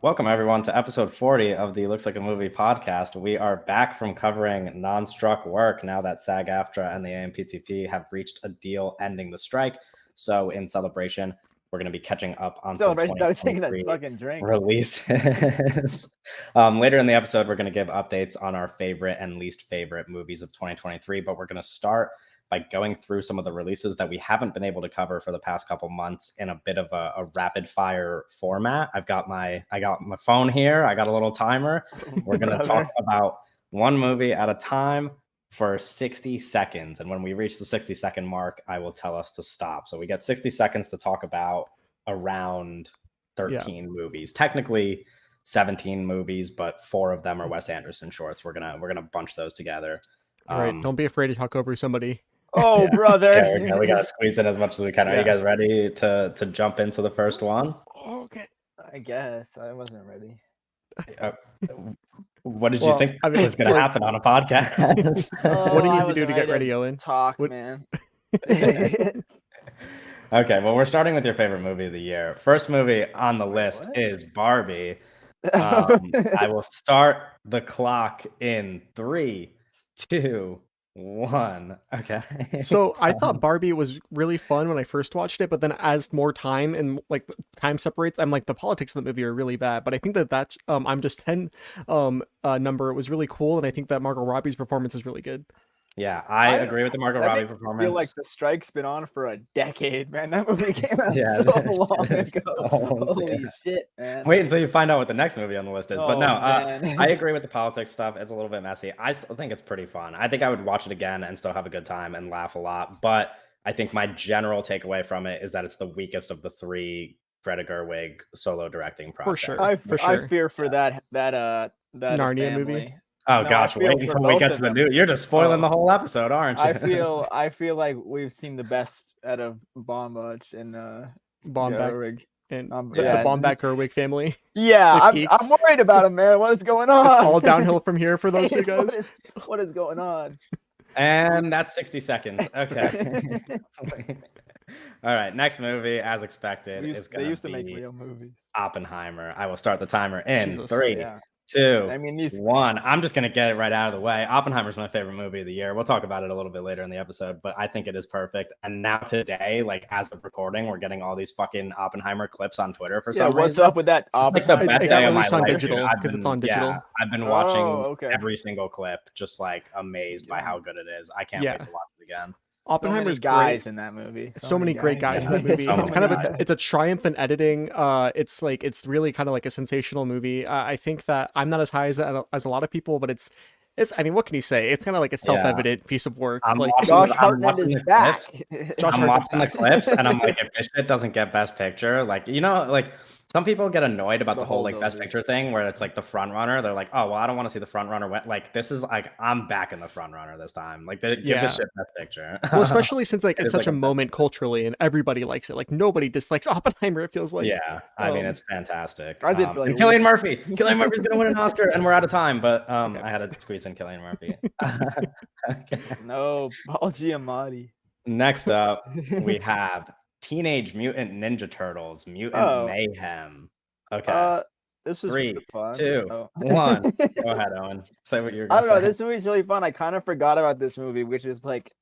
Welcome everyone to episode 40 of the Looks Like a Movie podcast. We are back from covering non-struck work now that SAG-AFTRA and the AMPTP have reached a deal ending the strike. So in celebration, we're going to be catching up on some Celebration. I was taking a 2023 fucking drink. releases. Later in the episode, we're going to give updates on our favorite and least favorite movies of 2023, but we're going to start by going through some of the releases that we haven't been able to cover for the past couple months in a bit of a rapid fire format. I got my phone here. I got a little timer. We're going to talk about one movie at a time for 60 seconds. And when we reach the 60-second mark, I will tell us to stop. So we get 60 seconds to talk about around 13 movies. Technically 17 movies, but 4 of them are Wes Anderson shorts. We're gonna bunch those together. All right, don't be afraid to talk over somebody. Oh, brother. Yeah, we gotta squeeze in as much as we can. Are you guys ready to jump into the first one? Okay. I guess I wasn't ready. What did you think was going to happen on a podcast? What do you need to do to get ready, Owen? Man. Okay, well, we're starting with your favorite movie of the year. First movie on the list is Barbie. I will start the clock in 3, 2, 1. Okay. So I thought Barbie was really fun when I first watched it, but then as more time and like time separates, I'm like, the politics of the movie are really bad. But I think that's I'm Just 10 number was really cool, and I think that Margot Robbie's performance is really good. Yeah, I agree with the Margot Robbie performance. I feel like the strike's been on for a decade, man. That movie came out so long ago. Holy shit, man. Wait until you find out what the next movie on the list is. But no, I agree with the politics stuff. It's a little bit messy. I still think it's pretty fun. I think I would watch it again and still have a good time and laugh a lot. But I think my general takeaway from it is that it's the weakest of the 3 Greta Gerwig solo directing projects. For sure. I fear for that Narnia movie. Oh gosh, wait until we get to the new. You're just spoiling the whole episode, aren't you? I feel like we've seen the best out of Baumbach and Baumbach and the Baumbach Gerwig family. Yeah, I'm worried about him, man. What is going on? All downhill from here for those two guys. What is going on? And that's 60 seconds. Okay. All right, next movie, as expected, is going to be make real movies. Oppenheimer. I will start the timer in 3, 2, 1. I'm just going to get it right out of the way. Oppenheimer's my favorite movie of the year. We'll talk about it a little bit later in the episode, but I think it is perfect. And now today, like as of recording, we're getting all these fucking Oppenheimer clips on Twitter for some reason. What's up with that? It's like the best day of my life. Digital because it's on digital. Yeah, I've been watching every single clip, just like amazed by how good it is. I can't wait to watch it again. Oppenheimer's guys in that movie. So many great guys in that movie. It's kind of it's a triumph in editing. It's really kind of like a sensational movie. I think that I'm not as high as a lot of people, but it's I mean, what can you say? It's kind of like a self-evident piece of work. Josh Hartnett is back. I'm watching the clips and I'm like, if this shit doesn't get Best Picture, like, you know, like some people get annoyed about the whole like Best Picture thing where it's like the front runner. They're like, oh, well, I don't want to see the front runner. Like, this is like, I'm back in the front runner this time. Like, give this shit Best Picture. Well, especially since like it's such a moment culturally and everybody likes it. Like, nobody dislikes Oppenheimer, it feels like. Yeah, I mean, it's fantastic. I did feel like Cillian Murphy. Cillian Murphy's going to win an Oscar and we're out of time, but I had to squeeze in Cillian Murphy. Okay. No, Paul Giamatti. Next up, we have Teenage Mutant Ninja Turtles, Mutant Mayhem. Okay. This is 3, fun. 2, 1. Go ahead, Owen. Say what you're going to say. I don't know. This movie's really fun. I kind of forgot about this movie, which is like,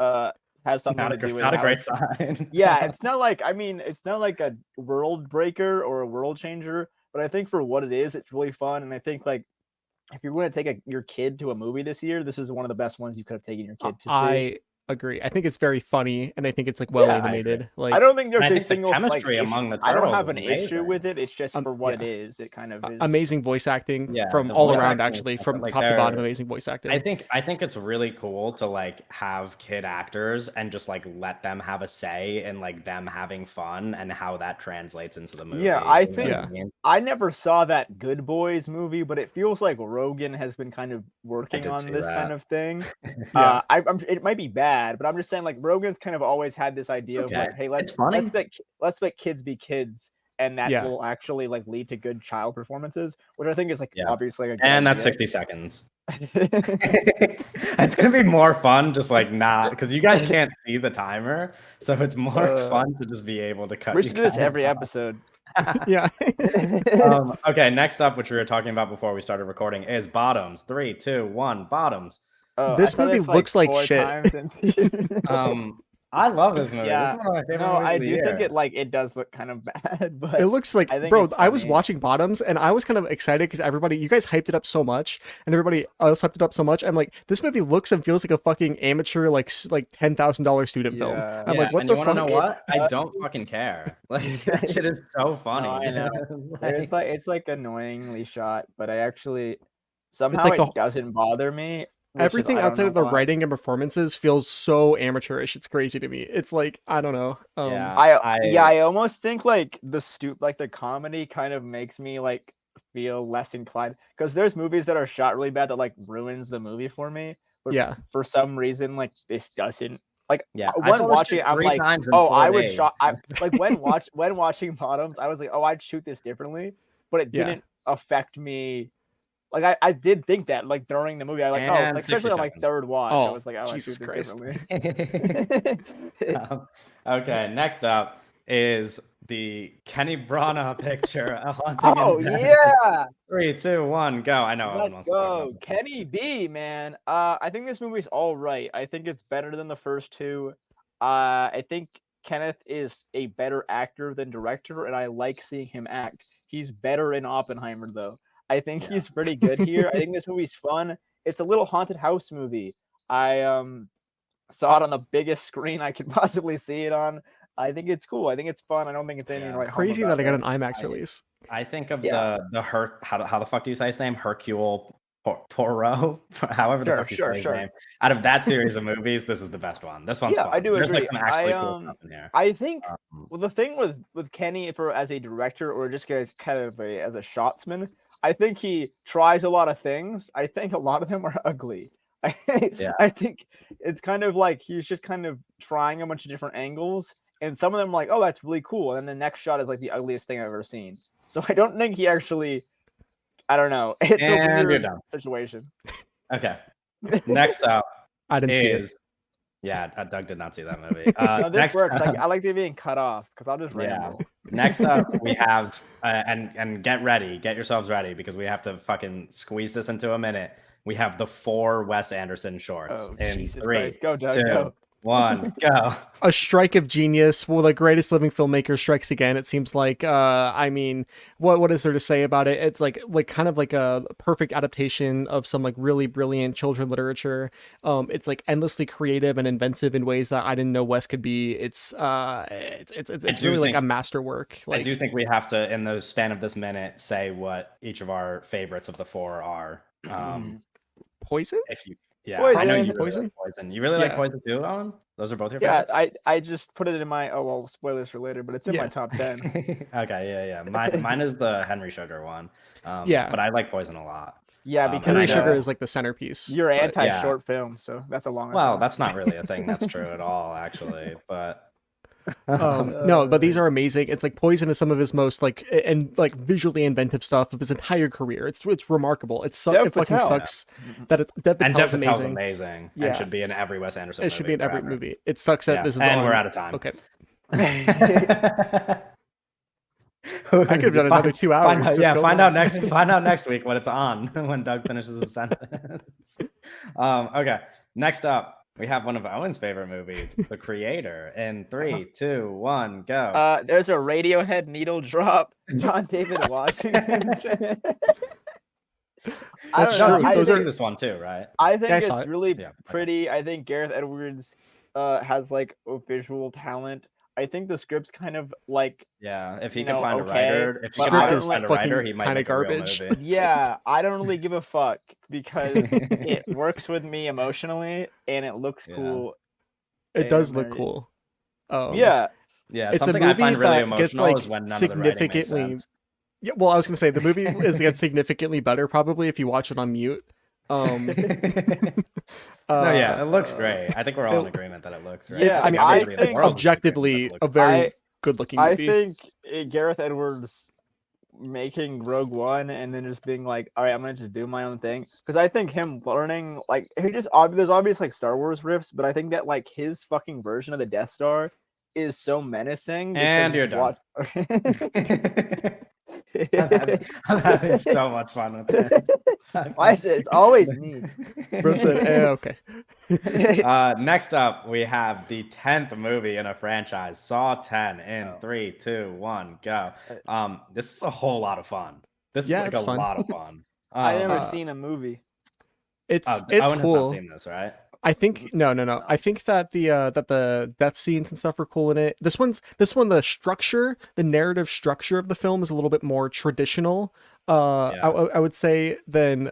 has something to do with. Not a great sign. Yeah, it's not like it's not like a world breaker or a world changer, but I think for what it is, it's really fun. And I think like if you're going to take your kid to a movie this year, this is one of the best ones you could have taken your kid to see. I agree. I think it's very funny, and I think it's like well animated. Like I don't think there's a single chemistry among the turtles. I don't have an issue with it. It's just for what it is. It kind of is amazing voice acting from all around. Actually, from top to bottom, amazing voice acting. I think it's really cool to like have kid actors and just like let them have a say in like them having fun and how that translates into the movie. Yeah, I think I never saw that Good Boys movie, but it feels like Rogen has been kind of working on this kind of thing. It might be bad. But I'm just saying, like, Rogen's kind of always had this idea of like, hey, let's let kids be kids, and that will actually like lead to good child performances, which I think is like obviously like and that's 60 seconds. It's gonna be more fun, just like not because you guys can't see the timer, so it's more fun to just be able to cut. We should do this every episode. Yeah. Okay, next up, which we were talking about before we started recording, is Bottoms. 3, 2, 1, Bottoms. Oh, This movie looks like 4 shit. times in I love this movie. Yeah. This is one of my favorite No, movies I of the do year. think it does look kind of bad, but It looks like, I think bro, it's I was funny. watching Bottoms and I was kind of excited because you guys hyped it up so much and everybody else hyped it up so much. I'm like, this movie looks and feels like a fucking amateur, like $10,000 student film. Yeah. I'm like, what and the you fuck? wanna know what? I don't fucking care. Like, that shit is so funny. I know. It's like annoyingly shot, but I actually somehow like it doesn't bother me. Everything I don't outside know of the why. writing and performances feels so amateurish. It's crazy to me. It's like, I don't know. Yeah. I almost think like the comedy kind of makes me like feel less inclined, because there's movies that are shot really bad that like ruins the movie for me. But Yeah. for some reason, like this doesn't. Like Yeah, when watching, I'm like, oh, I would shot. I like when watching Bottoms, I was like, oh, I'd shoot this differently, but it didn't affect me. Like I did think that like during the movie, I like, And like especially on my third watch, I was like, oh, Jesus I Christ. shoot this differently. Okay, next up is the Kenny Branagh picture, A Haunting Oh in Venice. yeah, 3, 2, 1, go. I know everyone wants let's to talk go, about this. Kenny B, man. I think this movie's all right. I think it's better than the first two. I think Kenneth is a better actor than director, and I like seeing him act. He's better in Oppenheimer, though. I think he's pretty good here. I think this movie's fun. It's a little haunted house movie. I saw it on the biggest screen I could possibly see it on. I think it's cool. I think it's fun. I don't think it's anything like crazy that I got an IMAX release. I think of the how the fuck do you say his name? Hercule Poirot, however the fuck you say his name. Out of that series of movies, this is the best one. This one's fun. I do There's agree. like some actually cool stuff in here. I think the thing with Kenny as a director, or just as kind of as a shotsman, I think he tries a lot of things. I think a lot of them are ugly. I think it's kind of like he's just kind of trying a bunch of different angles, and some of them like, oh, that's really cool, and then the next shot is like the ugliest thing I've ever seen. So I don't think he actually, I don't know. It's a weird situation. Okay. Next up, I didn't see it. Yeah, Doug did not see that movie. No, this works. I like it being cut off because I'll just ramble. Next up, we have and get yourselves ready because we have to fucking squeeze this into a minute. We have the 4 Wes Anderson shorts in Jesus 3, Christ. Go, Doug, 2, go. 1, go. A strike of genius. Well, the greatest living filmmaker strikes again. It seems like. I mean, what is there to say about it? It's like kind of like a perfect adaptation of some like really brilliant children's literature. It's like endlessly creative and inventive in ways that I didn't know Wes could be. It's really like a masterwork. I do think we have to, in the span of this minute, say what each of our favorites of the 4 are. Poison? I know you Poison. Really like Poison. You really like Poison too, Owen? Those are both your favorites? Yeah, I just put it in my spoilers for later, but it's in my top 10. Okay, yeah. Mine is the Henry Sugar one. But I like Poison a lot. Yeah, because Henry Sugar is like the centerpiece. You're anti-short film, so that's a long. Well, that's not really a thing that's true at all, actually. But no, but these are amazing. It's like Poison is some of his most like visually inventive stuff of his entire career. It's remarkable. It fucking sucks that it's Dev Patel's amazing. And should be in every Wes Anderson movie. It should be in every movie. It sucks that this is and on. We're out of time. Okay. I could have done another 2 hours. Find out next week when it's on when Doug finishes his sentence. Okay. Next up, we have one of Owen's favorite movies, The Creator, in 3, 2, 1, go. There's a Radiohead needle drop. John David Washington. That's true. Those are this one too, right? I think it's really pretty. I think Gareth Edwards has like a visual talent. I think the script's kind of like if he can find a writer, he might kind of make garbage. A real movie. Yeah, I don't really give a fuck because it works with me emotionally and it looks cool. It does look cool. Yeah. It's something I find really emotional is when none of the writing makes sense. Yeah, well, I was gonna say the movie gets significantly better probably if you watch it on mute. It looks great. I think we're all in agreement that it looks great. Yeah, I mean, I think objectively a very good-looking movie. I think Gareth Edwards making Rogue One and then just being like, all right, I'm gonna just do my own thing, because I think him learning like there's obvious like Star Wars riffs, but I think that like his fucking version of the Death Star is so menacing. And you're done. I'm having so much fun with this. Okay. Why is it? It's always me. Bro said, okay. Next up, we have the 10th movie in a franchise, Saw 10. In 3, 2, 1, go. This is a whole lot of fun. This is like a fun. lot of fun. I never seen a movie. It's Owen cool. has not seen this, right? I think no. I think that the death scenes and stuff are cool in it. This one, the narrative structure of the film is a little bit more traditional. I would say than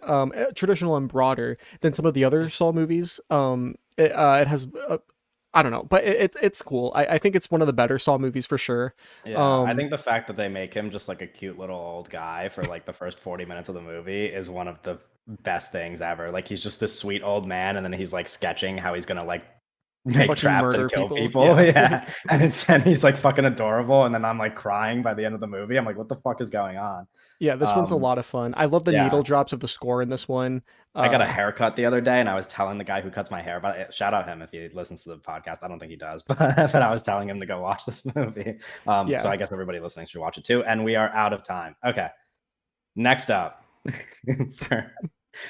traditional and broader than some of the other Saw movies. It has. I don't know, but it's cool. I think it's one of the better Saw movies for sure. Yeah, I think the fact that they make him just like a cute little old guy for like the first 40 minutes of the movie is one of the best things ever. Like he's just this sweet old man, and then he's like sketching how he's gonna like make traps and kill people. Yeah. And he's like fucking adorable, and then I'm like crying by the end of the movie. I'm like, what the fuck is going on? Yeah, this one's a lot of fun. I love the needle drops of the score in this one. I got a haircut the other day, and I was telling the guy who cuts my hair, but shout out him if he listens to the podcast. I don't think he does, but I was telling him to go watch this movie. So I guess everybody listening should watch it too. And we are out of time. Okay. Next up.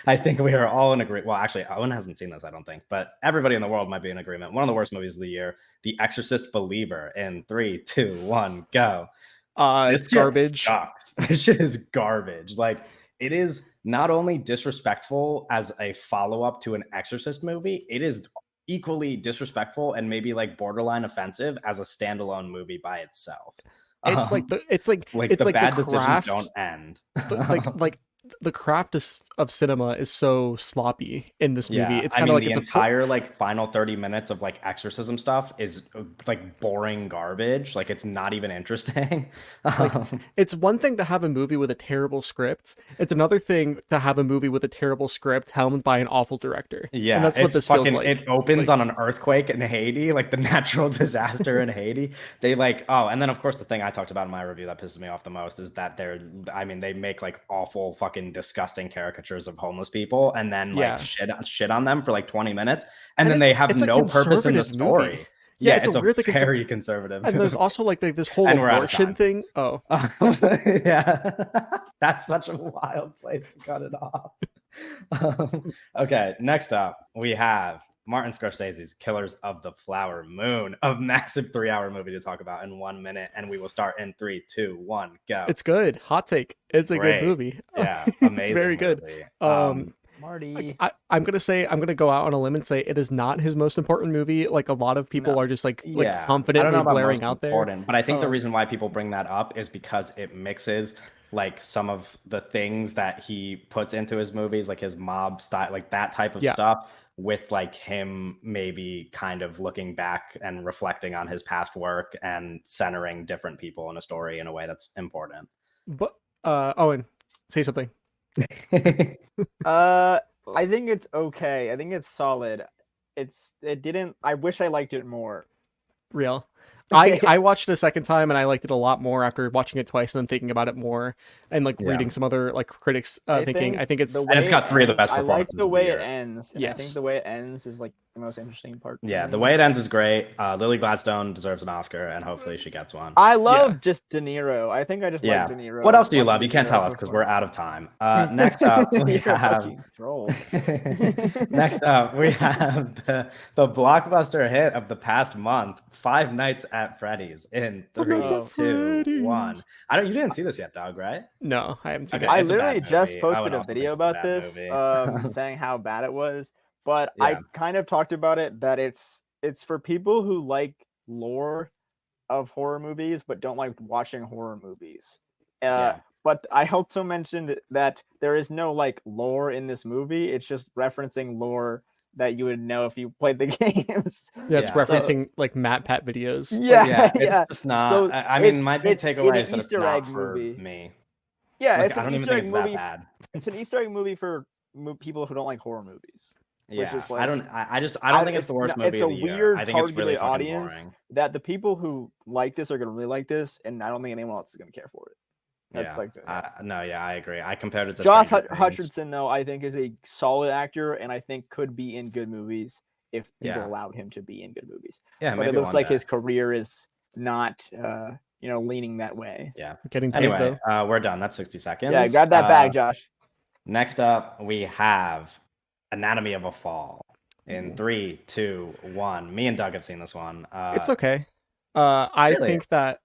I think we are all in agreement. Well, actually, Owen hasn't seen this, I don't think, but everybody in the world might be in agreement. One of the worst movies of the year, The Exorcist Believer. In 3, 2, 1, go. This garbage. Sucks. This shit is garbage. Like, it is not only disrespectful as a follow-up to an Exorcist movie, it is equally disrespectful and maybe like borderline offensive as a standalone movie by itself. It's like the bad decisions don't end. The craft of cinema is so sloppy in this movie. Yeah, It's kind of like the entire like final 30 minutes of like exorcism stuff is like boring garbage. Like it's not even interesting. It's one thing to have a movie with a terrible script. It's another thing to have a movie with a terrible script helmed by an awful director. Yeah, and that's what this feels like. It opens on an earthquake in Haiti, like the natural disaster in Haiti. They and then of course the thing I talked about in my review that pisses me off the most is that they make like awful fucking disgusting caricatures of homeless people and then like shit on them for like 20 minutes and then they have no purpose in the story movie. Yeah, it's a weird thing. Very conservative. And there's also like this whole abortion thing. Oh. Yeah. That's such a wild place to cut it off. Okay, next up we have Martin Scorsese's Killers of the Flower Moon, a massive 3-hour movie to talk about in 1 minute. And we will start in 3, 2, 1, go. It's good. Hot take. It's a good movie. Yeah, amazing. It's very good. Marty. I'm gonna go out on a limb and say it is not his most important movie. Like a lot of people are just like confidently blaring out there. But I think the reason why people bring that up is because it mixes like some of the things that he puts into his movies, like his mob style, like that type of stuff, with like him maybe kind of looking back and reflecting on his past work and centering different people in a story in a way that's important. But Owen, say something. I think it's okay. I think it's solid. I wish I liked it more. Real. I watched it a second time and I liked it a lot more after watching it twice and then thinking about it more and like reading some other like critics I think it's got 3 of the best performances. I like the way it ends. I think the way it ends is like the most interesting part. Yeah, the way it ends is great. Lily Gladstone deserves an Oscar and hopefully she gets one. I love just De Niro. I think I just like De Niro. What else do you love? You can't tell us because we're out of time. Next up we have Next up we have the blockbuster hit of the past month, Five Nights at Freddy's. In 3, 2, 1. You didn't see this yet, Doug, right? No, I haven't seen it. I literally just posted a video about this, saying how bad it was. But I kind of talked about it that it's for people who like lore of horror movies but don't like watching horror movies. But I also mentioned that there is no like lore in this movie. It's just referencing lore that you would know if you played the games. Yeah, it's referencing like MatPat videos. Yeah, it's just not. So I mean, my big takeaway is that it's not for me. Yeah, like, it's an Easter egg movie. It's an Easter egg movie for people who don't like horror movies. Yeah, which is like, I don't think it's the worst movie of the year. It's a weird I think it's really audience boring. That the people who like this are going to really like this, and I don't think anyone else is going to care for it. That's I agree. I compared it to Josh Hutcherson, though, I think is a solid actor, and I think could be in good movies if people allowed him to be in good movies. Yeah, but it looks like his career is not leaning that way. Yeah. Getting paid, anyway, we're done. That's 60 seconds. Yeah, grab that bag, Josh. Next up, we have Anatomy of a Fall. In 3, 2, 1. Me and Doug have seen this one. It's okay. I think that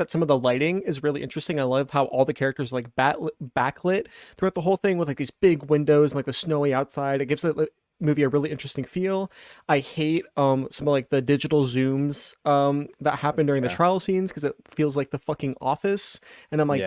some of the lighting is really interesting. I love how all the characters are like backlit throughout the whole thing with like these big windows and like the snowy outside. It gives the movie a really interesting feel. I hate some of like the digital zooms that happen during the trial scenes because it feels like the fucking Office, and I'm like,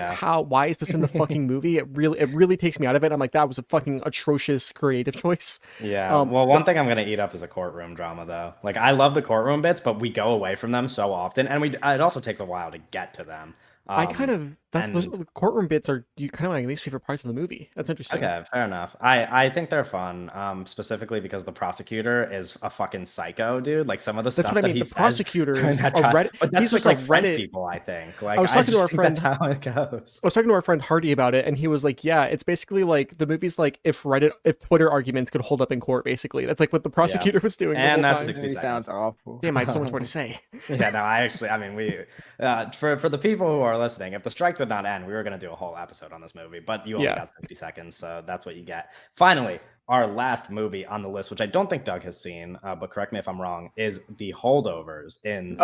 why is this in the fucking movie? It really takes me out of it. I'm like, that was a fucking atrocious creative choice. Well, one thing I'm gonna eat up is a courtroom drama though. Like, I love the courtroom bits, but we go away from them so often, and it also takes a while to get to them. The courtroom bits are kind of my least favorite parts of the movie. That's interesting. Okay, fair enough. I think they're fun, specifically because the prosecutor is a fucking psycho, dude. Like, some of the stuff that he says. The prosecutor is but that's just like French people, I think. Like, I was talking to our friend. That's how it goes. I was talking to our friend Hardy about it, and he was like, "Yeah, it's basically like the movie's like if Twitter arguments could hold up in court. Basically, that's like what the prosecutor was doing." And that's 60 seconds. Sounds awful. Damn, I had so much more to say. Yeah, no, we for the people who are listening, if the strike did not end, we were going to do a whole episode on this movie, but you only got 60 seconds, so that's what you get. Finally, our last movie on the list, which I don't think Doug has seen, but correct me if I'm wrong, is The Holdovers in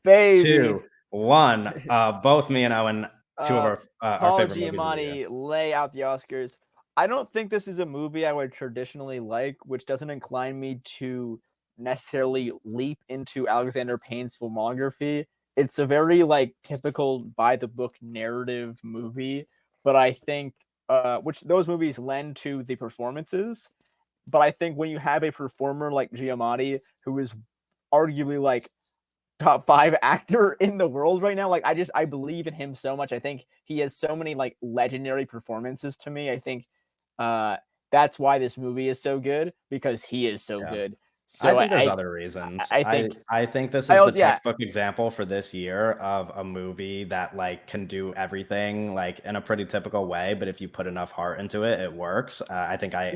3, 2, 1. Both me and Owen, two of our favorite movies. Paul Giamatti, lay out the Oscars. I don't think this is a movie I would traditionally like, which doesn't incline me to necessarily leap into Alexander Payne's filmography. It's a very like typical by the book narrative movie, but I think which those movies lend to the performances. But I think when you have a performer like Giamatti, who is arguably like top 5 actor in the world right now, like I believe in him so much. I think he has so many like legendary performances to me. I think that's why this movie is so good, because he is so good. So I think there's other reasons. I think this is the textbook example for this year of a movie that like can do everything like in a pretty typical way, but if you put enough heart into it, it works. I think if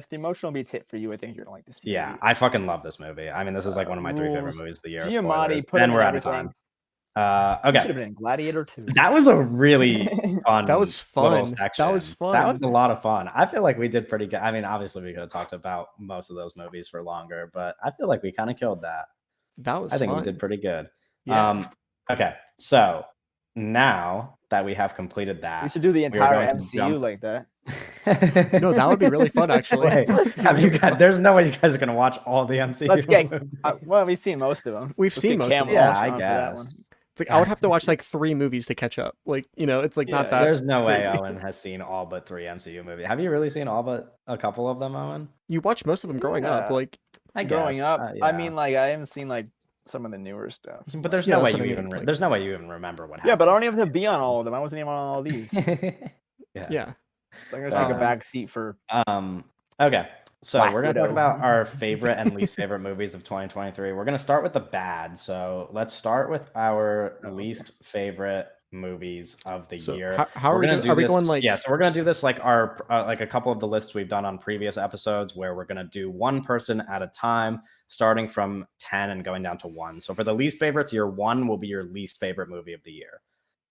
the emotional beats hit for you, I think you're gonna like this movie. Yeah, I fucking love this movie. I mean, this is like one of my 3 favorite movies of the year. Giamatti, and we're out of time. Okay. Should have been Gladiator 2. That was a really fun. That was fun. Section. That was fun. That was a lot of fun. I feel like we did pretty good. I mean, obviously we could have talked about most of those movies for longer, but I feel like we kind of killed that. I think we did pretty good. Yeah. Okay. So now that we have completed that, we should do the entire MCU like that. No, that would be really fun, actually. There's no way you guys are gonna watch all the MCU. Let's get. Well, we've seen most of them. We've seen most of them. Yeah, I guess. It's like I would have to watch like 3 movies to catch up. Like, it's like not that. There's no way Owen has seen all but 3 MCU movies. Have you really seen all but a couple of them, Owen? You watched most of them growing up, like. Growing up, I mean, like I haven't seen like some of the newer stuff. But there's no way you even remember what happened. Yeah, but I don't even have to be on all of them. I wasn't even on all of these. Yeah. So I'm gonna take a back seat for. Okay. So we're going to talk about our favorite and least favorite movies of 2023. We're going to start with the bad. So let's start with our least favorite movies of the year. How are we going like? Yeah, so we're going to do this like our like a couple of the lists we've done on previous episodes, where we're going to do one person at a time, starting from 10 and going down to 1. So for the least favorites, your 1 will be your least favorite movie of the year.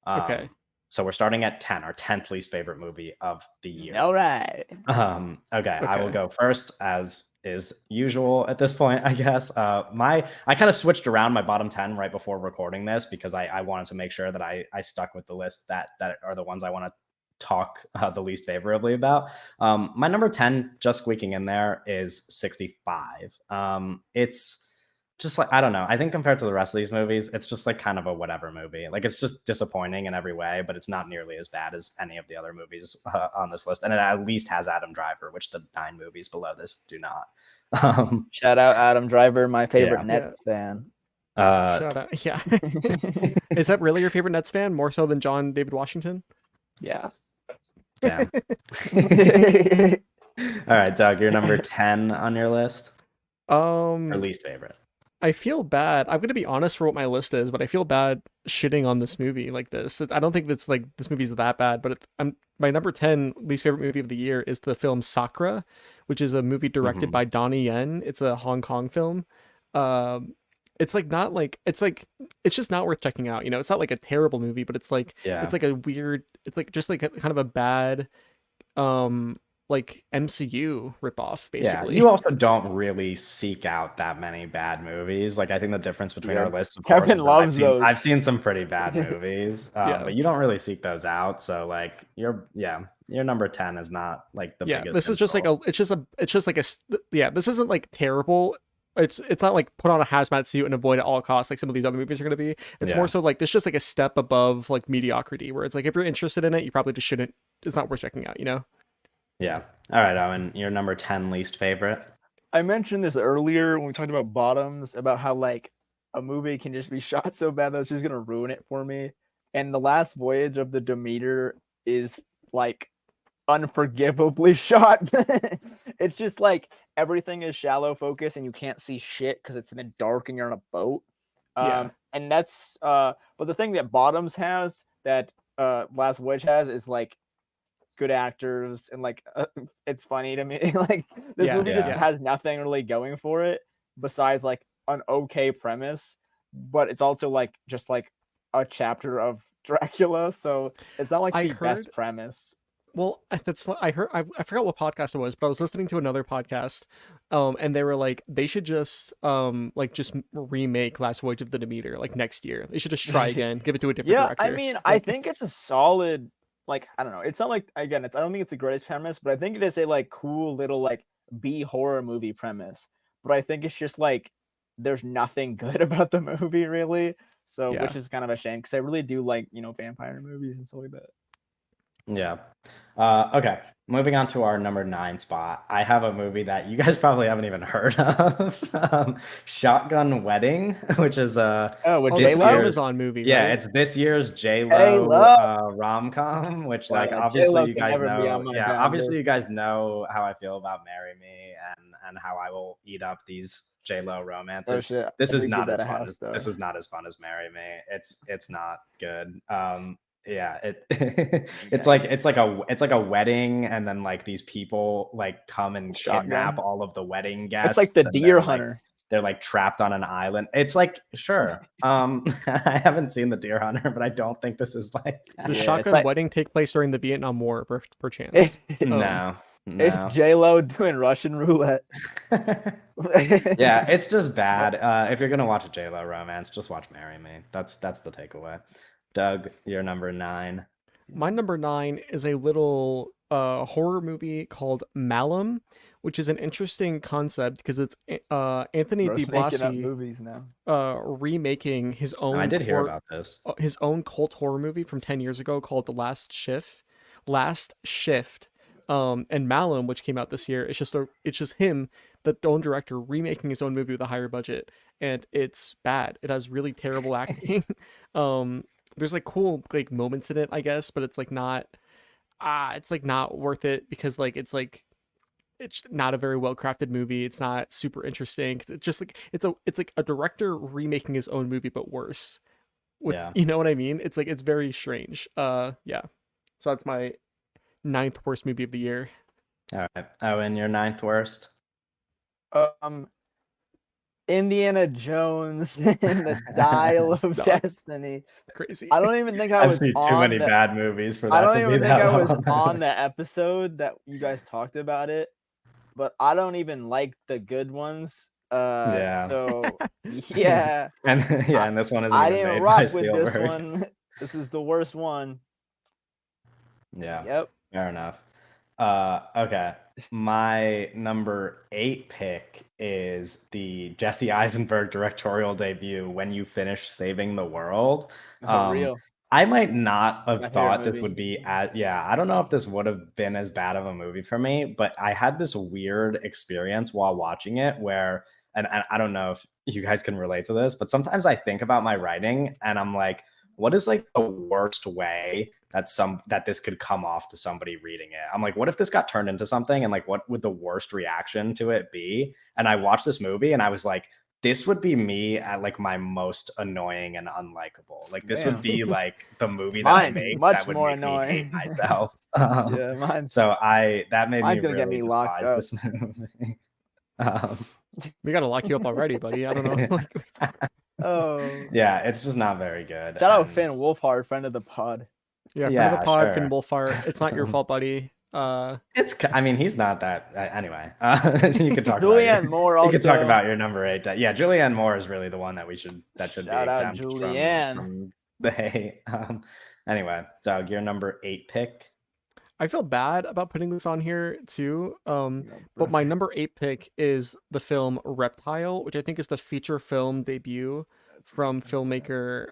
Okay. So we're starting at 10, our 10th least favorite movie of the year. All right. Okay, I will go first, as is usual at this point, I guess. I kind of switched around my bottom 10 right before recording this because I wanted to make sure that I stuck with the list that are the ones I want to talk the least favorably about. My number 10, just squeaking in there, is 65. It's just like, I don't know. I think compared to the rest of these movies, it's just like kind of a whatever movie. Like, it's just disappointing in every way, but it's not nearly as bad as any of the other movies on this list. And it at least has Adam Driver, which the 9 movies below this do not. Shout out Adam Driver, my favorite Nets fan. Shout out. Yeah. Is that really your favorite Nets fan? More so than John David Washington? Yeah. Damn. All right, Doug, you're number 10 on your list. Or least favorite. I feel bad. I'm gonna be honest for what my list is, but I feel bad shitting on this movie like this. I don't think that's like this movie's that bad, but I'm my number 10 least favorite movie of the year is the film Sakra, which is a movie directed by Donnie Yen. It's a Hong Kong film. Um, it's like not like it's just not worth checking out. You know, it's not like a terrible movie, but it's Yeah. like a weird. It's like just like kind of a bad um like MCU ripoff, Yeah, basically. you also don't really seek out that many bad movies. Like I think the difference between Yeah, our lists, of course, Kevin is that loves those. I've seen some pretty bad movies, Yeah. but you don't really seek those out. So like your number 10 is not like the Yeah, biggest this is just like insult. it's just like yeah, this isn't like terrible. It's not like put on a hazmat suit and avoid at all costs like some of these other movies are going to be. It's more Yeah, so like this just like a step above like mediocrity where it's like if you're interested in it, you probably just shouldn't. It's not worth checking out, you know? yeah. All right, Owen, your number 10 least favorite. I mentioned this earlier when we talked about bottoms, about how like a movie can just be shot so bad that it's just gonna ruin it for me. And the last voyage of the Demeter is like unforgivably shot. It's just like everything is shallow focus and you can't see shit because it's in the dark and you're on a boat. Yeah. And that's but the thing that Bottoms has that Last Voyage has is like good actors and like it's funny to me. Like this Yeah. movie just Yeah. has nothing really going for it besides like an okay premise, but it's also like just like a chapter of Dracula, so it's not like I the heard best premise. Well, that's what I heard. I forgot what podcast it was, but I was listening to another podcast, and they were like, they should just like just remake Last Voyage of the Demeter like next year. They should just try again, give it to a different Yeah, I director. mean, I Like, think it's a solid, like, I don't know. It's not like, again, it's I don't think it's the greatest premise, but I think it is a like cool little like B horror movie premise. But I think it's just like there's nothing good about the movie really. So yeah. which is kind of a shame because I really do like, vampire movies and stuff like that. Yeah. Okay. Moving on to our number 9 spot. I have a movie that you guys probably haven't even heard of. Shotgun Wedding, which is With Oh, this that's an J-Lo? year's Amazon movie, yeah, right? it's this year's J-Lo J-Lo. rom-com, which Oh, like yeah, obviously J-Lo you can guys never be on know. my Yeah, bad obviously list. you guys know how I feel about Marry Me and how I will eat up these J-Lo Oh romances. shit. This I is think you not as better fun have as stuff. this is not as fun as Marry Me. It's not good. Yeah, it it's like a wedding and then like these people like come and kidnap Shotgun. all of the wedding It's like guests the and Deer Hunter. they're like trapped on an island. It's like sure. I haven't seen the Deer Hunter, but I don't think this is like Does Yeah, it's Shotgun like Wedding take place during the Vietnam War, perchance? no. it's No. J-Lo doing Russian roulette. Yeah, it's just bad. If you're gonna watch a J-Lo romance, just watch Marry Me. That's the takeaway. Doug, you're number 9. My number 9 is a little horror movie called Malum, which is an interesting concept because it's Anthony Bro's making up DiBlasi movies now. remaking I did hear about this. his own cult horror movie from 10 years ago called The Last Shift. Last Shift. And Malum, which came out this year, it's just him, the own director, remaking his own movie with a higher budget, and it's bad. It has really terrible acting. There's like cool like moments in it, I guess, but it's like not worth it because it's not a very well crafted movie. It's not super interesting. It's just like it's like a director remaking his own movie but worse. With Yeah. you know what I mean? It's like it's very strange. Yeah. So that's my 9th worst movie of the year. All right. Oh, and your 9th worst? Indiana Jones and the Dial of Destiny. Crazy. I don't even think I I've was seen too on many the, bad movies for I that don't to be even think that I was long. on the episode that you guys talked about it, but I don't even like the good ones. Yeah. So yeah. And yeah, and this one isn't I even didn't made rock by with this Spielberg. one. This is the worst one. Yeah. Yep. Fair enough. Okay. My number 8 pick is the Jesse Eisenberg directorial debut, When You Finish Saving the World. Real. I might not my have favorite thought this movie. would be I don't know if this would have been as bad of a movie for me, but I had this weird experience while watching it where and I don't know if you guys can relate to this, but sometimes I think about my writing and I'm like, what is like the worst way that this could come off to somebody reading it? I'm like, what if this got turned into something and like what would the worst reaction to it be? And I watched this movie and I was like, this would be me at like my most annoying and unlikable. Like this would be like the movie that mine's I make much that would more make annoying. me hate myself. Yeah, mine's so that made me gonna really get me locked despise this movie. We gotta lock you up already, buddy. I don't know. Oh yeah, it's just not very good. Shout out Finn Wolfhard, friend of the pod. Yeah, friend of the pod, sure. Finn Wolfhard. It's not your fault, buddy. I mean, he's not that anyway. You could talk Julianne Moore. Also, you could talk about your number 8. Yeah, Julianne Moore is really the one that should Shout be out exempt Julianne. from the hate. Anyway, Doug, your number 8 pick. I feel bad about putting this on here too. But my number 8 pick is the film Reptile, which I think is the feature film debut from filmmaker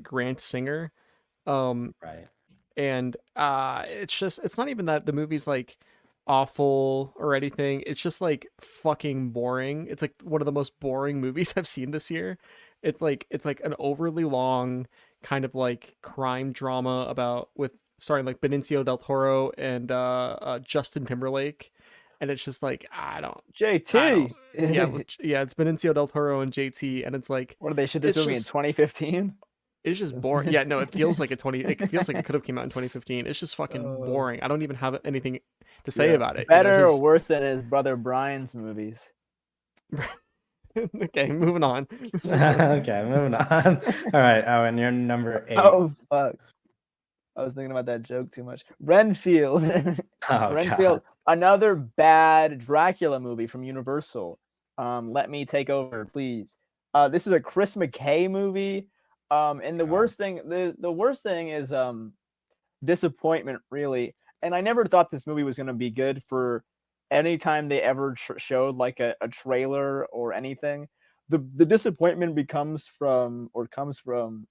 Grant Singer. Right. And it's not even that the movie's like awful or anything. It's just like fucking boring. It's like one of the most boring movies I've seen this year. It's like an overly long kind of like crime drama starring like Benicio del Toro and Justin Timberlake. And it's just like JT. Yeah, it's Benicio del Toro and JT, and it's like, what did they shoot this movie in 2015? It's just boring. Yeah, no, it feels like it feels like it could have came out in 2015. It's just fucking boring. I don't even have anything to say about it. Better or worse than his brother Brian's movies? Okay, moving on. Okay, moving on. All right, and you're number 8. Oh fuck! I was thinking about that joke too much. Renfield. Renfield, another bad Dracula movie from Universal. Let me take over, please. This is a Chris McKay movie. And the worst thing, the worst thing is disappointment, really. And I never thought this movie was going to be good for any time they ever showed like a trailer or anything. The disappointment comes from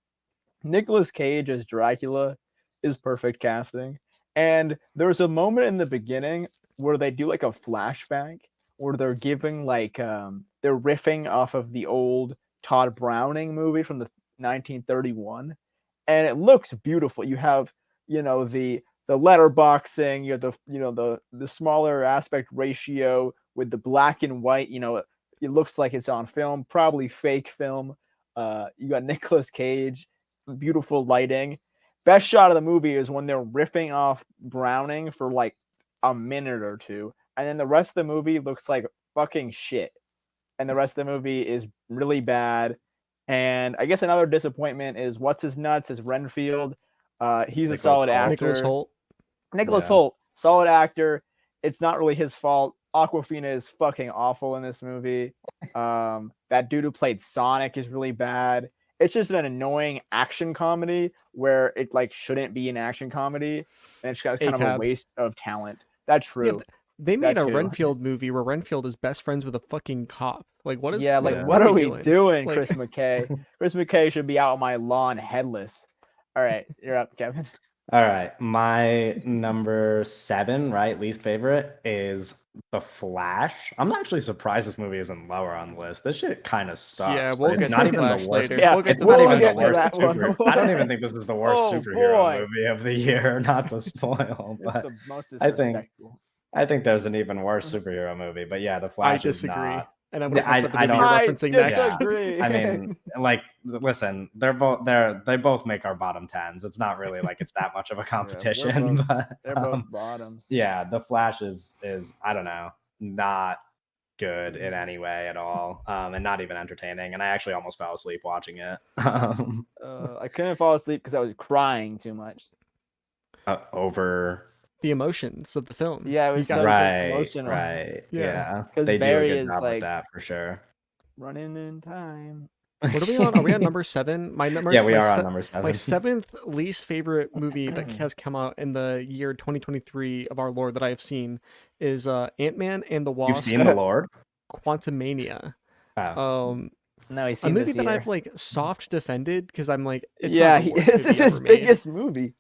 Nicolas Cage as Dracula is perfect casting. And there's a moment in the beginning where they do like a flashback where they're giving like they're riffing off of the old Todd Browning movie from the 1931, and it looks beautiful. You have the letterboxing, you have the smaller aspect ratio with the black and white. It looks like it's on film, probably fake film. You got Nicolas Cage, beautiful lighting. Best shot of the movie is when they're riffing off Browning for like a minute or two, and then the rest of the movie looks like fucking shit, and the rest of the movie is really bad. And I guess another disappointment is what's his nuts is Renfield. He's a solid actor. Nicholas Hoult, solid actor. It's not really his fault. Awkwafina is fucking awful in this movie. That dude who played Sonic is really bad. It's just an annoying action comedy where it like shouldn't be an action comedy, and it's kind of a waste of talent. That's true. Yeah, they made a Renfield movie where Renfield is best friends with a fucking cop. Like, what is? Yeah, like what are we doing, like... Chris McKay? Chris McKay should be out on my lawn headless. All right, you're up, Kevin. All right, my number 7, right, least favorite is The Flash. I'm actually surprised this movie isn't lower on the list. This shit kind of sucks. Yeah, we'll get not to even the worst. Later. Yeah, it's not even the worst superhero. I don't even think this is the worst superhero movie of the year. Not to spoil, but the most disrespectful. I think there's an even worse superhero movie. But yeah, The Flash. I disagree. Is not. And I'm gonna put the movie you're referencing next. I mean, like, listen, they both make our bottom 10s. It's not really like it's that much of a competition. They're both bottoms. Yeah, The Flash is I don't know, not good in any way at all, and not even entertaining. And I actually almost fell asleep watching it. I couldn't fall asleep because I was crying too much. Over the emotions of the film. Yeah, it was so emotional. Right. Yeah. Because they Barry do a good is job like with that for sure. Running in time. What are we on? Are we on number 7? My number. Yeah, we are on number 7. My 7th least favorite movie that has come out in the year 2023 of our Lord that I have seen is Ant-Man and the Wasp. You've seen The Lord? Quantumania. Oh. No, he's seen a movie that I've like soft defended because I'm like, it's his biggest movie.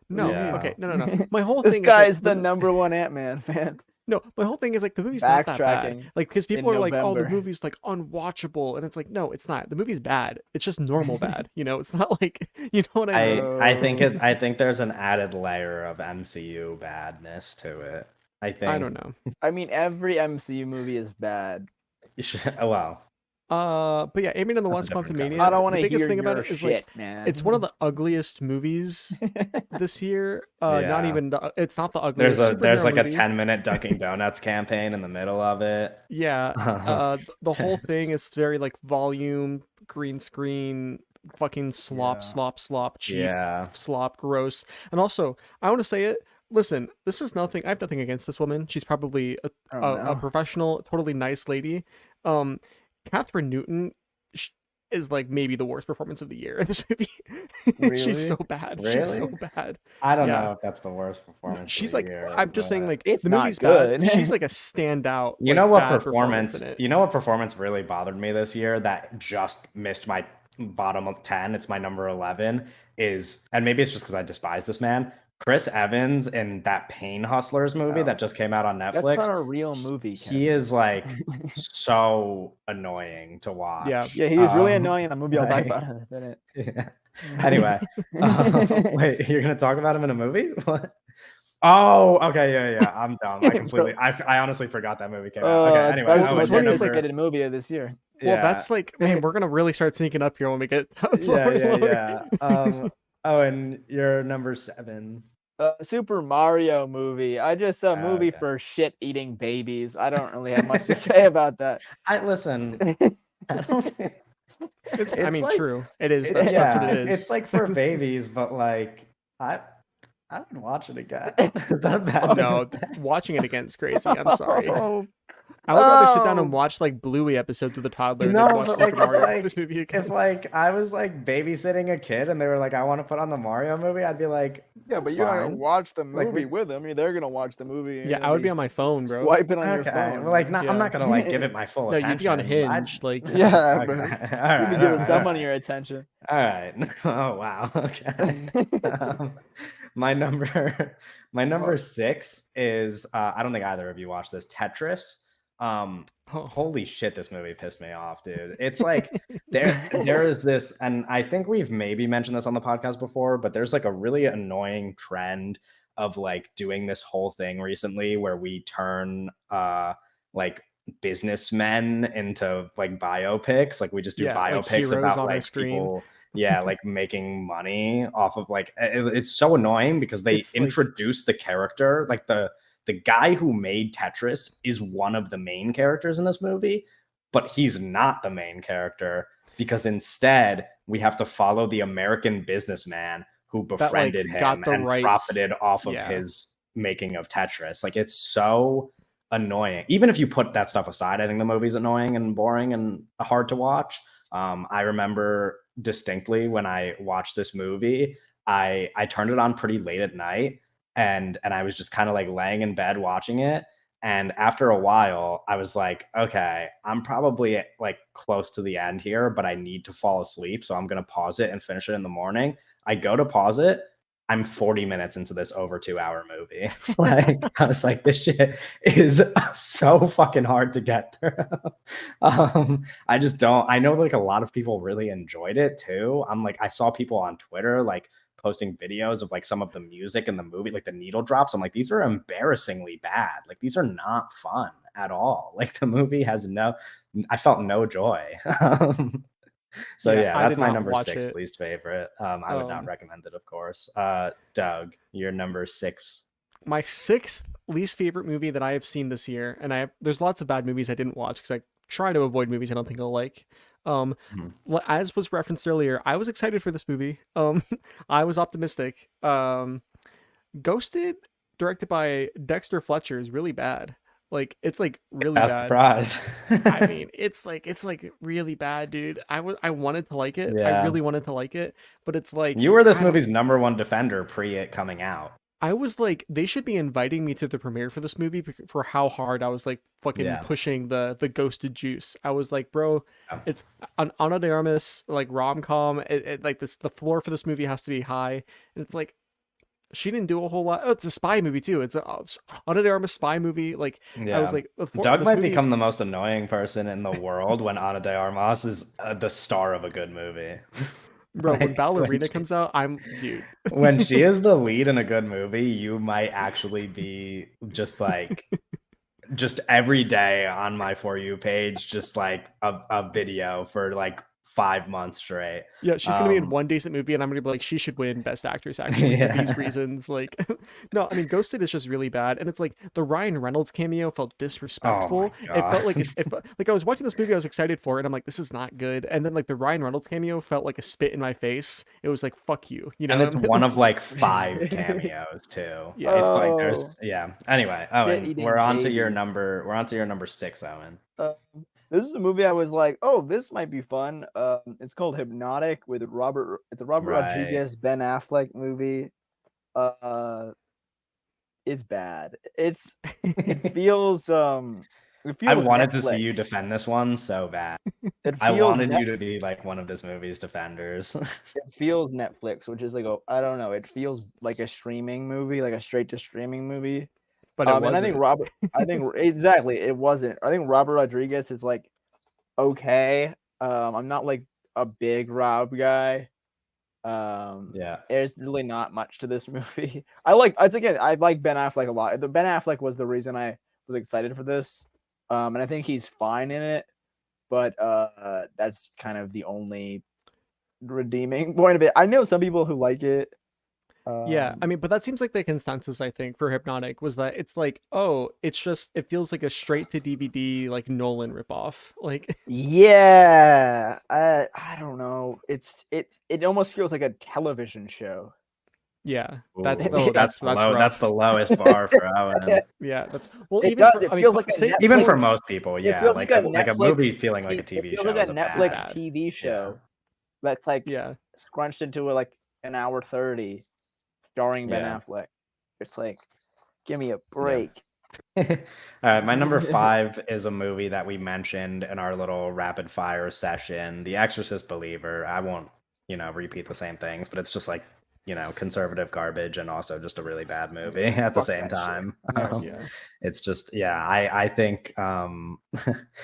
No, okay, no. My whole this thing guy is the number one Ant-Man fan. No, my whole thing is like the movie's not that bad. Like, because people are like, oh, the movie's like unwatchable, and it's like, no, it's not. The movie's bad. It's just normal bad. It's not like, you know what I mean? I think there's an added layer of MCU badness to it. I don't know. I mean, every MCU movie is bad. Well. But yeah, Ant-Man and the That's a Wasp: different Quantumania. I don't want The to biggest hear thing your about it is shit, like man. it's one of the ugliest movies this year. Not Yeah. even it's not the There's ugliest there's superhero like a movie. 10-minute Dunkin' Donuts campaign in the middle of it. Yeah. Um, The whole thing is very like volume, green screen, fucking slop, Yeah. slop, cheap, yeah. slop, gross. And also, I want to say it. Listen, this is nothing. I have nothing against this woman. She's probably Oh, a no. professional, totally nice lady. Catherine Newton is like maybe the worst performance of the year in this movie. She's so Really? bad. She's so Really? bad. I don't Yeah. know if that's the worst performance She's of the like, year, I'm just saying, but like, It's the not movie's bad. good. She's like a standout, you like, know what bad performance in it. you know what performance really bothered me this year that just missed my bottom of 10, it's my number 11, is, and maybe it's just because I despise this man, Chris Evans in that Pain Hustlers movie Oh. that just came out on That's Netflix. not a real movie, He Kevin. is like so annoying to watch. Yeah, he's really Um, annoying in the movie. I'll talk like- about it in a minute. Yeah. Anyway, wait, you're gonna talk about him in a movie? What? Oh, okay, yeah. I'm dumb. I honestly forgot that movie came out. Okay, That's anyway, the oh, most it's funny, it's like- anticipated movie of this year. Well, yeah, that's like, man, we're gonna really start sneaking up here when we get yeah. Oh, and you're number 7. Super Mario movie. I just a movie Okay. for shit-eating babies. I don't really have much to say about that. I listen. I don't think It's, I It's mean, like- true. It is. That's what it is. It's like for babies, but like I would watch it again. Is that a bad No, thing to say? watching it again is crazy. I'm sorry. Oh, I would rather sit down and Oh. watch like Bluey episodes of the toddler No, than watch but, Super like, Mario like, this movie again. If like I was like babysitting a kid and they were like, I want to put on the Mario movie, I'd be like, yeah, but "That's you're not gonna fine." watch the Like, movie we- with them. They're gonna watch the movie. and Yeah, you're I would gonna be on my phone, bro. Swipe it on your Okay, phone. well, like not, I'm Yeah. not gonna like give it my full No, attention. you'd be on I'd- Hinge, like Yeah, Okay. but All you'd be right, giving all someone right. your attention. All right. Oh wow. Okay. My number 6 is I don't think either of you watched this, Tetris. oh, Holy shit, this movie pissed me off, dude. It's like there is this, and I think we've maybe mentioned this on the podcast before, but there's like a really annoying trend of like doing this whole thing recently where we turn like businessmen into like biopics. Like we just do Yeah, like biopics heroes about on our like screen. people, yeah, like making money off of like it's so annoying because they It's like- introduce the character, like the guy who made Tetris is one of the main characters in this movie, but he's not the main character because instead we have to follow the American businessman who befriended got him the and rights. profited off of Yeah. his making of Tetris. Like it's so annoying. Even if you put that stuff aside, I think the movie's annoying and boring and hard to watch. I remember distinctly when I watched this movie, I turned it on pretty late at night and I was just kind of like laying in bed watching it. And after a while, I was like, okay, I'm probably like close to the end here, but I need to fall asleep. So I'm going to pause it and finish it in the morning. I go to pause it. I'm 40 minutes into this over 2-hour movie. Like, I was like, this shit is so fucking hard to get through. I just don't, I know like a lot of people really enjoyed it too. I'm like, I saw people on Twitter, like, posting videos of like some of the music in the movie, like the needle drops. I'm like, these are embarrassingly bad. Like these are not fun at all. Like the movie has I felt no joy. So yeah, I that's did my not number watch 6 it. least favorite. I would not recommend it, of course. Doug, your number 6. My 6th least favorite movie that I have seen this year, and there's lots of bad movies I didn't watch because I try to avoid movies I don't think I'll like. As was referenced earlier, I was excited for this movie. I was optimistic. Ghosted, directed by Dexter Fletcher, is really bad. Like it's like really That's bad. surprise. I mean, it's like really bad, dude. I wanted to like it. I Yeah. really wanted to like it, but it's like You were this I don't- movie's number 1 defender pre it coming out. I was like, they should be inviting me to the premiere for this movie for how hard I was like fucking Yeah. pushing the ghosted juice. I was like, bro, Yeah. it's an Ana de Armas like rom-com. It like this, the floor for this movie has to be high, and it's like she didn't do a whole lot. Oh, it's a spy movie too. It's a Ana de Armas spy movie. Like Yeah. I was like, Doug this might movie- become the most annoying person in the world when Ana de Armas is the star of a good movie. bro. When like, Ballerina when comes out, I'm dude. When she is the lead in a good movie, you might actually be just like just every day on my For You page, just like a video for like 5 months straight. Yeah, she's gonna be in one decent movie, and I'm gonna be like, she should win Best Actress actually for these reasons. Like, no, I mean, Ghosted is just really bad, and it's like the Ryan Reynolds cameo felt disrespectful. Oh It felt like like I was watching this movie I was excited for, and I'm like, this is not good. And then like the Ryan Reynolds cameo felt like a spit in my face. It was like, fuck you, you know. And it's one of like 5 cameos too. Yeah, it's like there's Anyway, Owen, we're on to your babies. number 6, Owen. This is a movie I was like, oh, this might be fun. It's called Hypnotic with Robert. It's a Robert Rodriguez, Ben Affleck movie. It's bad. It feels I wanted to see you defend this one so bad. I wanted you to be like one of this movie's defenders. It feels Netflix, which is like I don't know. It feels like a streaming movie, like a straight to streaming movie. But it wasn't. And I think exactly it wasn't. I think Robert Rodriguez is like okay. I'm not like a big Rob guy. There's really not much to this movie. I like Ben Affleck a lot. The Ben Affleck was the reason I was excited for this. And I think he's fine in it, but that's kind of the only redeeming point of it. I know some people who like it. Yeah, I mean, but that seems like the consensus, I think, for Hypnotic was that it's like, oh, it feels like a straight to DVD like Nolan ripoff. Like, yeah, I don't know. It almost feels like a television show. Yeah, that's the lowest bar for Owen. Yeah, that's even for most people. Yeah, feels like a movie feeling like a TV show. It feels like a Netflix TV show that's like scrunched into like an hour 30. Starring Ben Affleck. It's like, give me a break. All right, my number 5 is a movie that we mentioned in our little rapid fire session, The Exorcist Believer. I won't, repeat the same things, but it's just like, conservative garbage and also just a really bad movie at the same time. It's just, I think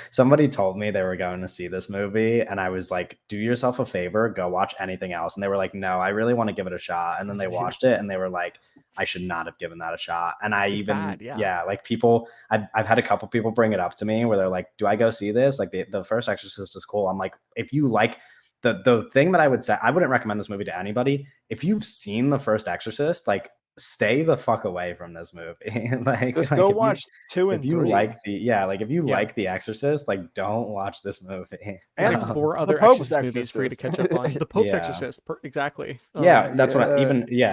somebody told me they were going to see this movie and I was like, do yourself a favor, go watch anything else. And they were like, no, I really want to give it a shot. And then they watched it and they were like, I should not have given that a shot. And like people, I've had a couple people bring it up to me where they're like, do I go see this? Like the first Exorcist is cool. I'm like, if you like the thing that I would say, I wouldn't recommend this movie to anybody. If you've seen the first Exorcist, like stay the fuck away from this movie. Just go watch 2 and 3. If you like like The Exorcist, like don't watch this movie. And like 4 other Exorcist movies for you to catch up on. The Pope's Exorcist, exactly. That's what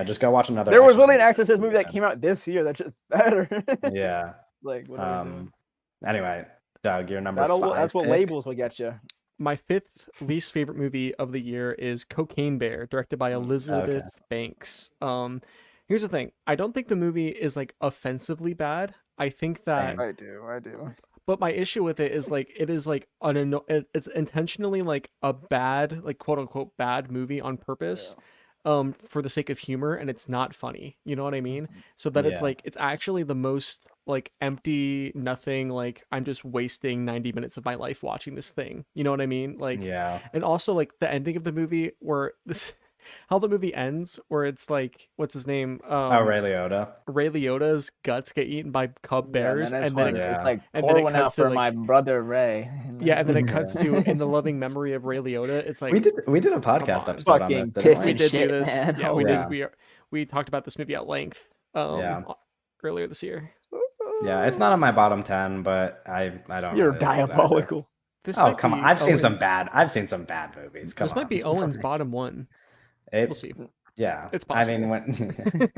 just go watch another. There was really an Exorcist movie that came out this year that's just better. Like anyway, Doug, your number 5. That's what labels will get you. My 5th least favorite movie of the year is Cocaine Bear, directed by Elizabeth Banks. Here's the thing. I don't think the movie is like offensively bad. I think that I do. But my issue with it is like it is like it's intentionally like a bad, like quote unquote bad movie on purpose. For the sake of humor, and it's not funny. You know what I mean? So that it's like it's actually the most like empty, nothing, like I'm just wasting 90 minutes of my life watching this thing. You know what I mean? Like and also like the ending of the movie where how the movie ends, where it's like, what's his name? Ray Liotta. Ray Liotta's guts get eaten by cub bears, and then it's like pour one out for my brother Ray. Yeah, and then it cuts to in the loving memory of Ray Liotta. It's like we did a podcast episode on this. We did do this. Man. Yeah, we did. We talked about this movie at length. Earlier this year. Yeah, it's not on my bottom 10, but I don't. You're really diabolical. Come on! I've seen some bad movies. This might be Owen's bottom 1. We'll see. Yeah, it's possible. I mean,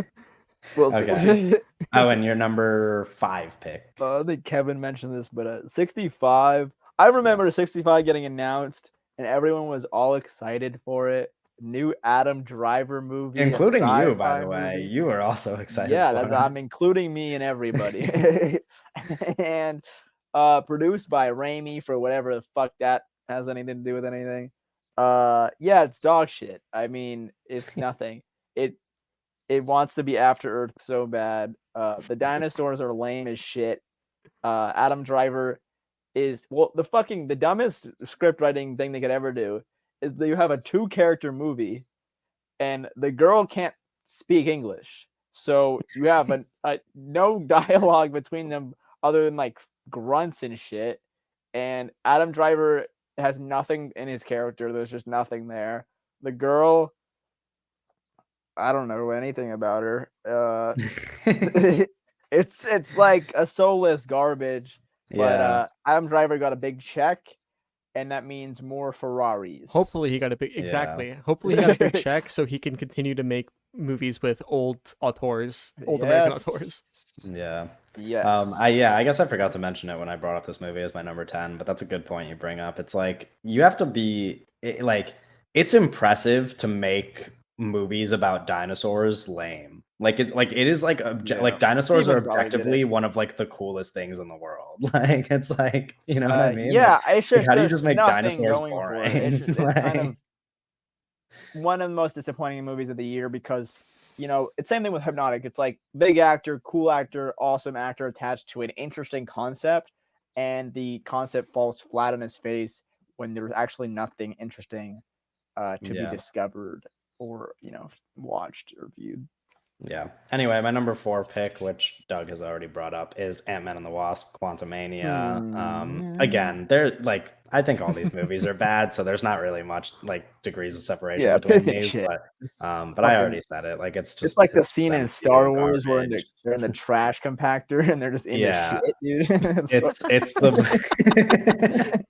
we'll see. Owen, your number 5 pick. I think Kevin mentioned this, but 65. I remember 65 getting announced, and everyone was all excited for it. New Adam Driver movie, including you, by the way. You were also excited. Yeah, I'm including me and everybody. And produced by Raimi for whatever the fuck that has anything to do with anything. It's dog shit. I mean, it's nothing. It wants to be After Earth so bad. The dinosaurs are lame as shit. Adam Driver is the dumbest script writing thing they could ever do is that you have a 2-character movie and the girl can't speak English. So you have no dialogue between them other than like grunts and shit. And Adam Driver has nothing in his character. There's just nothing there. The girl, I don't know anything about her. It's like a soulless garbage. But Adam Driver got a big check, and that means more Ferraris. Hopefully he got a big Hopefully he got a big check so he can continue to make movies with old American auteurs. Yeah. Yes. I guess I forgot to mention it when I brought up this movie as my number 10, but that's a good point you bring up. It's like you have to be like, it's impressive to make movies about dinosaurs lame. Like it is like like dinosaurs are objectively one of like the coolest things in the world. Like it's like, you know what I mean? Yeah, like, it's just how do you just make dinosaurs boring? It's kind of one of the most disappointing movies of the year because, you know, it's same thing with Hypnotic. It's like big actor, cool actor, awesome actor attached to an interesting concept, and the concept falls flat on his face when there's actually nothing interesting to be discovered or, you know, watched or viewed. Yeah. Anyway, my number 4 pick, which Doug has already brought up, is Ant-Man and the Wasp: Quantumania. Again, they're like, I think all these movies are bad, so there's not really much like degrees of separation between these. But I already said it. Like it's just like the scene in Star Wars where they're in the trash compactor and they're just in the shit, dude. it's the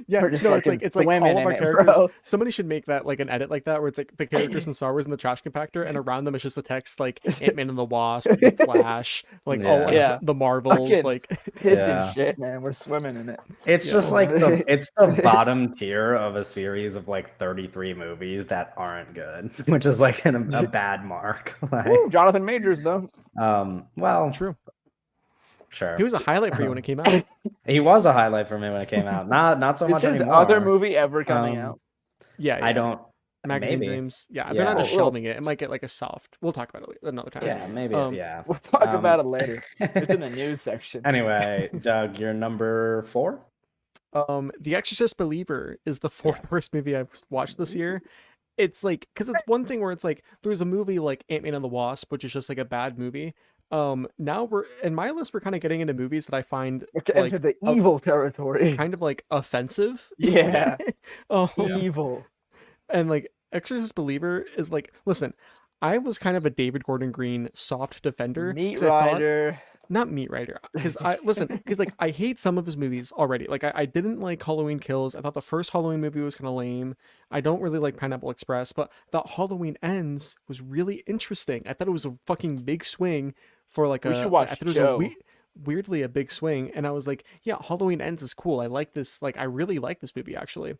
Yeah, no, it's like all of our characters. Bro. Somebody should make that like an edit like that, where it's like the characters in Star Wars in the trash compactor, and around them is just the text like Ant-Man and the Wasp, the Flash, like all like, the Marvels, fucking like piss and shit, man. We're swimming in it. It's just like it's the bottom tier of a series of like 33 movies that aren't good, which is like a bad mark. Like, ooh, Jonathan Majors though. Well, true. Sure. He was a highlight for you when it came out. He was a highlight for me when it came out. Not so much anymore. Is his other movie ever coming out? Yeah, I don't. Magazine Dreams. Yeah, they're not just shelving it. It might get like a soft. We'll talk about it another time. Yeah, maybe. Yeah, we'll talk about it later. It's in the news section. Anyway, Doug, your number 4. The Exorcist Believer is the fourth worst movie I've watched this year. It's like, because it's one thing where it's like there's a movie like Ant-Man and the Wasp, which is just like a bad movie. Now we're in my list, we're kind of getting into movies that I find like into the evil territory, kind of like offensive. Yeah. Evil. And like Exorcist Believer is like, listen, I was kind of a David Gordon Green soft defender. Meat Rider. Not Meat Rider, because like I hate some of his movies already. Like I didn't like Halloween Kills. I thought the first Halloween movie was kind of lame. I don't really like Pineapple Express, but that Halloween Ends was really interesting. I thought it was a fucking big swing for like we should watch I thought it was weirdly a big swing, and I was like, yeah, Halloween Ends is cool. I like this. Like I really like this movie actually.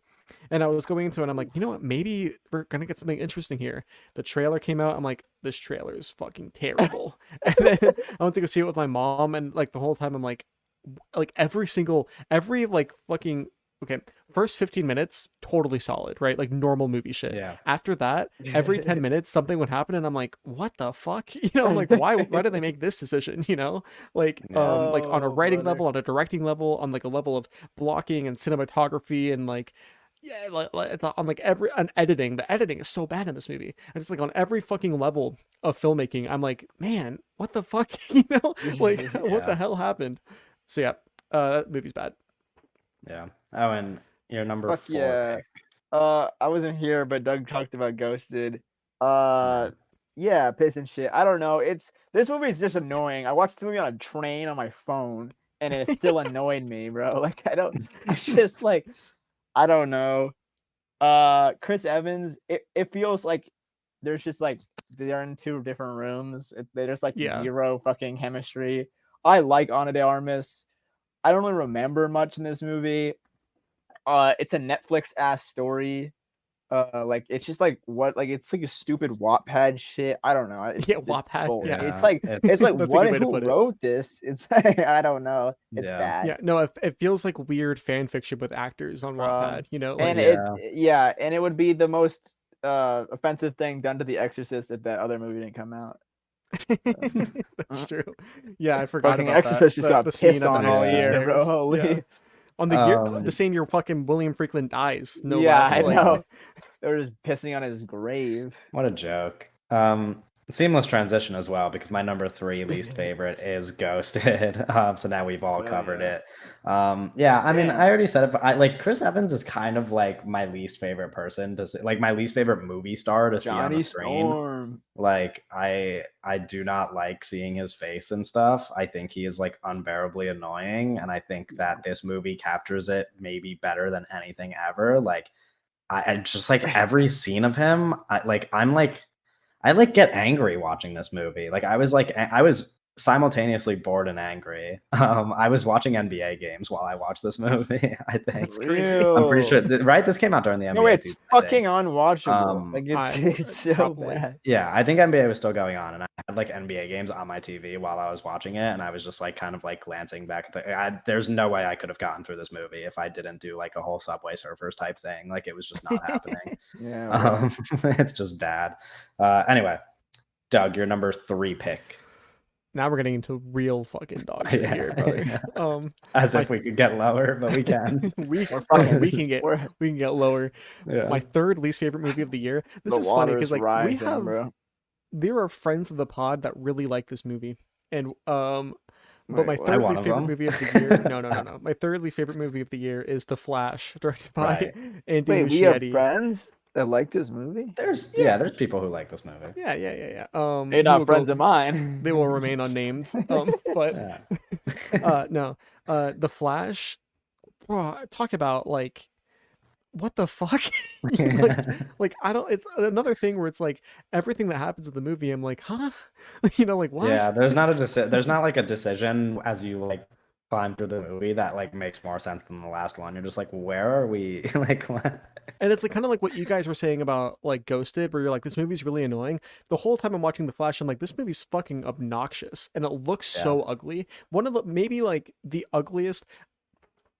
And I was going into it and I'm like, you know what, maybe we're gonna get something interesting here. The trailer came out, I'm like, this trailer is fucking terrible. And then I went to go see it with my mom, and like the whole time I'm like every like fucking first 15 minutes totally solid, right? Like normal movie shit. Yeah. After that, every 10 minutes something would happen and I'm like, what the fuck? You know, I'm like, why did they make this decision? You know, like like on a writing level, on a directing level, on like a level of blocking and cinematography, and like on like on editing. The editing is so bad in this movie, and it's like on every fucking level of filmmaking I'm like, man, what the fuck? You know, like what the hell happened? So yeah, that movie's bad. Yeah. Oh, and your number 4 pick. I wasn't here, but Doug talked about Ghosted. Yeah, piss and shit. I don't know. This movie is just annoying. I watched the movie on a train on my phone, and it still annoyed me, bro. Like it's just like, I don't know. Chris Evans, it feels like there's just like they're in 2 different rooms. There's like zero fucking chemistry. I like Ana de Armas. I don't really remember much in this movie. It's a Netflix ass story. Like it's just like it's like a stupid Wattpad shit. I don't know. Wattpad. Yeah. It's like who wrote this? It's like, I don't know. It's bad. Yeah, no, it feels like weird fan fiction with actors on Wattpad. You know, like, and it would be the most offensive thing done to The Exorcist if that other movie didn't come out. That's true. Yeah, I forgot about Exorcist that. just got pissed on all year, bro. Holy. On the year, the same year fucking William Friedkin dies. No yeah, less. I know. They were just pissing on his grave. What a joke. Seamless transition as well, because my number 3 least favorite is Ghosted. So now we've all covered it. Yeah, I mean, I already said it, but like Chris Evans is kind of like my least favorite person to see, like my least favorite movie star to see on the screen. Storm. Like I do not like seeing his face and stuff. I think he is like unbearably annoying, and I think that this movie captures it maybe better than anything ever. Like I just like every scene of him, I like get angry watching this movie. Like I was simultaneously bored and angry. I was watching NBA games while I watched this movie. I think I'm pretty sure, right? This came out during the NBA. No, it's fucking unwatchable. Like it's so bad. Yeah, I think NBA was still going on, and I had like NBA games on my TV while I was watching it, and I was just like kind of like glancing back at there's no way I could have gotten through this movie if I didn't do like a whole Subway Surfers type thing. Like it was just not happening. Yeah, it's just bad. Anyway, Doug, your number 3 pick. Now we're getting into real fucking dog shit here, brother. Yeah. As if we could get lower, but we can. we can get lower. Yeah. My 3rd least favorite movie of the year. This is funny because like there are friends of the pod that really like this movie, and but my 3rd least favorite movie of the year. No. My 3rd least favorite movie of the year is The Flash, directed by Andy Muschietti. We have friends that like this movie? There's people who like this movie. Yeah. They're not friends of mine. They will remain unnamed. But no. The Flash. Bro, talk about like what the fuck? like I don't. It's another thing where it's like everything that happens in the movie. I'm like, huh? Like what? Yeah, there's not like a decision as you like climb through the movie that like makes more sense than the last one. You're just like, where are we? Like what? And it's like kind of like what you guys were saying about like Ghosted, where you're like, this movie's really annoying. The whole time I'm watching The Flash, I'm like, this movie's fucking obnoxious, and it looks so ugly. One of the maybe like the ugliest.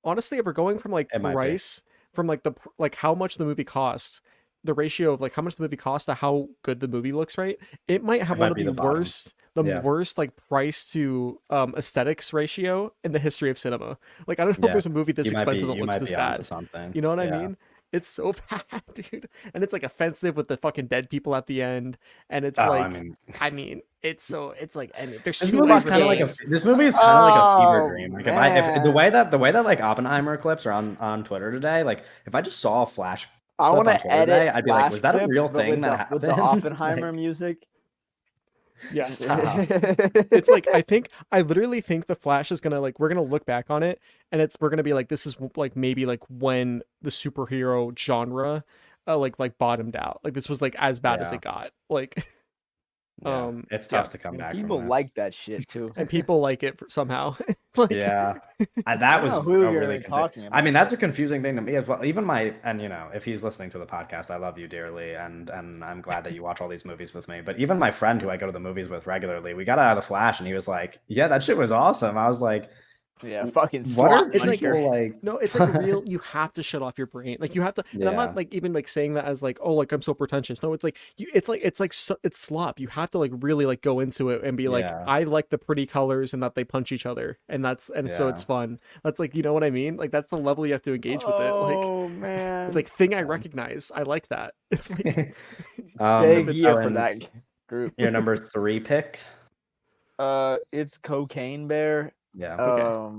Honestly, if we're going from like price, from like the like how much the movie costs, the ratio of like how much the movie costs to how good the movie looks, right? It might have one of the worst. Worst like price to aesthetics ratio in the history of cinema. Like I don't know if there's a movie this expensive that looks this bad. You know what I mean? It's so bad, dude. And it's like offensive with the fucking dead people at the end. And it's I mean, it's like, and there's this movie is kind of like a fever dream. Like if the way that like Oppenheimer clips are on Twitter today, like if I just saw a Flash, I want to edit today, I'd be like, was that a real thing that happened? With the Oppenheimer music. Yeah, it's like I literally think The Flash is gonna like we're gonna look back on it and we're gonna be like this is like maybe like when the superhero genre like bottomed out, like this was like as bad as it got, like it's tough to come back. People like that shit too, and people like it somehow. Like, that was really talking about. I mean, that's a confusing thing to me as well. Even if he's listening to the podcast, I love you dearly, and I'm glad that you watch all these movies with me. But even my friend who I go to the movies with regularly, we got out of The Flash, and he was like, "Yeah, that shit was awesome." I was like, yeah, fucking what it's like no, it's like real. You have to shut off your brain. Like you have to. And I'm not like even like saying that as like, oh, like I'm so pretentious. No, it's like it's slop. You have to like really like go into it and be like, I like the pretty colors and that they punch each other, and so it's fun. That's like, you know what I mean? Like that's the level you have to engage with it. Like, oh man, it's like thing I recognize. I like that. It's like for that group. Your number 3 pick. It's Cocaine Bear. Yeah.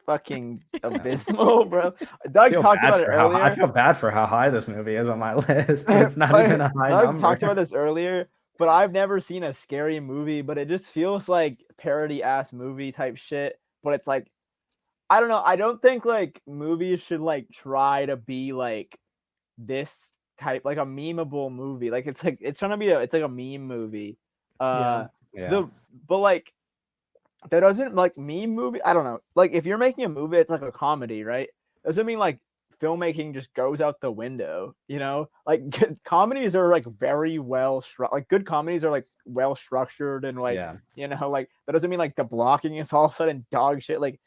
Fucking abysmal, bro. Doug talked about it earlier. I feel bad for how high this movie is on my list. It's not even a high number. Doug talked about this earlier, but I've never seen a scary movie, but it just feels like parody ass movie type shit. But it's like, I don't know. I don't think like movies should like try to be like this type, like a memeable movie. Like it's trying to be it's like a meme movie. But like, that doesn't like meme movie. I don't know. Like if you're making a movie, it's like a comedy, right? Doesn't mean like filmmaking just goes out the window. You know, like comedies are like very well like good comedies are like well structured and like you know, like that doesn't mean like the blocking is all of a sudden dog shit. Like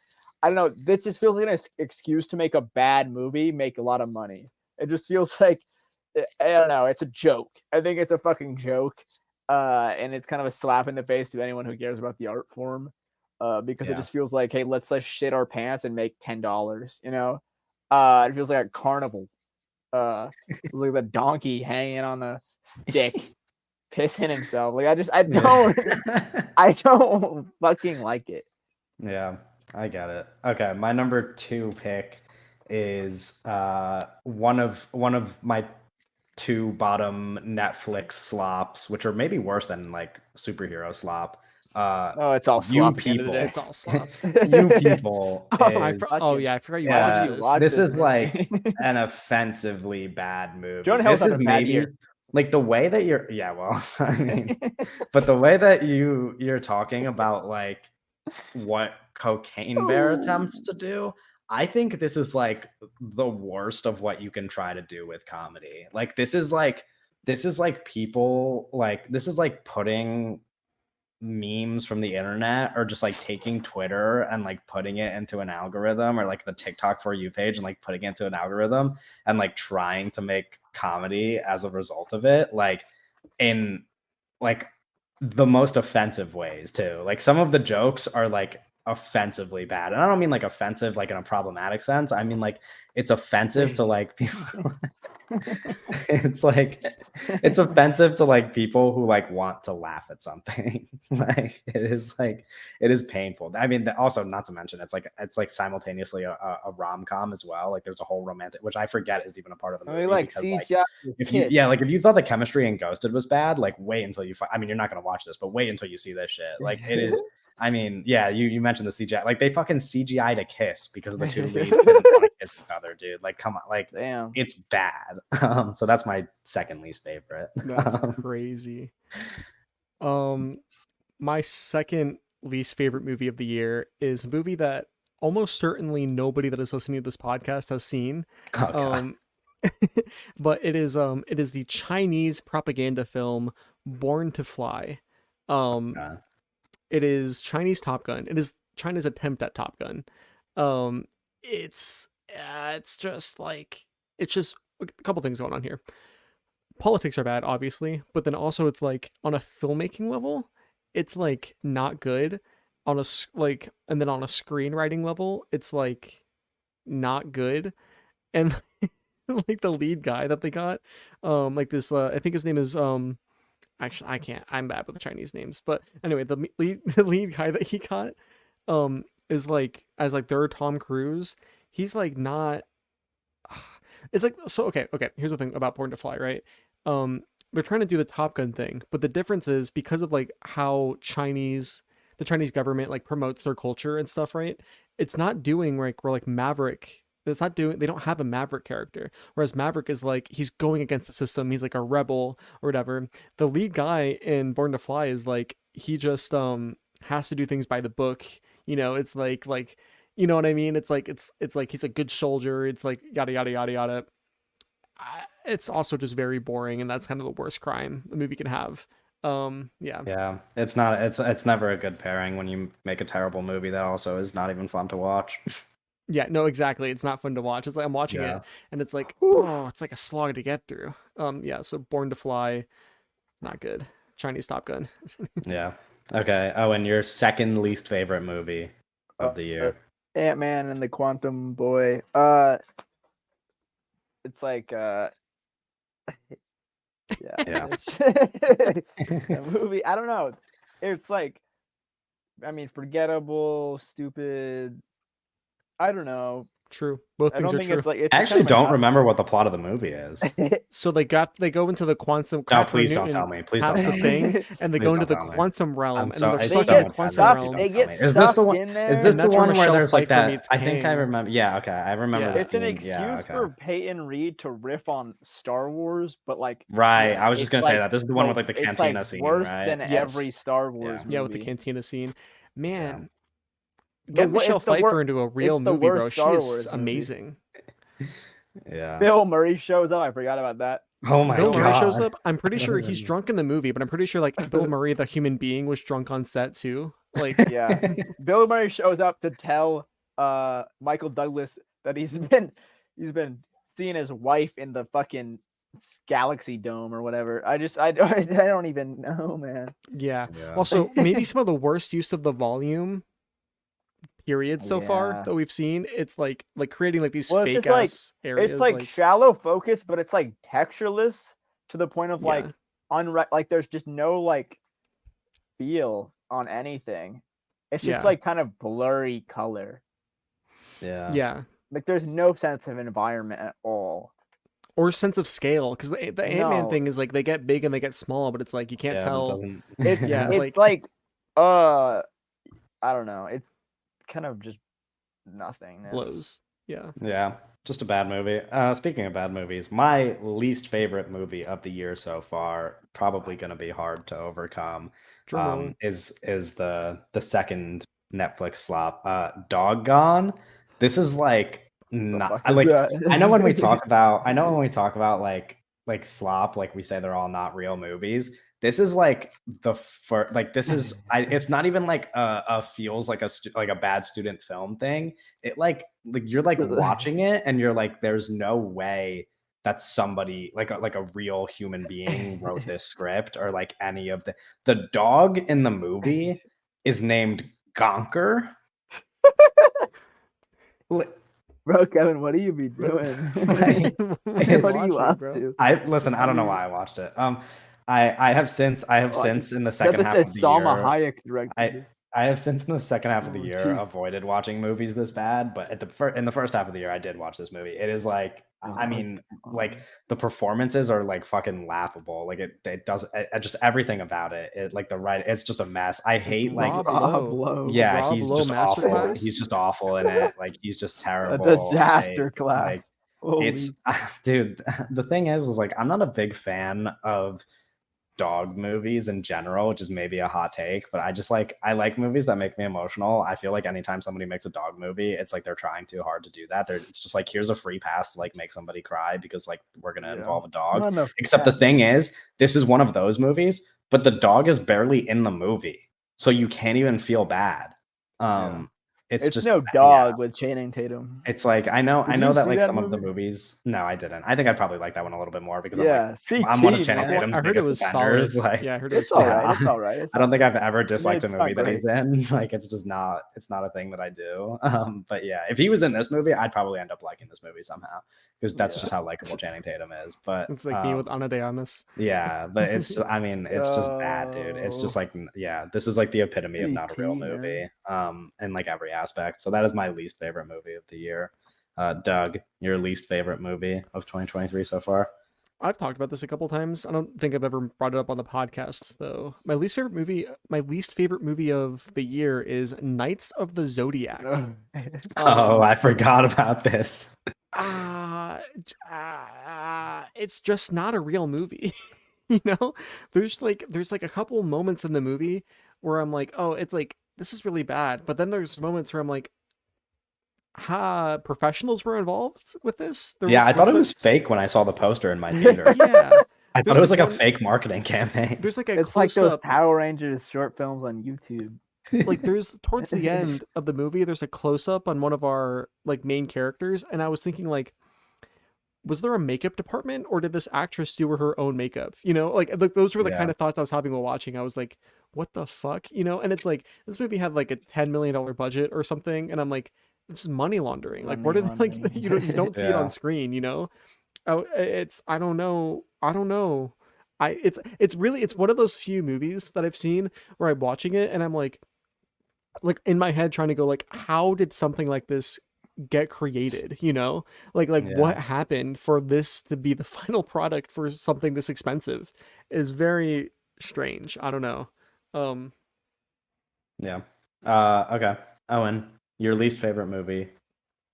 I don't know. This just feels like an excuse to make a bad movie make a lot of money. It just feels like I don't know. It's a joke. I think it's a fucking joke. And it's kind of a slap in the face to anyone who cares about the art form. Because it just feels like, hey, let's shit our pants and make $10, you know? It feels like a carnival. Look at the donkey hanging on the stick. pissing himself. Like I don't I don't fucking like it. Yeah, I get it. Okay, my number 2 pick is one of my 2 bottom Netflix slops, which are maybe worse than like superhero slop. Oh, it's all You slop at the end of the People. day. It's all slop. You People. I is- forgot you Yeah, watched this. this is movie? like an offensively bad movie. Jonah Hill's This had is a bad maybe year. like the way that well, I mean, but the way that you're talking about like what Cocaine Bear attempts to do, I think this is like the worst of what you can try to do with comedy. Like this is like people like this is like putting memes from the internet or just like taking Twitter and like putting it into an algorithm, or like the TikTok For You page and like putting it into an algorithm and like trying to make comedy as a result of it, like in like the most offensive ways too. Like some of the jokes are like offensively bad. And I don't mean like offensive like in a problematic sense. I mean like it's offensive to like people. It's like it's offensive to like people who like want to laugh at something. Like it is painful. I mean, also not to mention it's like simultaneously a rom-com as well. Like there's a whole romantic, which I forget is even a part of the movie. Like because, CGI if you thought the chemistry in Ghosted was bad, like wait until you I mean, you're not gonna watch this, but wait until you see this shit. Like it is. I mean, yeah, you mentioned the CGI. Like they fucking CGI'd a kiss because the 2 leads didn't want to kiss each other, dude. Like, come on, like, damn, it's bad. So that's my second least favorite. That's crazy. My second least favorite movie of the year is a movie that almost certainly nobody that is listening to this podcast has seen. Oh, But it is the Chinese propaganda film Born to Fly. It is Chinese Top Gun. It is China's attempt at Top Gun. It's just like it's just a couple things going on here. Politics are bad, obviously, but then also it's like on a filmmaking level, it's like not good. On a and then on a screenwriting level, it's like not good. And like the lead guy that they got, like this, I think his name is actually I can't. I'm bad with the Chinese names, but anyway, the lead guy that he got, is like as like their Tom Cruise. He's like not. It's like so okay. Here's the thing about Born to Fly, right? They're trying to do the Top Gun thing, but the difference is because of like how the Chinese government like promotes their culture and stuff, right? It's not doing like where like Maverick. It's not doing. They don't have a Maverick character, whereas Maverick is like he's going against the system. He's like a rebel or whatever. The lead guy in Born to Fly is like he just has to do things by the book. It's like you know what I mean? It's like he's a good soldier. It's like yada yada yada yada. It's also just very boring, and that's kind of the worst crime a movie can have. Yeah, it's never a good pairing when you make a terrible movie that also is not even fun to watch. Yeah, no, exactly. It's not fun to watch. It's like I'm watching it and it's like, oh, it's like a slog to get through. Yeah, so Born to Fly, not good. Chinese Top Gun. Yeah. Okay. Oh, and your second least favorite movie of the year? Ant-Man and the Quantum Boy. It's like yeah. A movie. I don't know. It's like, I mean, forgettable, stupid. I don't know. True. Both things are true. I actually don't remember what the plot of the movie is. So they go into the quantum. No, please don't tell me. Please don't tell me. Thing, and they go into the quantum realm, and they're stuck in the quantum realm. They get stuck in there. Is this the one where there's like that? I think I remember. Yeah, okay, I remember. It's an excuse for Peyton Reed to riff on Star Wars, but like right. I was just gonna say that this is the one with like the cantina scene, worse right? than every Star Wars movie. Yeah, with the cantina scene, man. Get Michelle Pfeiffer into a real movie, bro. She is amazing. Yeah. Bill Murray shows up. I forgot about that. Oh my god. Bill Murray shows up. I'm pretty sure he's drunk in the movie, but I'm pretty sure like Bill Murray, the human being, was drunk on set too. Like yeah. Bill Murray shows up to tell Michael Douglas that he's been seeing his wife in the fucking Galaxy Dome or whatever. I don't even know, man. Yeah. Also, maybe some of the worst use of the volume period so far that we've seen. It's like creating like these fake ass areas. It's like shallow focus, but it's like textureless to the point of like like there's just no like feel on anything. It's just Yeah. like kind of blurry color. Yeah. Like there's no sense of environment at all. Or sense of scale, because the Ant-Man thing is like they get big and they get small, but it's like you can't tell. It's Yeah, it's like I don't know. It's kind of just nothingness. blows. Yeah. Yeah. Just a bad movie. Speaking of bad movies, my least favorite movie of the year so far, probably going to be hard to overcome, is the second Netflix slop, Doggone. This is like not like I know when we talk about like slop, like we say they're all not real movies. This is like this is it's not even like a feels like a bad student film thing. It like you're like watching it and you're like, there's no way that somebody like a real human being wrote this script, or like any of the dog in the movie is named Gonker. Bro, Kevin, what do you be doing? What are you up to? I don't know why I watched it. I have since in the second half of the Salma year. Hayek directed. I have since in the second half of the year avoided watching movies this bad, but in the first half of the year I did watch this movie. It is like, I mean, like the performances are like fucking laughable. Like it does just everything about it. It like it's just a mess. I hate Rob Lowe. Yeah, Rob he's Lowe just awful. masterclass. He's just awful in it. Like he's just terrible. A disaster class. It's dude. The thing is like I'm not a big fan of dog movies in general, which is maybe a hot take, but I like movies that make me emotional. I feel like anytime somebody makes a dog movie, it's like they're trying too hard to do that. It's just like, here's a free pass to like make somebody cry because like we're gonna involve a dog. Except the thing is, this is one of those movies, but the dog is barely in the movie, so you can't even feel bad. It's just no dog with Channing Tatum. It's like I know that like some of the movies. No, I didn't. I think I'd probably like that one a little bit more because I'm one of Channing Tatum's biggest defenders. Like, I heard it was solid. It's all right. I don't think I've ever disliked a movie that he's in. Like it's not a thing that I do. But yeah, if he was in this movie, I'd probably end up liking this movie somehow because that's just how likable Channing Tatum is. But it's like me with Ana de Armas. Yeah, but it's just, I mean, it's just bad, dude. It's just like, yeah, this is like the epitome of not a real movie, in like every aspect. So that is my least favorite movie of the year. Doug, your least favorite movie of 2023 so far? I've talked about this a couple times. I don't think I've ever brought it up on the podcast though. My least favorite movie of the year is Knights of the Zodiac. I forgot about this. It's just not a real movie. You know, there's like a couple moments in the movie where I'm like, oh, it's like, this is really bad. But then there's moments where I'm like, professionals were involved with this. I thought it was fake when I saw the poster in my theater. Yeah. I thought it was like a fake marketing campaign. There's like it's like those Power Rangers short films on YouTube. Like there's towards the end of the movie, there's a close up on one of our like main characters, and I was thinking like, was there a makeup department or did this actress do her own makeup? You know, like those were the kind of thoughts I was having while watching. I was like, what the fuck? You know, and it's like this movie had like a $10 million budget or something, and I'm like, this is money laundering. Like, what are they, like, you don't see it on screen, you know? I don't know. It's one of those few movies that I've seen where I'm watching it and I'm like in my head trying to go like, how did something like this get created? You know, like what happened for this to be the final product for something this expensive is very strange. I don't know. Yeah. Okay. Owen, your least favorite movie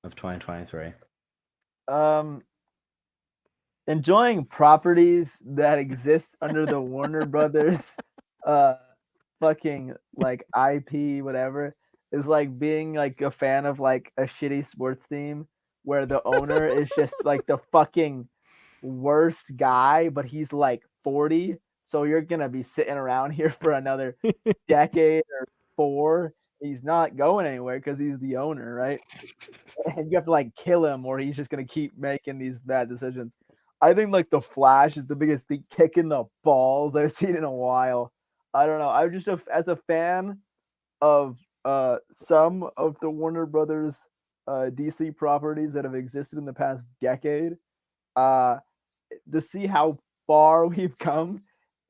of 2023? Enjoying properties that exist under the Warner Brothers fucking like IP whatever is like being like a fan of like a shitty sports team where the owner is just like the fucking worst guy, but he's like 40, so you're gonna be sitting around here for another decade or 4. He's not going anywhere because he's the owner, right? And you have to like kill him or he's just gonna keep making these bad decisions. I think like The Flash is the biggest thing kicking the balls I've seen in a while. I don't know. I'm just as a fan of some of the Warner Brothers DC properties that have existed in the past decade, to see how far we've come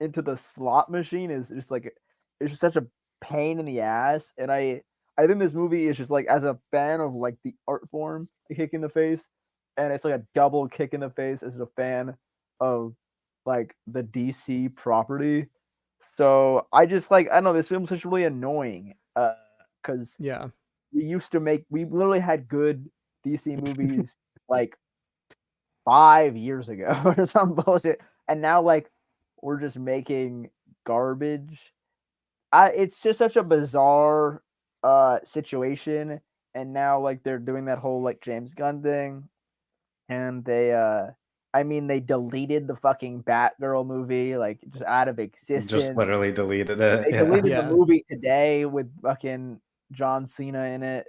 into the slot machine is just like it's just such a pain in the ass. And I think this movie is just like, as a fan of like the art form, a kick in the face, and it's like a double kick in the face as a fan of like the DC property. So I just like, I don't know, this film is just really annoying. Because Yeah. we literally had good DC movies like 5 years ago or some bullshit, and now like we're just making garbage. It's just such a bizarre situation, and now like they're doing that whole like James Gunn thing, and they deleted the fucking Batgirl movie, like, just out of existence. Just literally deleted it. They deleted the movie today with fucking John Cena in it.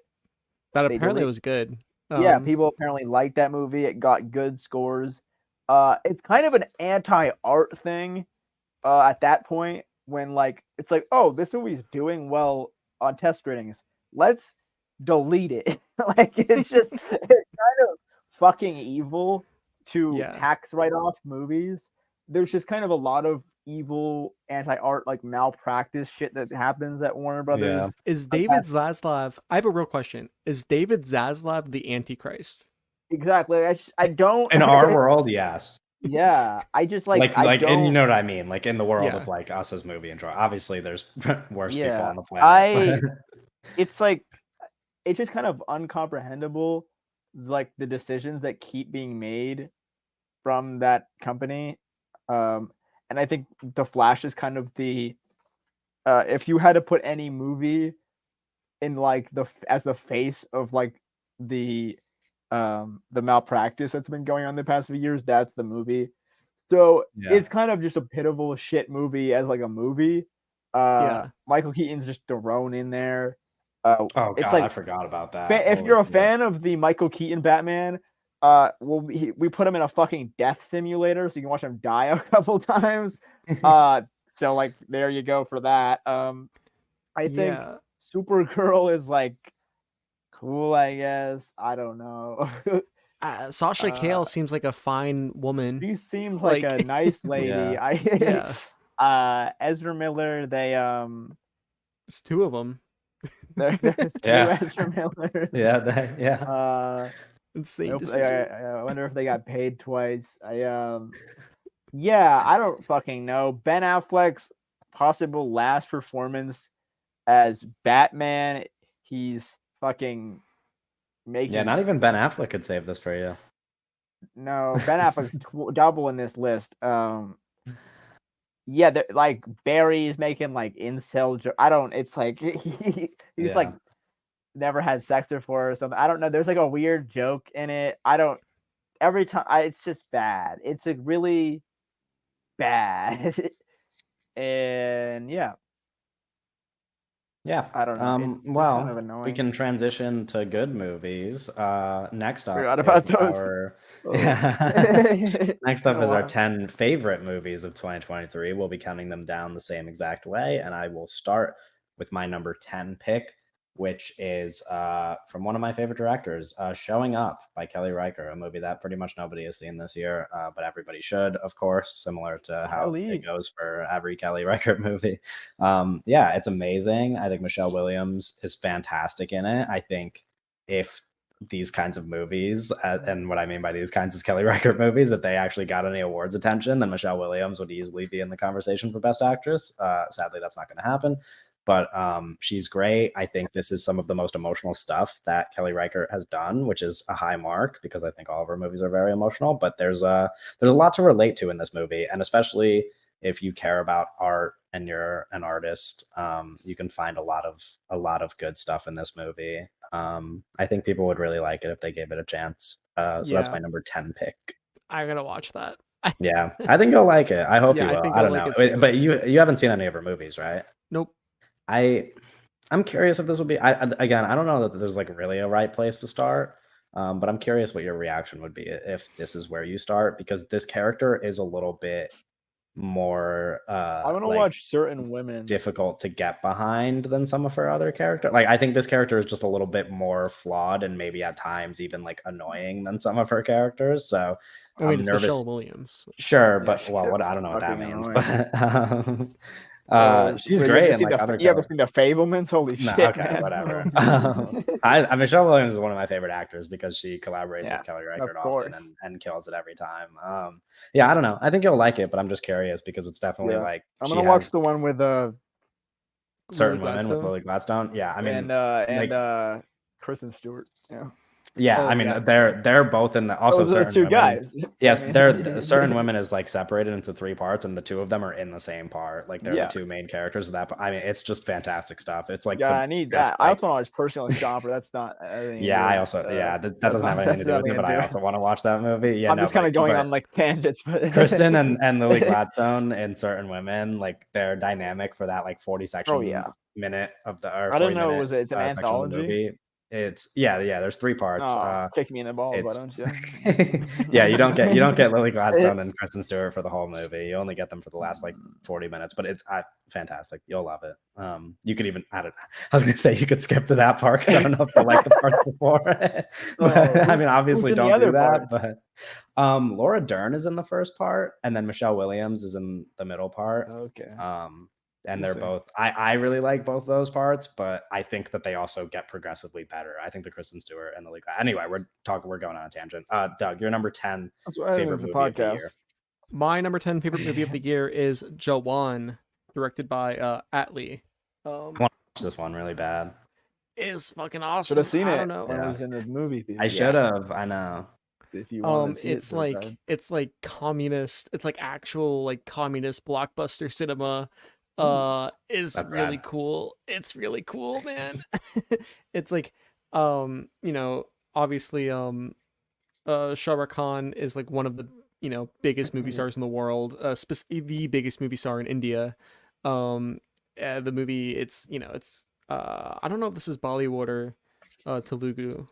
That apparently was good. Yeah, people apparently liked that movie. It got good scores. It's kind of an anti-art thing at that point, when like it's like, oh, this movie's doing well on test ratings, let's delete it. Like, it's just it's kind of fucking evil to tax write off movies. There's just kind of a lot of evil anti-art, like, malpractice shit that happens at Warner Brothers. Is David Zaslav? I have a real question. Is David Zaslav the Antichrist? Exactly. I don't. In our world, yes. Yeah, I just like and you know what I mean, like in the world of like us as movie enjoy. Obviously, there's worse people on the planet. It's like, it's just kind of uncomprehendable, like the decisions that keep being made from that company. And I think The Flash is kind of the if you had to put any movie in like as the face of like the malpractice that's been going on the past few years, that's the movie. So it's kind of just a pitiful shit movie as like a movie. Michael Keaton's just thrown in there. Oh god, it's like, I forgot about that. If you're a fan of the Michael Keaton Batman, we put him in a fucking death simulator so you can watch him die a couple times. So like, there you go for that. I think Supergirl is like cool, I guess. I don't know. Sasha Cale seems like a fine woman. She seems like a nice lady. Ezra Miller, it's two of them. There's two Ezra Millers. Insane. I wonder if they got paid twice. I don't fucking know. Ben Affleck's possible last performance as Batman, he's fucking making. Yeah, not even Ben Affleck could save this for you. No, Ben Affleck's double in this list. Yeah, like Barry's making like incel joke. I don't. It's like he's like never had sex before or something. I don't know. There's like a weird joke in it. I don't. Every time, it's just bad. It's like really bad. And I don't know. Well, kind of we can transition to good movies. Next up, forgot about those. Next up is our 10 favorite movies of 2023. We'll be counting them down the same exact way, and I will start with my number 10 pick, which is from one of my favorite directors, Showing Up by Kelly Reichardt, a movie that pretty much nobody has seen this year, but everybody should, of course, similar to how it goes for every Kelly Reichardt movie. It's amazing. I think Michelle Williams is fantastic in it. I think if these kinds of movies, and what I mean by these kinds is Kelly Reichardt movies, if they actually got any awards attention, then Michelle Williams would easily be in the conversation for Best Actress. Sadly, that's not going to happen. But she's great. I think this is some of the most emotional stuff that Kelly Reichardt has done, which is a high mark because I think all of her movies are very emotional. But there's a lot to relate to in this movie, and especially if you care about art and you're an artist, you can find a lot of good stuff in this movie. I think people would really like it if they gave it a chance. So that's my number 10 pick. I gotta watch that. Yeah, I think you'll like it. I hope you will. I don't know, but you haven't seen any of her movies, right? Nope. I'm curious if this will be. I don't know that there's like really a right place to start, but I'm curious what your reaction would be if this is where you start, because this character is a little bit more I want to like watch Certain Women. difficult to get behind than some of her other characters. Like I think this character is just a little bit more flawed and maybe at times even like annoying than some of her characters. So I mean, I'm it's nervous. Michelle Williams. Sure, Yeah, but well, she's what I don't know what that fucking means, annoying. but she's Wait, great in like other you ever seen the Fablemans? Holy No, shit, okay, man. whatever. Oh. I Michelle Williams is one of my favorite actors because she collaborates Yeah, with Kelly of Reichardt often course. and kills it every time. Yeah, I don't know. I think you'll like it, but I'm just curious because it's definitely Yeah. like I'm she gonna watch has the one with Certain Lily Women with Gladstone. Lily Gladstone. Yeah, I mean, and Kristen Stewart. Yeah. yeah, Oh, I mean yeah. they're both in the also Those are the Certain two Women. guys. Yes, I mean, they're Certain Women is like separated into 3 parts, and the 2 of them are in the same part. Like they're Yeah. the 2 main characters of that. I mean, it's just fantastic stuff. It's like Yeah, the I need best, that. I like, also want to watch Personal Shopper. That's not. yeah, I also that doesn't have anything to do with it, but I also want to watch that movie. Yeah, I'm no, just kind of going but on like tangents, but Kristen and Lily Gladstone in Certain Women, like their dynamic for that like 40-second minute of the or I didn't know minute, it's an section of the anthology. movie. It's yeah, there's 3 parts. Oh, kick me in the balls, why it's don't you? yeah, you don't get Lily Gladstone and Kristen Stewart for the whole movie. You only get them for the last like 40 minutes, but it's fantastic. You'll love it. You could even I was gonna say you could skip to that part because I don't know if you like the parts before it. But, I mean, obviously don't do that. But Laura Dern is in the first part, and then Michelle Williams is in the middle part. Okay. And they're both I really like both those parts, but I think that they also get progressively better. I think the Kristen Stewart and the Lily. Anyway, we're going on a tangent. Doug, your number 10 favorite movie of the year. My number 10 favorite movie of the year is Jawan, directed by Atlee. I want to watch this one really bad. It's fucking awesome. Should have seen it. I don't know. When it was in the movie theater. I should have. I know. If you want to see it's like communist. It's like actual like communist blockbuster cinema. Is really cool. It's really cool, man. It's like you know, obviously Shah Rukh Khan is like one of the biggest movie stars in the world, the biggest movie star in India. The movie, it's I don't know if this is Bollywood or Telugu.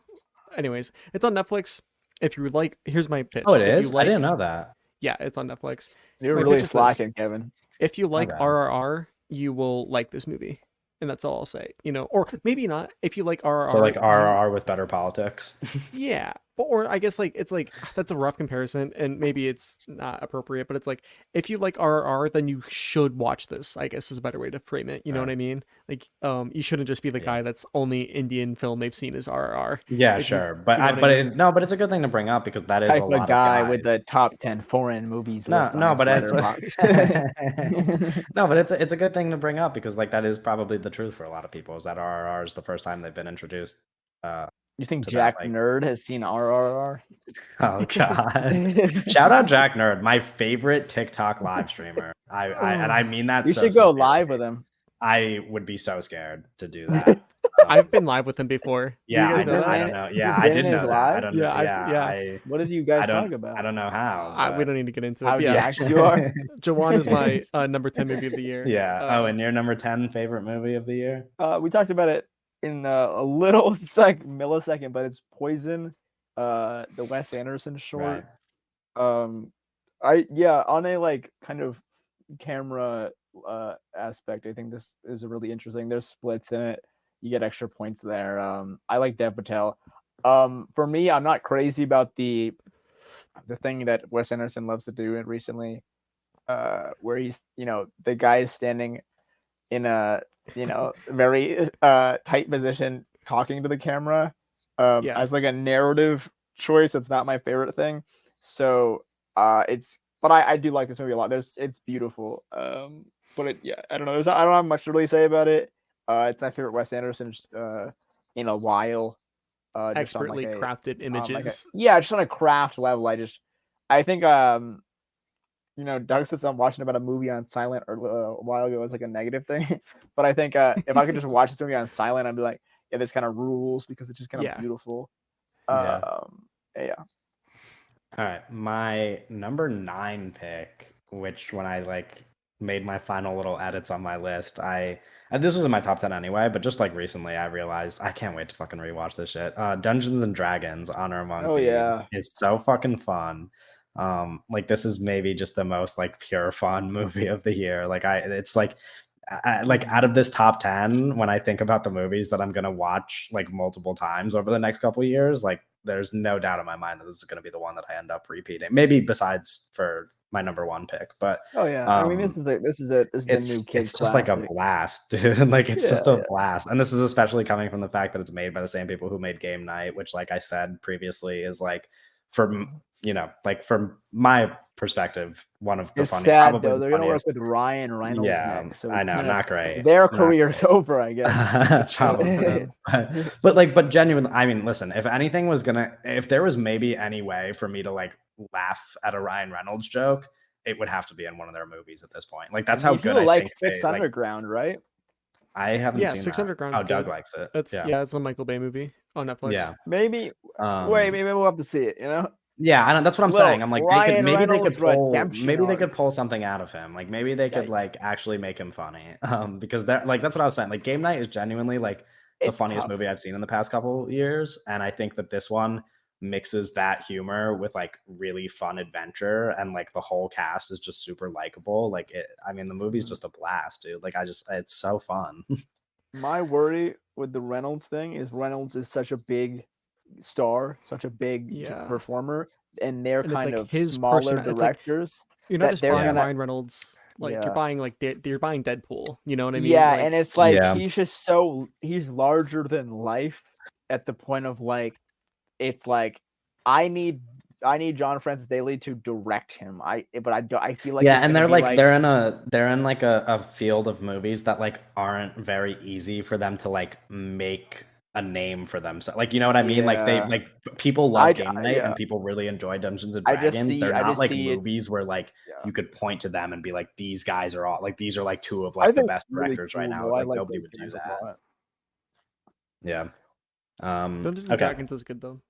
Anyways, it's on Netflix. If you would like, here's my pitch. Oh, it is? I didn't know that. Yeah, it's on Netflix. You're really slacking, Kevin. If you like RRR, you will like this movie. And that's all I'll say. Or maybe not. If you like RRR. So like RRR with better politics. Yeah. Or I guess like it's like that's a rough comparison and maybe it's not appropriate, but it's like if you like RRR, then you should watch this, I guess is a better way to frame it. You know what I mean? Like you shouldn't just be the guy that's only Indian film they've seen is RRR. Yeah, sure. But but it's a good thing to bring up because that is type a lot of guy with the top 10 foreign movies. No, but it's no, but it's a good thing to bring up because like that is probably the truth for a lot of people is that RRR is the first time they've been introduced. You think Jack Nerd has seen RRR? Oh god! Shout out Jack Nerd, my favorite TikTok live streamer. I mean that. You should go live with him. I would be so scared to do that. I've been live with him before. Yeah, I don't know. Yeah, I didn't know that. I don't know. Yeah. What did you guys talk about? I don't know how. We don't need to get into it. How jacked you are. Jawan is my number 10 movie of the year. Yeah. And your number 10 favorite movie of the year? We talked about it in a little millisecond, but it's Poison, the Wes Anderson short. Right. On a like kind of camera aspect, I think this is really interesting. There's splits in it. You get extra points there. I like Dev Patel. For me, I'm not crazy about the thing that Wes Anderson loves to do recently, where he's the guy is standing in a very tight position talking to the camera as like a narrative choice. That's not my favorite thing. So but I do like this movie a lot. It's beautiful. But I don't know. I don't have much to really say about it. It's my favorite Wes Anderson in a while. Expertly crafted images. Just on a craft level. I think Doug says I'm watching about a movie on silent or a while ago was like a negative thing, but I think if I could just watch this movie on silent, I'd be like, yeah, this kind of rules because it's just kind of beautiful. Yeah. All right, my number 9 pick, which when I like made my final little edits on my list, this was in my top 10 anyway, but just like recently I realized I can't wait to fucking rewatch this shit. Dungeons and Dragons: Honor Among Thieves is so fucking fun. Like this is maybe just the most like pure fun movie of the year. Like it's like like out of this top 10, when I think about the movies that I'm gonna watch like multiple times over the next couple of years, like there's no doubt in my mind that this is gonna be the one that I end up repeating. Maybe besides for my number one pick, but oh yeah, I mean this is the new kid. It's just like a blast, dude. Like it's just a blast, and this is especially coming from the fact that it's made by the same people who made Game Night, which, like I said previously, is like from like from my perspective, one of the funniest. Sad though, they're gonna work with Ryan Reynolds next. So I know, not great. Their career's over, I guess. Probably. but genuinely, I mean, listen, if there was maybe any way for me to like laugh at a Ryan Reynolds joke, it would have to be in one of their movies at this point. Like that's how good I like Six Underground, right? I haven't seen Six that. Underground. Oh, Doug likes it. It's a Michael Bay movie on Netflix. Yeah, maybe. Wait, maybe we'll have to see it. Yeah, I know, that's what I'm saying. I'm like, maybe they could pull something out of him. Like maybe they could like actually make him funny. Because that's what I was saying. Like Game Night is genuinely like the funniest movie I've seen in the past couple years, and I think that this one mixes that humor with like really fun adventure, and like the whole cast is just super likable. Like the movie's just a blast, dude. Like it's so fun. My worry with the Reynolds thing is Reynolds is such a big star, such a big performer, and they're kind of his smaller directors. Like, you're not just buying Ryan Reynolds, like you're buying you're buying Deadpool. You know what I mean? Yeah, and it's like he's just he's larger than life at the point of like, it's like I need John Francis Daley to direct him. I feel like and they're like they're in like a field of movies that like aren't very easy for them to like make a name for themselves. Like, you know what I mean? Like people love Game Night and people really enjoy Dungeons and Dragons. They're not like movies where like you could point to them and be like, these guys are all like, these are like two of like the best directors right now. Like nobody would do that. Yeah. Dungeons and Dragons is good though.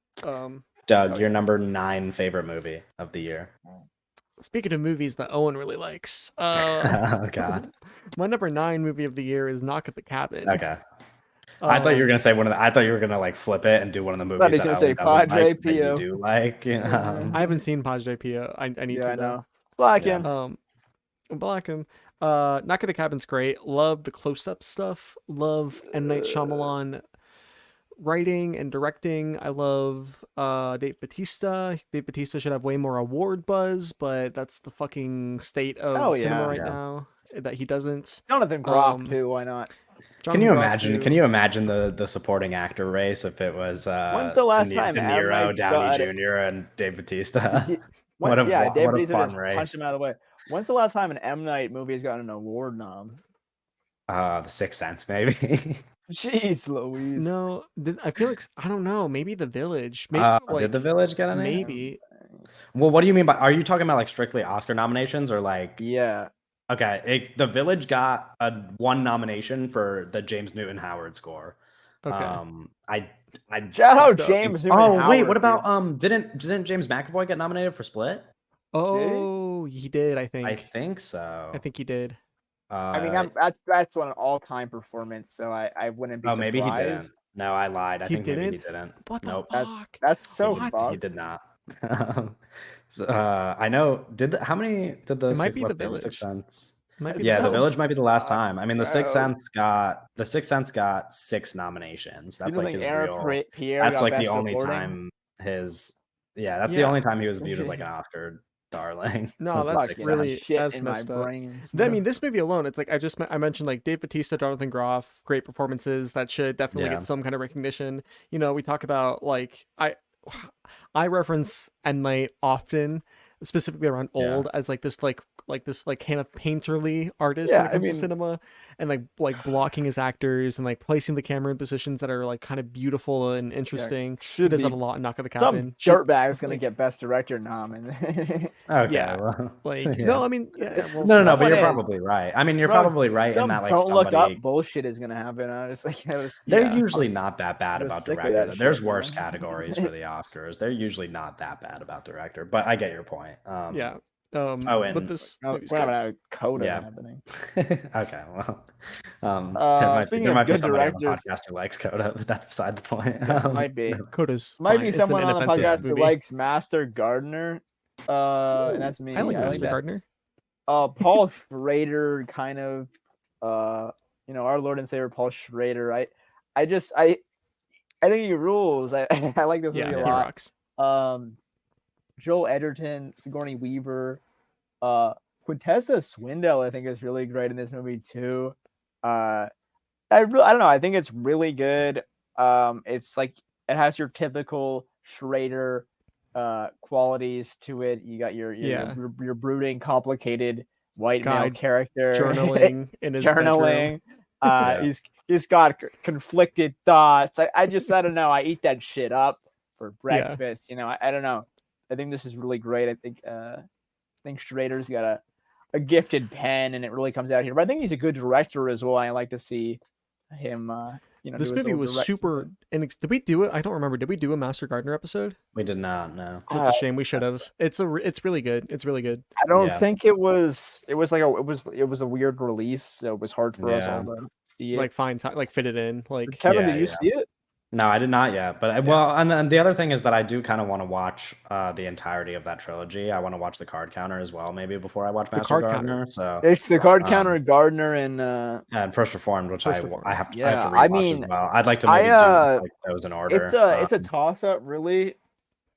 Doug, your number 9 favorite movie of the year. Speaking of movies that Owen really likes, oh god, my number 9 movie of the year is Knock at the Cabin. Okay. I thought you were gonna say I thought you were gonna like flip it and do one of the movies that you do like. I haven't seen Padre Pio. I need to. I know. Blackham. Blackham. Knock at the Cabin's great. Love the close-up stuff. Love M. Night Shyamalan writing and directing. I love Dave Bautista. Dave Bautista should have way more award buzz, but that's the fucking state of cinema now that he doesn't. Jonathan Groff too. Why not? Can you imagine the supporting actor race if it was when's the last time De Niro, Downey Jr. and Dave Bautista? What a fun race. Punch him out of the way. When's the last time an M. Night movie has gotten an award nom? The Sixth Sense, maybe. Jeez Louise. No, I feel like I don't know. Maybe The Village. Maybe, did The Village get a name? Maybe. Well, what do you mean by? Are you talking about like strictly Oscar nominations or like? Yeah. Okay, The Village got one nomination for the James Newton Howard score. Okay. Shout out James Newton Howard. Oh wait, what about didn't James McAvoy get nominated for Split? Oh, he did. I think so. I think he did. I mean, that's an all-time performance, so I wouldn't be surprised. Maybe he didn't. No, I lied. I think maybe he didn't. What the fuck? That's so he did not. I know. How many did the? It might be The Village. Sixth Sense. The Village might be the last time. I mean, the Sixth Sense got 6 nominations. That's like his real. That's like the only time his. Yeah, that's the only time he was viewed as like an Oscar darling. No, that's really messed up. I mean, this movie alone, it's like I mentioned like Dave Bautista, Jonathan Groff, great performances that should definitely get some kind of recognition. You know, we talk about like I reference M. Night often, specifically around Old, as like this kind of painterly artist when it comes to cinema, and like blocking his actors and like placing the camera in positions that are like kind of beautiful and interesting. He does that a lot in Knock at the Cabin. Some dirtbag is gonna get Best Director nom. No, I mean, no, but you're probably right. I mean, you're probably right in that like don't look up bullshit is gonna happen. It's like they're usually not that bad about director. There's worse categories for the Oscars. They're usually not that bad about director, but I get your point. But this we're having a coda happening. Okay, well, there might be somebody on the podcast who likes Coda, but that's beside the point. Might be Coda's might be someone on the podcast who likes Master Gardener. And that's me. I like Master that. Gardener. Paul Schrader, kind of, our Lord and Savior Paul Schrader. I think he rules. I like this movie a lot. Rocks. Joel Edgerton, Sigourney Weaver, Quintessa Swindell, I think is really great in this movie too. I don't know. I think it's really good. It's like it has your typical Schrader qualities to it. You got your brooding, complicated white male character journaling in his bedroom. He's got conflicted thoughts. I don't know. I eat that shit up for breakfast. I don't know. I think this is really great. I think Schrader's got a gifted pen, and it really comes out here. But I think he's a good director as well. I like to see him. This movie was super. And did we do it? I don't remember. Did we do a Master Gardener episode? We did not. No. It's a shame. We should have. It's really good. It's really good. I don't think it was. It was a weird release, so it was hard for us all to see it. Like fit it in. Like Kevin, did you see it? No, I did not yet. But and the other thing is that I do kind of want to watch the entirety of that trilogy. I want to watch the Card Counter as well, maybe before I watch Master Gardener. So it's the Card Counter, Gardener, and First Reformed, which I have to rewatch as well. I'd like to maybe do those in order. It's a toss up, really,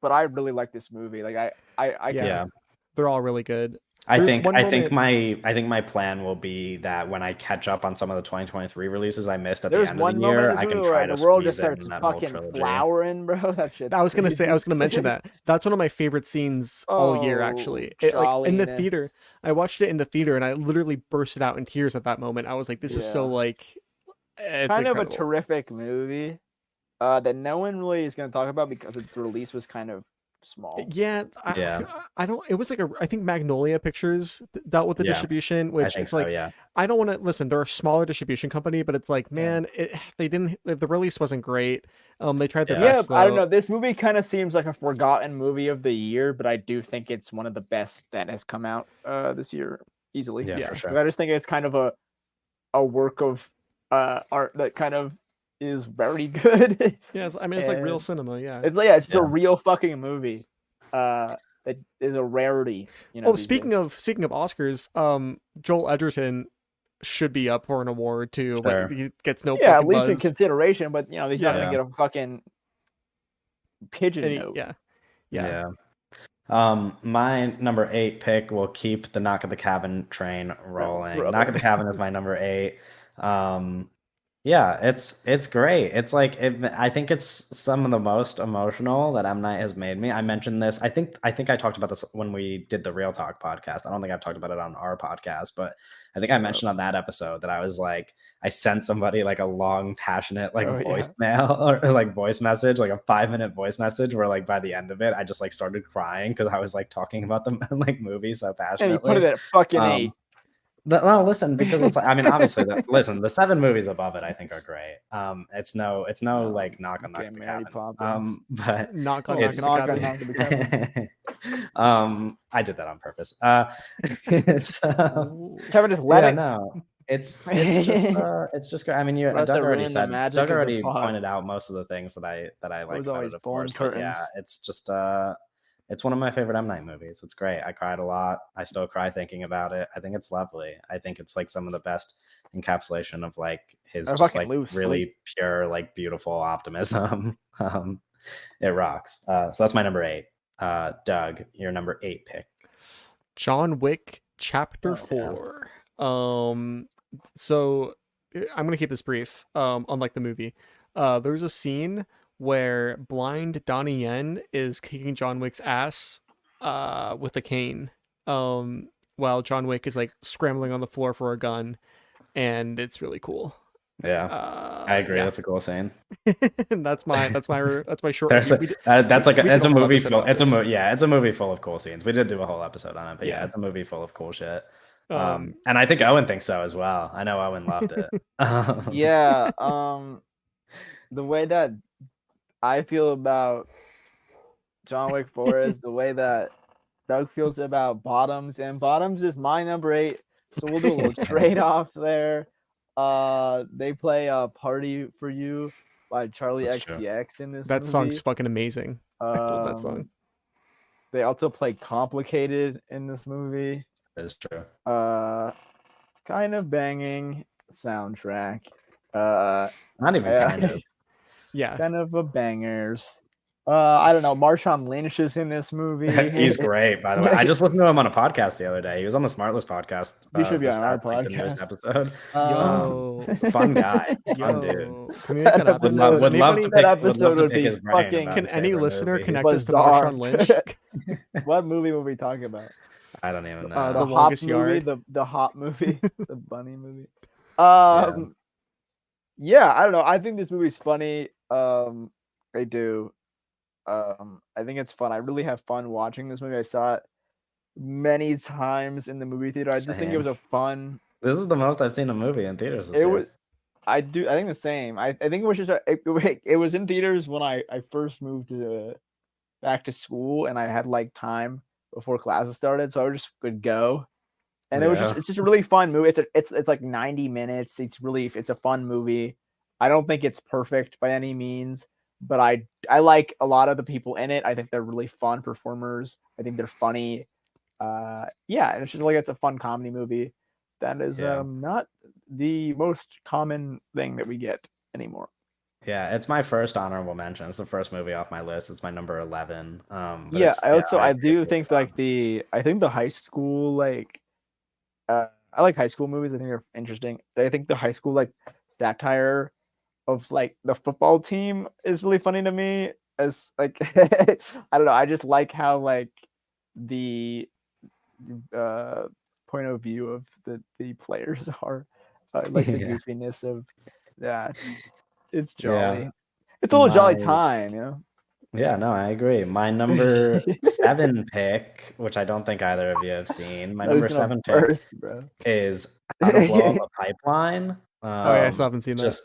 but I really like this movie. Like they're all really good. I think my plan will be that when I catch up on some of the 2023 releases I missed at the end of the year, I can try to the world just starts fucking flowering, bro. That shit. I was gonna mention that. That's one of my favorite scenes all year, actually. In the theater, I watched it in the theater, and I literally bursted out in tears at that moment. I was like, "This is so like." It's kind incredible. of a terrific movie that no one really is gonna talk about because the release was kind of small. I don't. It was like I think Magnolia Pictures dealt with the distribution, which it's like I don't want to listen. They're a smaller distribution company, but it's like, man, the release wasn't great. They tried their best. I don't know. This movie kind of seems like a forgotten movie of the year, but I do think it's one of the best that has come out this year easily. For sure. I just think it's kind of a work of art that kind of is very good. Yes, I mean it's like real cinema. It's a real fucking movie. It is a rarity. Speaking of Oscars, Joel Edgerton should be up for an award too. But he gets no. At least in consideration. But he's not gonna get a fucking pigeon note. Yeah. My number 8 pick will keep the Knock at the Cabin train rolling. Knock at the Cabin is my number 8. It's great. It's like I think it's some of the most emotional that M. Night has made me. I mentioned this. I think I talked about this when we did the Real Talk podcast. I don't think I've talked about it on our podcast, but I think I mentioned on that episode that I was like, I sent somebody like a long, passionate voicemail or like voice message, like a 5-minute voice message where like by the end of it, I just like started crying because I was like talking about the like movie so passionately. And you put it at fucking 8. No, listen, because it's like, I mean, obviously, the 7 movies above it, I think, are great. It's no like knock on the cabin. But knock on the cabin. I did that on purpose. Kevin just let it. No, it's just great. I mean, Doug already pointed out most of the things that I like about it, of course. But yeah, it's just it's one of my favorite M. Night movies. It's great. I cried a lot. I still cry thinking about it. I think it's lovely. I think it's like some of the best encapsulation of like his just like really pure, like beautiful optimism. It rocks. So that's my number 8. Doug, your number 8 pick. John Wick Chapter 4. So I'm gonna keep this brief. Unlike the movie, there's a scene where blind Donnie Yen is kicking John Wick's ass with a cane while John Wick is like scrambling on the floor for a gun, and it's really cool. I agree. That's a cool scene. that's my short. It's a movie full of cool scenes. We did do a whole episode on it, but it's a movie full of cool shit. And I think Owen thinks so as well. I know Owen loved it. The way that I feel about John Wick 4 is the way that Doug feels about Bottoms, and Bottoms is my number 8. So we'll do a little trade-off there. They play Party for You by Charlie XCX in this movie. Song's fucking amazing. I love that song. They also play complicated in this movie. That is true. Kind of banging soundtrack. Not even kind of. Yeah. Kind of a bangers. I don't know. Marshawn Lynch is in this movie. He's great, by the way. I just listened to him on a podcast the other day. He was on the Smartless podcast. He should be on our like, podcast. the newest episode. Fun guy. Fun dude. Can we make that episode? Would love to that episode would be fucking. Can any listener connect us to bizarre. Marshawn Lynch? What movie were we talking about? I don't even know. The The Longest Hop Yard. movie, the Hop movie, the bunny movie. Yeah. Yeah, I don't know. I think this movie's funny. I do. I think it's fun. I really have fun watching this movie. I saw it many times in the movie theater. I just think it was a fun. This is the most I've seen a movie in theaters this It year. was. I think the same. I think it was just it was in theaters when I first moved back to school, and I had like time before classes started, so I just could go. And it's just a really fun movie. It's like 90 minutes. It's a fun movie. I don't think it's perfect by any means, but I like a lot of the people in it. I think they're really fun performers. I think they're funny. Yeah, and it's just like it's a fun comedy movie that is not the most common thing that we get anymore. Yeah, it's my first honorable mention. It's the first movie off my list. It's my number 11. Yeah, I do think like I think the high school I like high school movies. I think they're interesting. I think the high school like satire of like the football team is really funny to me. As like I don't know, I just like how like the point of view of the players are like the goofiness of that. It's jolly. Yeah. It's a little jolly time, you know. Yeah, no, I agree. My number 7 pick, which I don't think either of you have seen, my number 7 pick is How to Blow Up a Pipeline. I still haven't seen that.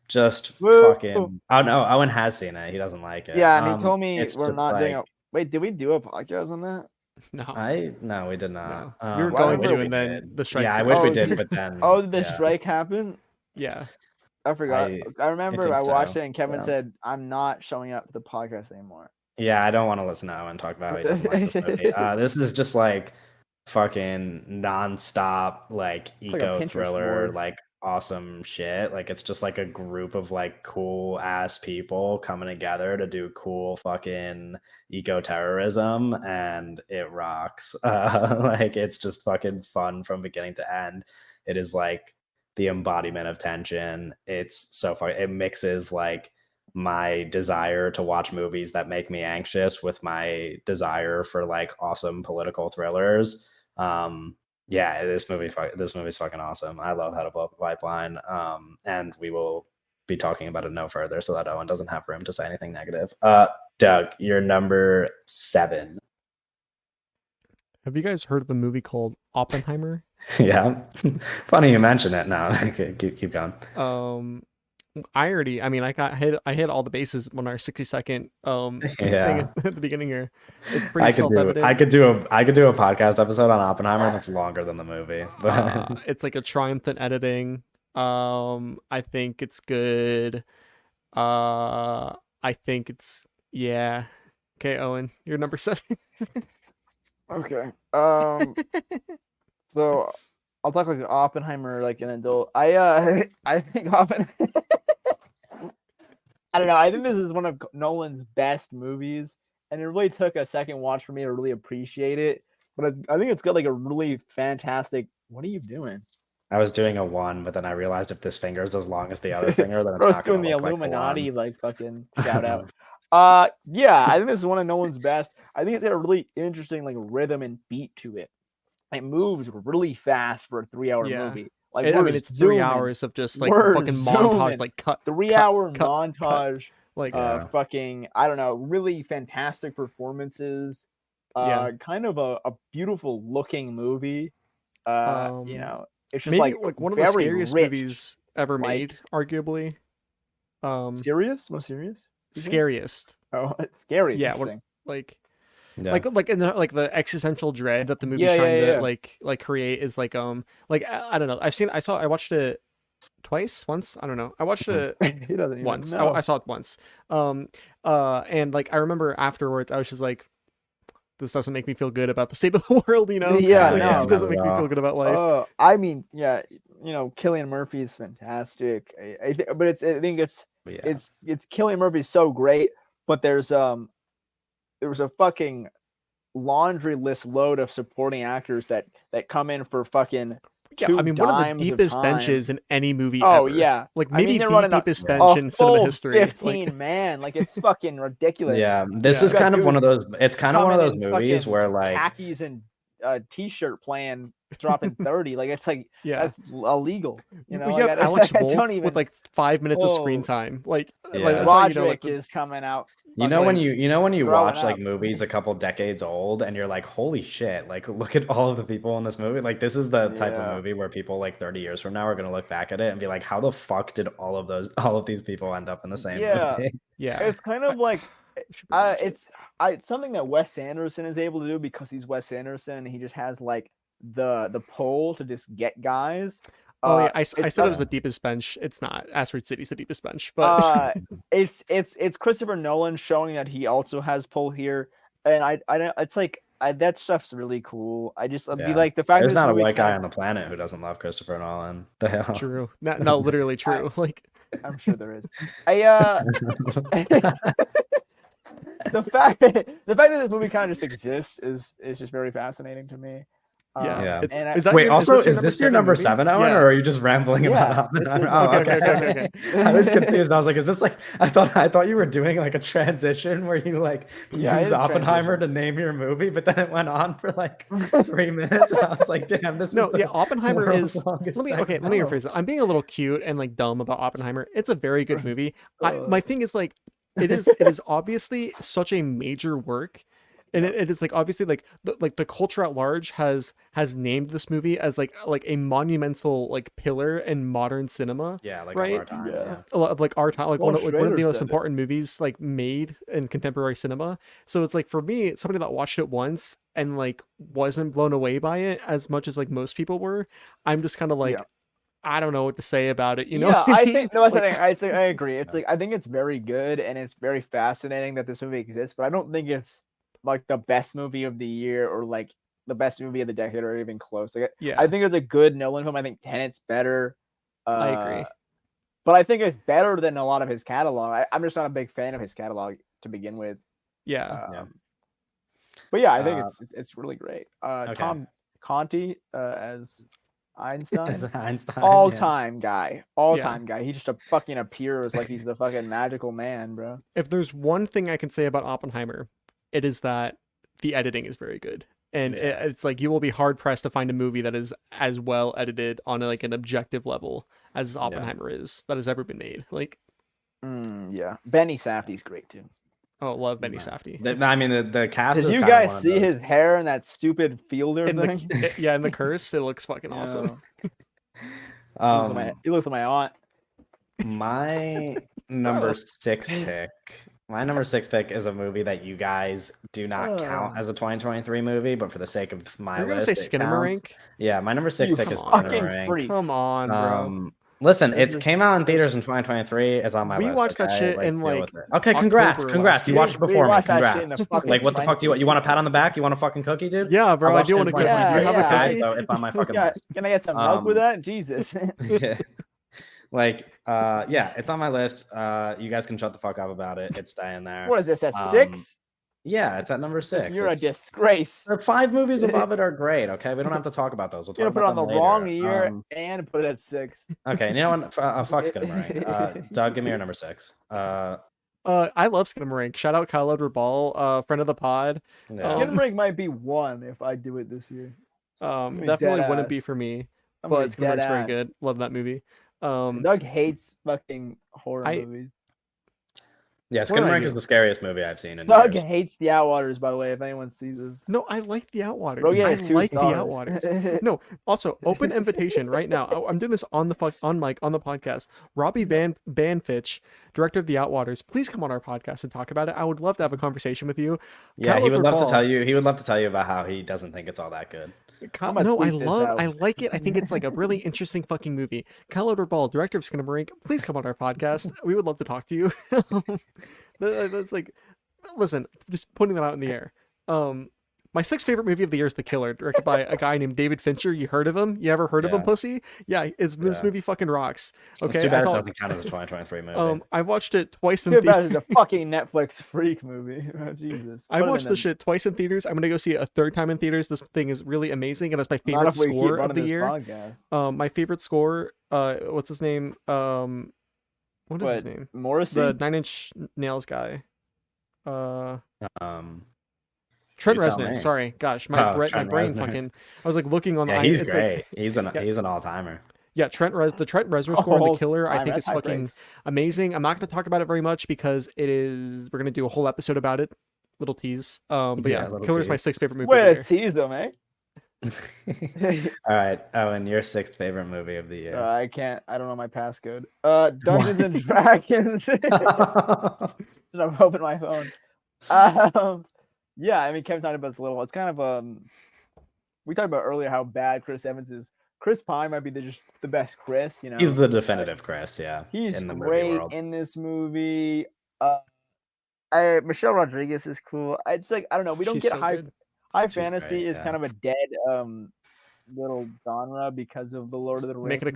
Just fucking. Oh no, Owen has seen it. He doesn't like it. Yeah, and he told me it's we're just not like, doing. Wait, did we do a podcast on that? No, we did not. No. We were going to, and then the strike. Yeah, I wish we did, but then. Oh, the strike happened. Yeah. I forgot. I remember I watched it and Kevin yeah. said, "I'm not showing up for the podcast anymore." Yeah, I don't want to listen to Owen talk about how he doesn't like this movie. This is just like fucking nonstop, like eco thriller, like awesome shit. Like it's just like a group of like cool ass people coming together to do cool fucking eco terrorism, and it rocks. Like it's just fucking fun from beginning to end. It is like the embodiment of tension. It's so far. It mixes like my desire to watch movies that make me anxious with my desire for like awesome political thrillers. Yeah, this movie's fucking awesome. I love How to Blow Up a Pipeline. And we will be talking about it no further so that Owen doesn't have room to say anything negative. Doug, you're number 7. Have you guys heard of the movie called Oppenheimer? Yeah. Funny you mention it now. Okay, keep going. I hit all the bases on our 60-second thing at the beginning here. It's pretty self-evident. I could do a podcast episode on Oppenheimer that's longer than the movie. But it's like a triumph in editing. I think it's good. I think it's Okay, Owen, you're number 7. Okay. So I'll talk like Oppenheimer like an adult. I think Oppenheimer. I don't know. I think this is one of Nolan's best movies, and it really took a second watch for me to really appreciate it. But I think it's got like a really fantastic. What are you doing? I was doing a 1, but then I realized if this finger is as long as the other finger, then it's Bro's not doing going to the look Illuminati like fucking shout out. Yeah, I think this is one of Nolan's best. I think it's got a really interesting like rhythm and beat to it. It moves really fast for a 3-hour movie. Like it's 3 hours of just like fucking montage, like cut 3-hour montage, like fucking I don't know, really fantastic performances. Kind of a beautiful looking movie. You know, it's just maybe like one of the scariest movies ever made, arguably. Serious? Most serious? Scariest. Oh, it's scary. Yeah, like in the existential dread that the movie's trying to like create is like I don't know. I watched it once. I don't know. I watched it once. I saw it once. And like I remember afterwards I was just like, this doesn't make me feel good about the state of the world, you know? Yeah, like, no, it doesn't make me feel good about life. I mean, yeah, you know, Cillian Murphy is fantastic. But it's Cillian Murphy's so great, but there was a fucking laundry list load of supporting actors that come in for fucking one of the deepest benches in any movie ever. Yeah, like maybe the deepest bench in cinema history. 15 man, like it's fucking ridiculous. Yeah, this is kind of one of those. It's kind of one of those movies where like khakis and t-shirt playing dropping 30, like it's like that's illegal. You know, you have Alex Wolff with like 5 minutes of screen time. Like Roderick is coming out. You know when you watch like movies a couple decades old and you're like, holy shit, like look at all of the people in this movie. Like this is the type of movie where people like 30 years from now are going to look back at it and be like, how the fuck did all of these people end up in the same movie? Yeah, it's kind of like it's something that Wes Anderson is able to do because he's Wes Anderson and he just has like the pull to just get guys. I said it was the deepest bench. It's not. Asteroid City's the deepest bench, but it's Christopher Nolan showing that he also has pull here, and I it's like that stuff's really cool. I just be like the fact there's not a white guy on the planet who doesn't love Christopher Nolan. The hell? True. No, literally true. Like I'm sure there is. The fact that this movie kind of just exists is just very fascinating to me. Is this your number 7, Owen, or are you just rambling about Oppenheimer? Okay. I was confused. I was like, is this like I thought you were doing like a transition where you like use Oppenheimer to name your movie, but then it went on for like 3 minutes. And I was like, damn, this is Oppenheimer is let me rephrase it. I'm being a little cute and like dumb about Oppenheimer. It's a very good movie. My thing is like it is obviously such a major work. And it is like obviously like the culture at large has named this movie as like a monumental like pillar in modern cinema. Yeah, like right? Our time. Yeah. Like our time, like one of the most important movies like made in contemporary cinema. So it's like for me, somebody that watched it once and like wasn't blown away by it as much as like most people were, I'm just kind of like I don't know what to say about it, you know? Yeah, I think I agree. It's like I think it's very good and it's very fascinating that this movie exists, but I don't think it's like the best movie of the year or like the best movie of the decade or even close. Like, I think it's a good Nolan film. I think Tenet's better. I agree. But I think it's better than a lot of his catalog. I'm just not a big fan of his catalog to begin with. Yeah. But yeah, I think it's really great. Tom Conti as Einstein. All-time guy. He just fucking appears like he's the fucking magical man, bro. If there's one thing I can say about Oppenheimer, it is that the editing is very good. And it's like you will be hard pressed to find a movie that is as well edited on like an objective level as Oppenheimer is that has ever been made. Like, Benny Safdie's great too. Oh, love Benny Safdie. I mean, the cast. Did you guys see his hair and that stupid fielder thing? In the Curse, it looks fucking awesome. He looks like my aunt. My number 6 pick. My number 6 pick is a movie that you guys do not count as a 2023 movie, but for the sake of my list, say Skinamarink? Yeah, my number 6 pick is Skinamarink. Come on, bro. Listen, it came out in theaters in 2023. It's on my list. We watched that shit in like. Okay, congrats. You watched it before me. Congrats. Like, what the fuck do you want? You want a pat on the back? You want a fucking cookie, dude? Yeah, bro. I do want a cookie. Do you have a cookie? So it's on my fucking list. Can I get some milk with that? Jesus. Like, it's on my list. You guys can shut the fuck up about it. It's staying there. What is this at 6? Yeah, it's at number 6. You're a disgrace. The 5 movies above it are great. Okay, we don't have to talk about those. We'll talk put it on the wrong year and put it at 6. Okay, you know what? Fuck Skinamarink. Doug, give me your number 6. I love Skinamarink. Shout out Kyle Edward Ball, friend of the pod. Skinamarink might be 1 if I do it this year. Definitely wouldn't be for me. But Skinamarink's very good. Love that movie. Doug hates fucking horror movies. Yeah, Skinamarink is the scariest movie I've seen in Doug years. hates The Outwaters, by the way, if anyone sees this. No, I like The Outwaters. Bro, I like The Outwaters. No, also, open invitation right now. I'm doing this on the podcast. Robbie Banfitch, director of The Outwaters, please come on our podcast and talk about it. I would love to have a conversation with you. Yeah, he would love to tell you about how he doesn't think it's all that good. I like it. I think it's like a really interesting fucking movie. Kyle Edward Ball, director of Skinamarink, please come on our podcast. We would love to talk to you. That's like, listen, just putting that out in the air. My sixth favorite movie of the year is The Killer, directed by a guy named David Fincher. You heard of him? You ever heard of him, pussy? Yeah, this movie fucking rocks. Okay, it's too bad it doesn't count as a 2023 movie. I watched it twice in theaters. theaters. It's a fucking Netflix freak movie. Oh, Jesus. I watched the shit twice in theaters. I'm gonna go see it a third time in theaters. This thing is really amazing, and it's my favorite score of the year. My favorite score. What's his name? What is his name? Morrissey, the Nine Inch Nails guy. Trent Reznor. Sorry, gosh, my brain Reznor. Fucking. I was like looking on. Yeah, he's great. Like, he's an all timer. Yeah, the Trent Reznor score in The Killer, I think is fucking amazing. I'm not going to talk about it very much because we're going to do a whole episode about it. Little tease. But yeah, Killer is my sixth favorite movie. Wait, a tease though, man. All right, Owen, your sixth favorite movie of the year. I don't know my passcode. Dungeons and Dragons. I'm hoping my phone. Yeah, I mean, Kevin talked about this a little. It's kind of we talked about earlier how bad Chris Evans is. Chris Pine might be the best Chris. You know, he's the definitive Chris. Yeah, he's great in this movie. Michelle Rodriguez is cool. It's like I don't know. We don't get high fantasy is kind of a dead little genre because of the Lord of the Rings. Make it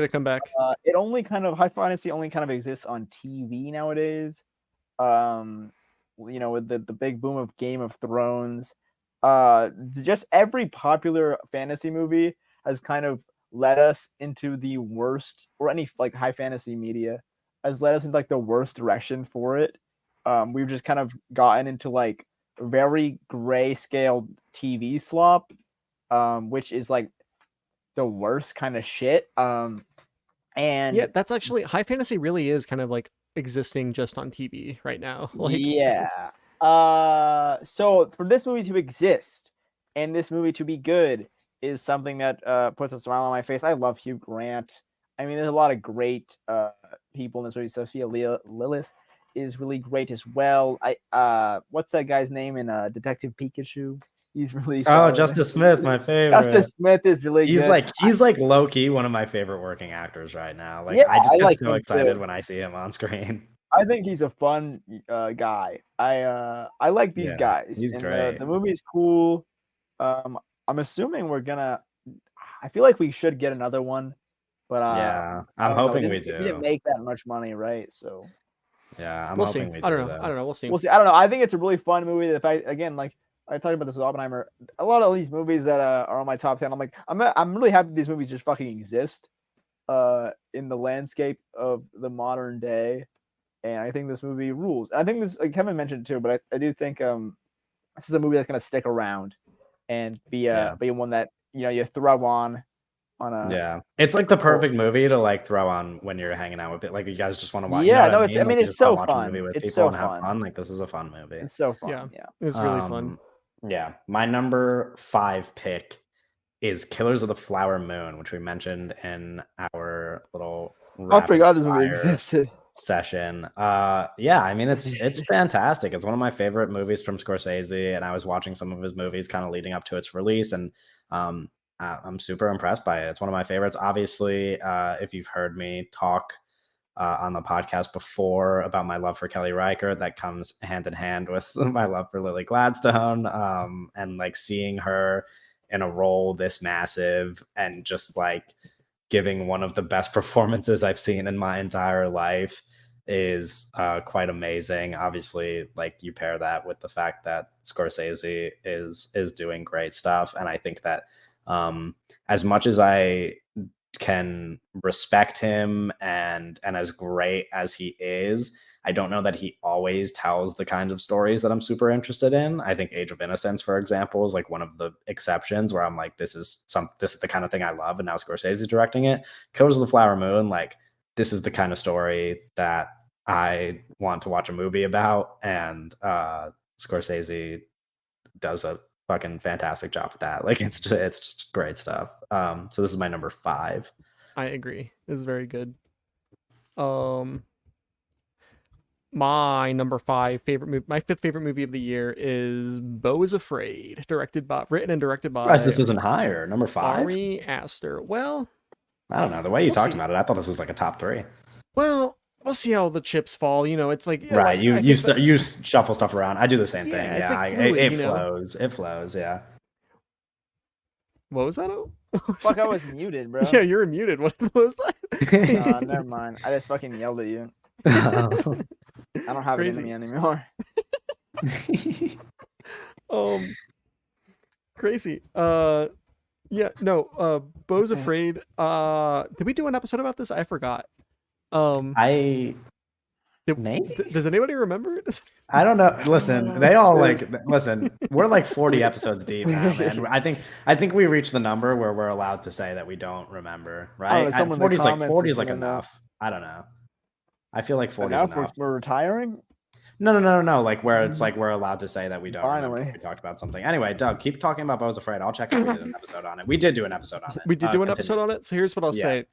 a comeback. It only kind of high fantasy only kind of exists on TV nowadays. You know, with the big boom of Game of Thrones, just every popular fantasy movie has kind of led us into the worst, or any like high fantasy media has led us into like the worst direction for it. We've just kind of gotten into like very grayscale TV slop, which is like the worst kind of shit. And yeah, that's actually high fantasy really is kind of like existing just on TV right now. Like, yeah. So for this movie to exist and this movie to be good is something that puts a smile on my face. I love Hugh Grant. I mean, there's a lot of great people in this movie. Sophia Lillis is really great as well. What's that guy's name in Detective Pikachu? He's really solid. Justice Smith, my favorite. Justice Smith is really good. He's like low key one of my favorite working actors right now. Like, yeah, I just get so excited when I see him on screen. I think he's a fun guy. I like these guys. He's great. The movie's cool. I'm assuming I feel like we should get another one, but yeah, I'm hoping we do. We didn't make that much money, right? So yeah, I'm hoping we do. I don't know. We'll see. I don't know. I think it's a really fun movie. If I talked about this with Oppenheimer, a lot of these movies that are on my top 10, I'm like, I'm really happy these movies just fucking exist in the landscape of the modern day. And I think this movie rules. I think this, like Kevin mentioned too, but I do think this is a movie that's going to stick around and be one that, you know, you throw on a. Yeah, it's like the perfect movie to like throw on when you're hanging out with it. Like you guys just want to watch. Yeah, you know no, I mean, it's so fun. It's so fun. Like this is a fun movie. It's so fun. Yeah, it's really fun. Yeah, my number 5 pick is Killers of the Flower Moon, which we mentioned in our little. I forgot this movie existed. Session. Yeah, I mean it's fantastic. It's one of my favorite movies from Scorsese, and I was watching some of his movies kind of leading up to its release, and I'm super impressed by it. It's one of my favorites. Obviously, if you've heard me talk on the podcast before about my love for Kelly Reichardt, that comes hand in hand with my love for Lily Gladstone, and like seeing her in a role this massive and just like giving one of the best performances I've seen in my entire life is quite amazing. Obviously, like you pair that with the fact that Scorsese is doing great stuff, and I think that as much as I can respect him and as great as he is, I don't know that he always tells the kinds of stories that I'm super interested in. I think Age of Innocence, for example, is like one of the exceptions where I'm like, this is the kind of thing I love. And now Scorsese is directing it. Killers of the Flower Moon, like this is the kind of story that I want to watch a movie about. And Scorsese does a fucking fantastic job with that. Like it's just great stuff. So this is my number 5. I agree. It's very good. My number 5 favorite movie, my 5th favorite movie of the year is Beau is Afraid, written and directed by. This isn't higher. Number 5. Ari Aster. Well, I don't know. The way you talked about it, I thought this was like a top 3. Well, we'll see how the chips fall. You know, it's like right. like, You shuffle stuff around. I do the same thing. it's Yeah, like fluid, it you know? flows. It flows. Yeah. What was that? Fuck, I was muted, bro. Yeah, you're muted. What was that? Never mind. I just fucking yelled at you. Oh. I don't have it in me anymore. Crazy. Yeah, no, Beau's Afraid. Did we do an episode about this? I forgot. Does anybody remember? I don't know. Listen, they all listen. We're like 40 episodes deep now, man. I think we reached the number where we're allowed to say that we don't remember, right? 40 is like enough. I don't know. I feel like 40 is enough. We're retiring. No. Like where it's like we're allowed to say that we don't remember if we talked about something. Anyway, Doug, keep talking about Beau's Afraid. I'll check if we did an episode on it. We did do an episode on it. We did do an episode on it. So here's what I'll say.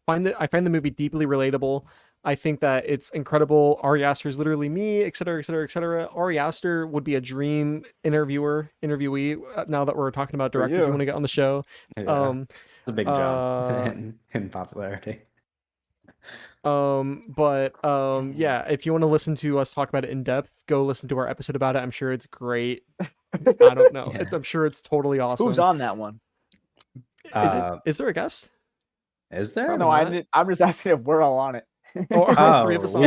I find the movie deeply relatable. I think that it's incredible. Ari Aster is literally me, etc., etc., etc. Ari Aster would be a dream interviewee. Now that we're talking about directors who want to get on the show, it's a big jump in popularity. Yeah, if you want to listen to us talk about it in depth, go listen to our episode about it. I'm sure it's great. I don't know. I'm sure it's totally awesome. Who's on that one? Is there a guest? Is there? No, I'm just asking if we're all on it. We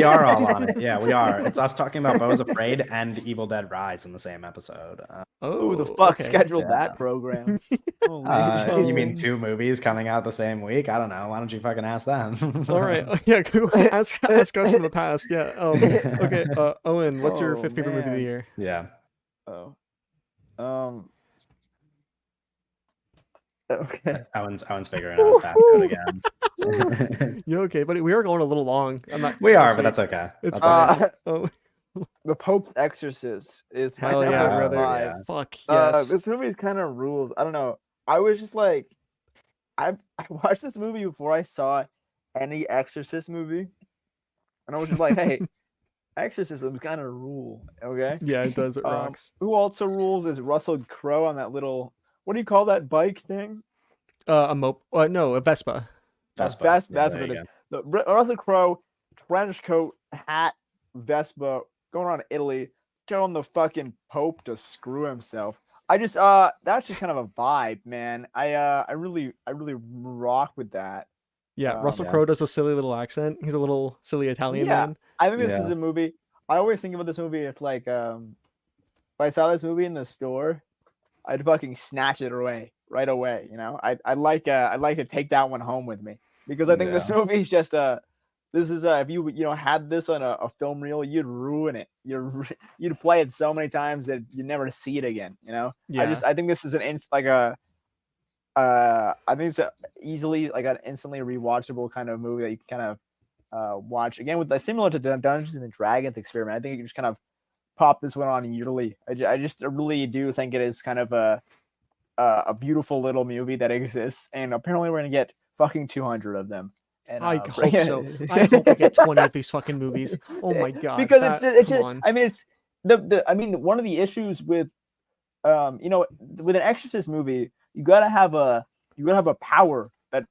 are all on it. Yeah, we are. It's us talking about Beau's Afraid and Evil Dead Rise in the same episode. Who the fuck scheduled that program? You mean 2 movies coming out the same week? I don't know. Why don't you fucking ask them? All right. Yeah, ask us from the past. Yeah. Okay. Owen, what's your 5th favorite movie of the year? Yeah. Okay. Owen's figuring out his fast code again. You okay, buddy? We are going a little long. We are, but that's okay. It's The Pope's Exorcist is my number brother. 5. Yeah. Fuck yes. This movie's kind of rules. I don't know. I was just like, I watched this movie before I saw any Exorcist movie, and I was just like, hey, Exorcism kind of rule. Okay. Yeah, it does. It rocks. Who also rules is Russell Crowe on that little. What do you call that bike thing? No, a Vespa. That's what it is. The Russell Crowe, trench coat, hat, Vespa, going around Italy, telling the fucking Pope to screw himself. I just that's just kind of a vibe, man. I really rock with that. Yeah, Russell Crowe does a silly little accent. He's a little silly Italian man. I think this is a movie. I always think about this movie. It's like if I saw this movie in the store, I'd fucking snatch it away right away. You know, I'd like to take that one home with me because I think this movie's just this is if you had this on a film reel, you'd ruin it. You'd play it so many times that you never see it again. You know, I think this is I think it's easily like an instantly rewatchable kind of movie that you can kind of watch again with similar to Dungeons and Dragons experiment. I think you can just kind of pop this one on yearly. I really do think it is kind of a beautiful little movie that exists, and apparently we're gonna get fucking 200 of them. And, I hope so. I hope we get 20 of these fucking movies. Oh my god! Because it's just I mean it's one of the issues with with an Exorcist movie, you gotta have a power that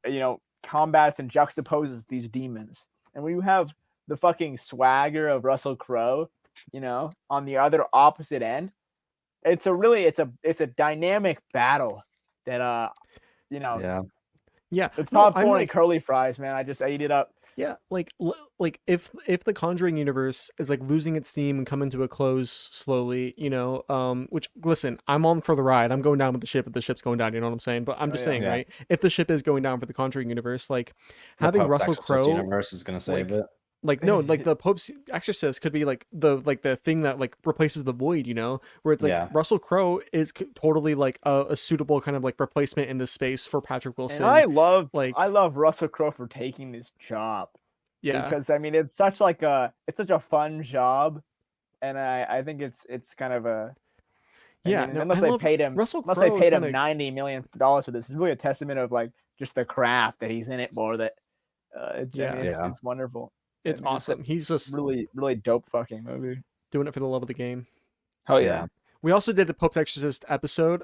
combats and juxtaposes these demons, and when you have the fucking swagger of Russell Crowe, on the other opposite end, it's a dynamic battle that it's popcorn and curly fries, man. I eat it up. Yeah, like if the Conjuring universe is like losing its steam and coming to a close slowly, which listen, I'm on for the ride. I'm going down with the ship if the ship's going down, you know what I'm saying? But I'm just saying, right? If the ship is going down for the Conjuring universe, like having Russell Crowe universe is gonna save it. Like no, like the Pope's Exorcist could be like the thing that like replaces the void, where it's like Russell Crowe is totally like a suitable kind of like replacement in this space for Patrick Wilson. And I love Russell Crowe for taking this job. Yeah, because I mean it's such a fun job, and I think it's kind of a unless they paid him $90 million for this, it's really a testament of like just the craft that he's in it for. That it's wonderful. It's awesome. He's just really, really dope fucking movie. Doing it for the love of the game. Hell yeah. We also did a Pope's Exorcist episode.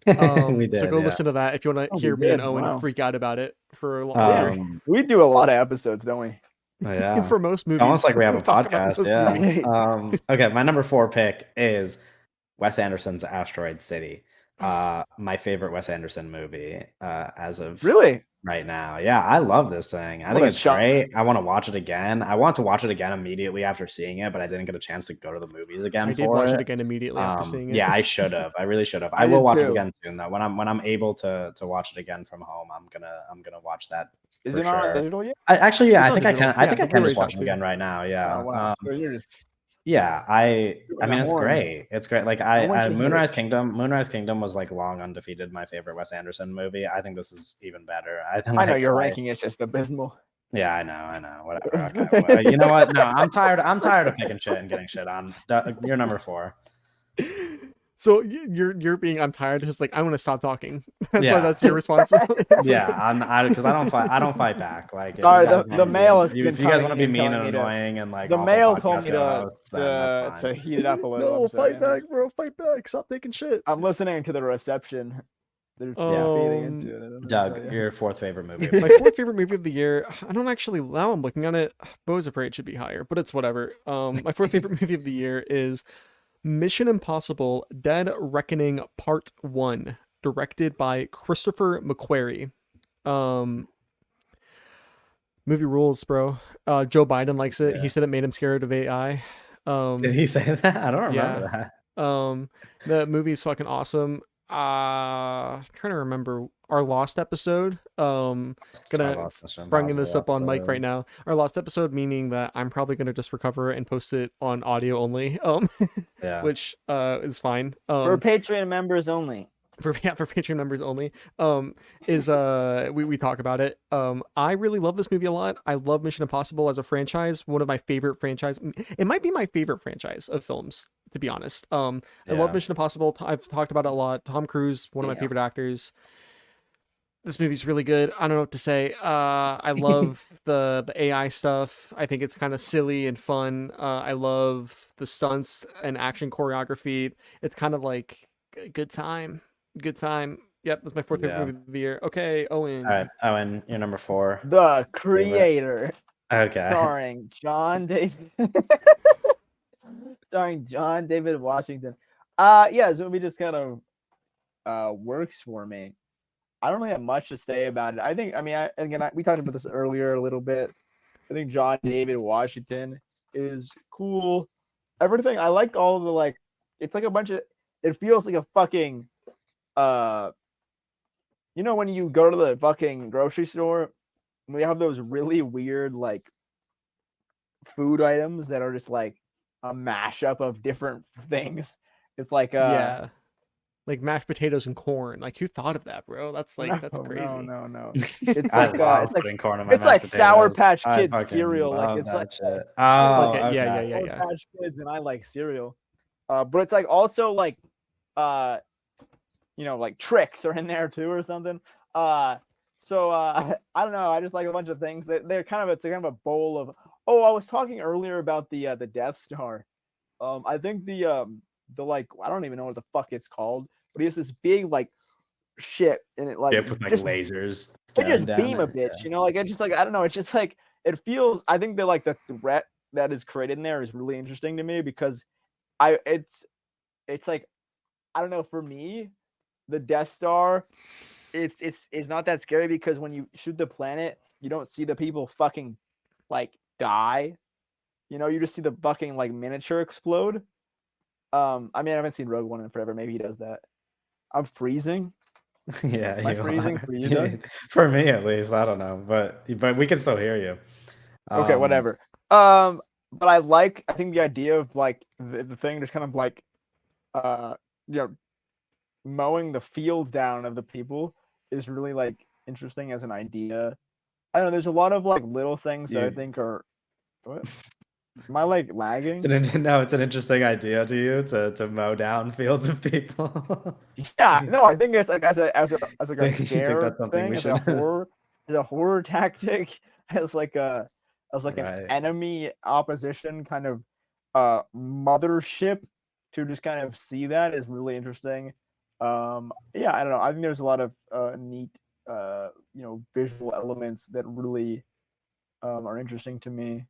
We did, so go listen to that if you want to hear me and Owen freak out about it for a long time. We do a lot of episodes, don't we? Oh, yeah. For most movies, it's almost like we have a talk about podcast. those Yeah. movies. Okay, my number 4 pick is Wes Anderson's Asteroid City. My favorite Wes Anderson movie as of Really? right now. Yeah, I love this thing. I What think a it's chunk. great. I want to watch it again. I want to watch it again immediately after seeing it, but I didn't get a chance to go to the movies again I did for watch it. it again immediately after seeing it. Yeah, I should have. I really should have. I I will did watch it too. again soon though. When I'm able to watch it again from home, I'm gonna watch that. Is for it on sure. digital yet? Actually, yeah, It's I on think I digital. can. I Yeah, think I the can just Blu-ray's watch out it too. again right now. Yeah. Oh, wow. So you're just Yeah, I doing mean a it's horn. great. It's great. Like I want I to Moonrise Kingdom was like long undefeated my favorite Wes Anderson movie. I think this is even better. I think I know like, your ranking is just abysmal. Yeah, I know. Whatever. Okay. Well, you know what? No, I'm tired of picking shit and getting shit on. You're number 4. So you're being I'm tired. Just like I want to stop talking. Yeah. That's your response. Yeah, because I don't fight back. Like Sorry, if you guys the wanna mail has if been you guys coming want to be and mean telling and me to- annoying and like The awful mail told podcast me to co-hosts, then that's fine. heat it up a little. No, so, fight you know. back, bro. Fight back. Stop taking shit. I'm listening to the reception. They're Yeah. feeding into it. I don't know what to Doug, tell you. your 4th favorite movie. My 4th favorite movie of the year. I don't actually. Now I'm looking at it. Beau's Afraid should be higher, but it's whatever. My 4th favorite movie of the year is Mission Impossible: Dead Reckoning Part 1, directed by Christopher McQuarrie. Movie rules, bro. Joe Biden likes it. Yeah. He said it made him scared of AI. Did he say that? I don't remember Yeah. that. The movie's fucking awesome. I'm trying to remember our Lost episode. Gonna bringing this up on mic right now. Our Lost episode, meaning that I'm probably gonna just recover it and post it on audio only. Yeah. Which is fine. For Patreon members only. For Patreon members only, is we talk about it. I really love this movie a lot. I love Mission Impossible as a franchise. One of my favorite franchise. It might be my favorite franchise of films, to be honest. I love Mission Impossible. I've talked about it a lot. Tom Cruise, one of my favorite actors. This movie's really good. I don't know what to say. I love the AI stuff. I think it's kind of silly and fun. I love the stunts and action choreography. It's kind of like a good time. Good time. Yep, that's my 4th favorite movie of the year. Okay, Owen. All right, Owen, you're number 4. The Creator. Okay. Starring John David. Starring John David Washington. Yeah, this movie just kind of works for me. I don't really have much to say about it. We talked about this earlier a little bit. I think John David Washington is cool. Everything. I liked all of the it's like a bunch of. It feels like a fucking. When you go to the fucking grocery store, we have those really weird food items that are just like a mashup of different things. It's like yeah, like mashed potatoes and corn. Like who thought of that, bro? That's like that's crazy. No. It's like corn in my it's like potatoes. Sour Patch Kids cereal. Like it's like shit. Okay. Yeah. Sour Patch Kids, and I like cereal. But it's like also like like tricks are in there too or something. I don't know. I just like a bunch of things that it's kind of a bowl of. Oh, I was talking earlier about the Death Star. I think the I don't even know what the fuck it's called, but he has this big ship and it with just, lasers. It just beam a bitch, it's just I don't know. It's just it feels. I think that the threat that is created in there is really interesting to me because it's like I don't know, for me, the Death Star, it's not that scary because when you shoot the planet, you don't see the people fucking die. You just see the fucking miniature explode. I haven't seen Rogue One in forever. Maybe he does that. I'm freezing. Yeah, Am I freezing for you, Doug? For me at least, I don't know, but we can still hear you. Okay, whatever. But I think the idea of the thing just kind of mowing the fields down of the people is really interesting as an idea. I don't know. There's a lot of little things that I think are. What? Am I lagging? No, it's an interesting idea to you to mow down fields of people. Yeah, no, I think it's as a scare thing, as a horror tactic, as an enemy opposition kind of mothership to just kind of see that is really interesting. Yeah, I don't know. I think there's a lot of neat visual elements that really are interesting to me.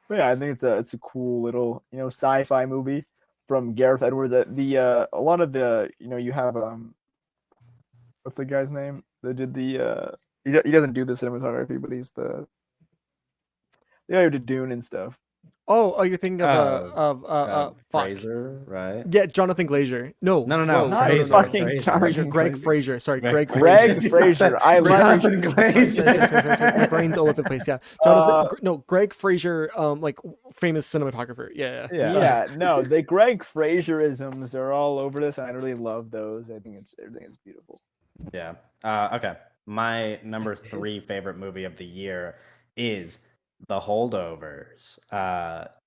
But yeah, I think it's a cool little sci-fi movie from Gareth Edwards. A lot of the you have what's the guy's name that did the he doesn't do the cinematography, but he's the guy who did Dune and stuff. Oh, you're thinking of Fraser, right? Yeah, Jonathan Glazer. No, Fraser. Greg Fraser. Sorry, Greg Fraser. I like Glazer. My brain's all over the place. Yeah, Greg Fraser. Like famous cinematographer. Yeah. No, the Greg Fraserisms are all over this, and I really love those. I think everything is beautiful. Yeah. Okay. My number 3 favorite movie of the year is The Holdovers.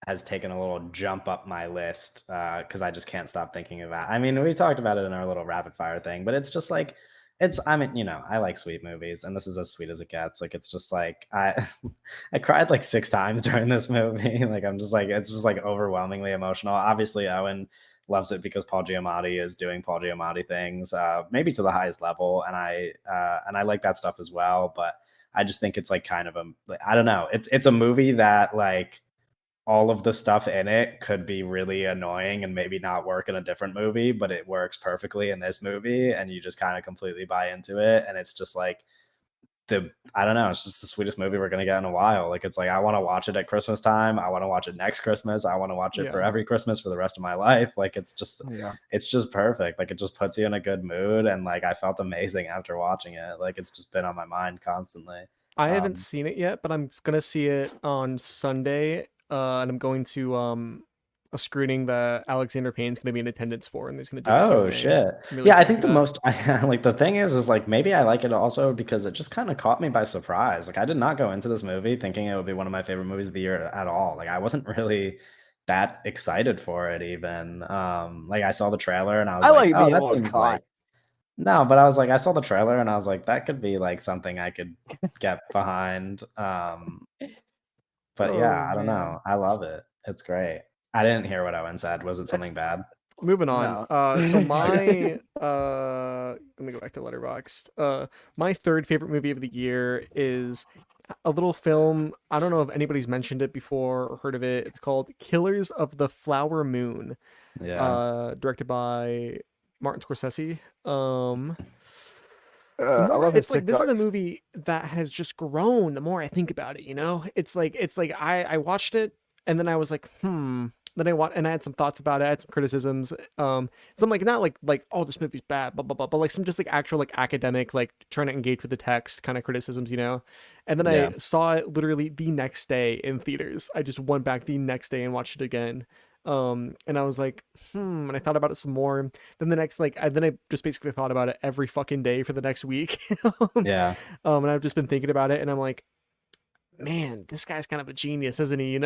Has taken a little jump up my list because I just can't stop thinking about it. I mean, we talked about it in our little rapid fire thing, but it's just like I like sweet movies, and this is as sweet as it gets. Like, it's just like I cried like 6 times during this movie. Like, I'm just like, it's just like overwhelmingly emotional. Obviously, Owen loves it because Paul Giamatti is doing Paul Giamatti things, maybe to the highest level, and I like that stuff as well. But I just think it's like kind of I don't know. It's a movie that like all of the stuff in it could be really annoying and maybe not work in a different movie, but it works perfectly in this movie, and you just kind of completely buy into it. And it's just like I don't know, it's just the sweetest movie we're gonna get in a while. Like, it's like I want to watch it at Christmas time. I want to watch it next Christmas. I want to watch it for every Christmas for the rest of my life. Like, it's just perfect. Like, it just puts you in a good mood, and like I felt amazing after watching it. Like, it's just been on my mind constantly. I haven't seen it yet, but I'm gonna see it on Sunday, and I'm going to a screening that Alexander Payne's going to be in attendance for, and there's going to do oh shit really I think the most like the thing is like maybe I like it also because it just kind of caught me by surprise. Like, I did not go into this movie thinking it would be one of my favorite movies of the year at all. Like, I wasn't really that excited for it even. Like, I saw the trailer and I was like, oh, that seems like no, but I was like, I saw the trailer and I was like, that could be like something I could get behind. But yeah, I don't know. I love it. It's great. I didn't hear what Owen said. Was it something bad? Moving on. No. So my let me go back to Letterboxd. My third favorite movie of the year is a little film. I don't know if anybody's mentioned it before or heard of it. It's called Killers of the Flower Moon. Yeah. Directed by Martin Scorsese. It's like this is a movie that has just grown the more I think about it, It's like I watched it and then I was like, then I had some thoughts about it, I had some criticisms. Some like not like oh, this movie's bad, blah blah blah, but like some just like actual like academic, like trying to engage with the text kind of criticisms, And then I saw it literally the next day in theaters. I just went back the next day and watched it again. And I was like, and I thought about it some more. Then the next, then I just basically thought about it every fucking day for the next week. Yeah. And I've just been thinking about it, and I'm like, man, this guy's kind of a genius, isn't he?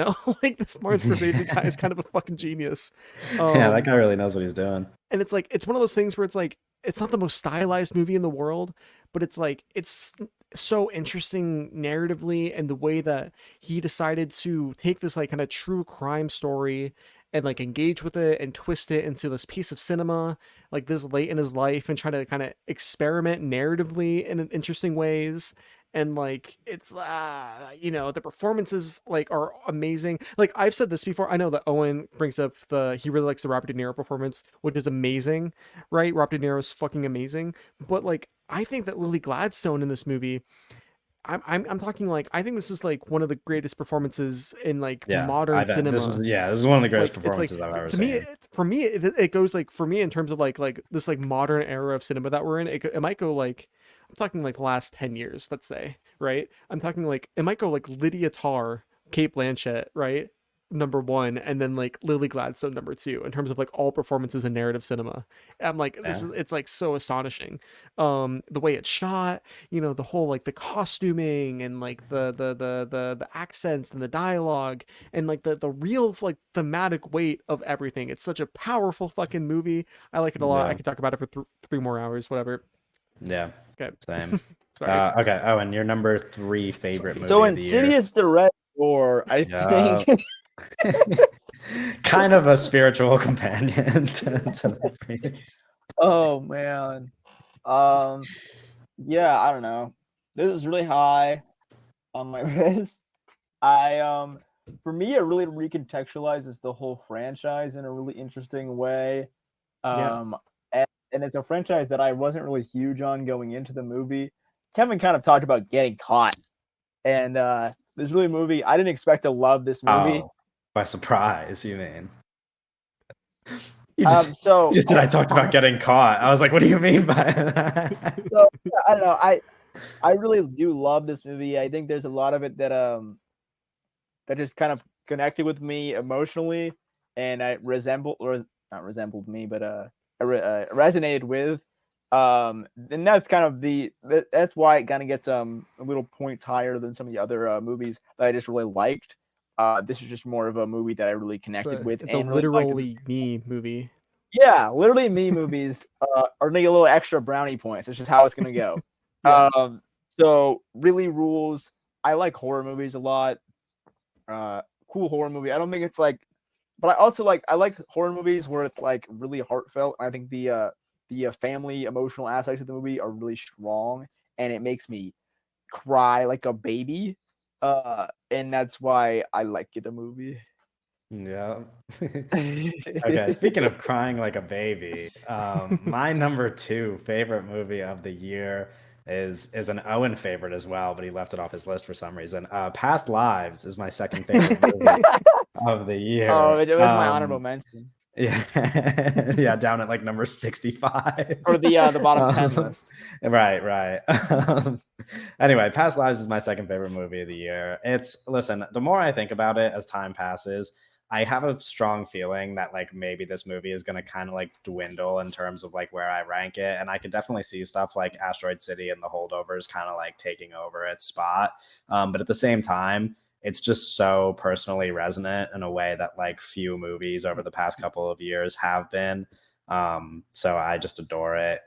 Like, this Martin Scorsese guy is kind of a fucking genius. Yeah, that guy really knows what he's doing. And it's like, it's one of those things where it's like, it's not the most stylized movie in the world, but it's like, it's so interesting narratively, and the way that he decided to take this like kind of true crime story and like engage with it and twist it into this piece of cinema like this late in his life, and try to kind of experiment narratively in interesting ways. And like, it's the performances like are amazing. Like, I've said this before, I know that Owen brings up he really likes the Robert De Niro performance, which is amazing, right? Robert De Niro is fucking amazing, but like, I think that Lily Gladstone in this movie, I'm talking like, I think this is like one of the greatest performances in like modern cinema. This is one of the greatest performances I've ever seen. For me, it goes like, for me in terms of like this like modern era of cinema that we're in, it might go like, I'm talking like the last 10 years, let's say, right? I'm talking like, it might go like Lydia Tarr, Cate Blanchett, right? Number 1, and then like Lily Gladstone number 2 in terms of like all performances in narrative cinema. And I'm like, it's like so astonishing. The way it's shot, the whole like the costuming and like the accents and the dialogue and like the real like thematic weight of everything. It's such a powerful fucking movie. I like it a lot. I could talk about it for 3 more hours, whatever. Yeah. Okay. Same. Sorry. Okay. Oh, and your number 3 favorite movie so of the year. Insidious the Red Door, I think. Kind of a spiritual companion to oh man. Yeah, I don't know. This is really high on my list. For me, it really recontextualizes the whole franchise in a really interesting way. Yeah. And it's a franchise that I wasn't really huge on going into the movie. Kevin kind of talked about Getting Caught, and this really movie, I didn't expect to love this movie. Oh, by surprise, you mean? You just said I talked about Getting Caught. I was like, what do you mean by that? So, I don't know. I really do love this movie. I think there's a lot of it that that just kind of connected with me emotionally, and I not resembled me, but resonated with. And that's kind of that's why it kind of gets a little points higher than some of the other movies that I just really liked. This is just more of a movie that I really connected with. It's a literally me movie. Yeah, literally me movies are gonna get a little extra brownie points. It's just how it's gonna go. Yeah. So really rules. I like horror movies a lot. Cool horror movie. I don't think it's like, but I also like horror movies where it's like really heartfelt. I think the family emotional aspects of the movie are really strong, and it makes me cry like a baby. And that's why I like it a movie. Yeah. Okay. Speaking of crying like a baby, my number 2 favorite movie of the year is an Owen favorite as well, but he left it off his list for some reason. Past Lives is my second favorite movie of the year. Oh, it was my honorable mention. Yeah, yeah, down at like number 65 or the bottom 10 list. Right. Anyway, Past Lives is my second favorite movie of the year. Listen, the more I think about it as time passes, I have a strong feeling that like maybe this movie is going to kind of like dwindle in terms of like where I rank it. And I could definitely see stuff like Asteroid City and The Holdovers kind of like taking over its spot. But at the same time, it's just so personally resonant in a way that like few movies over the past couple of years have been. So I just adore it.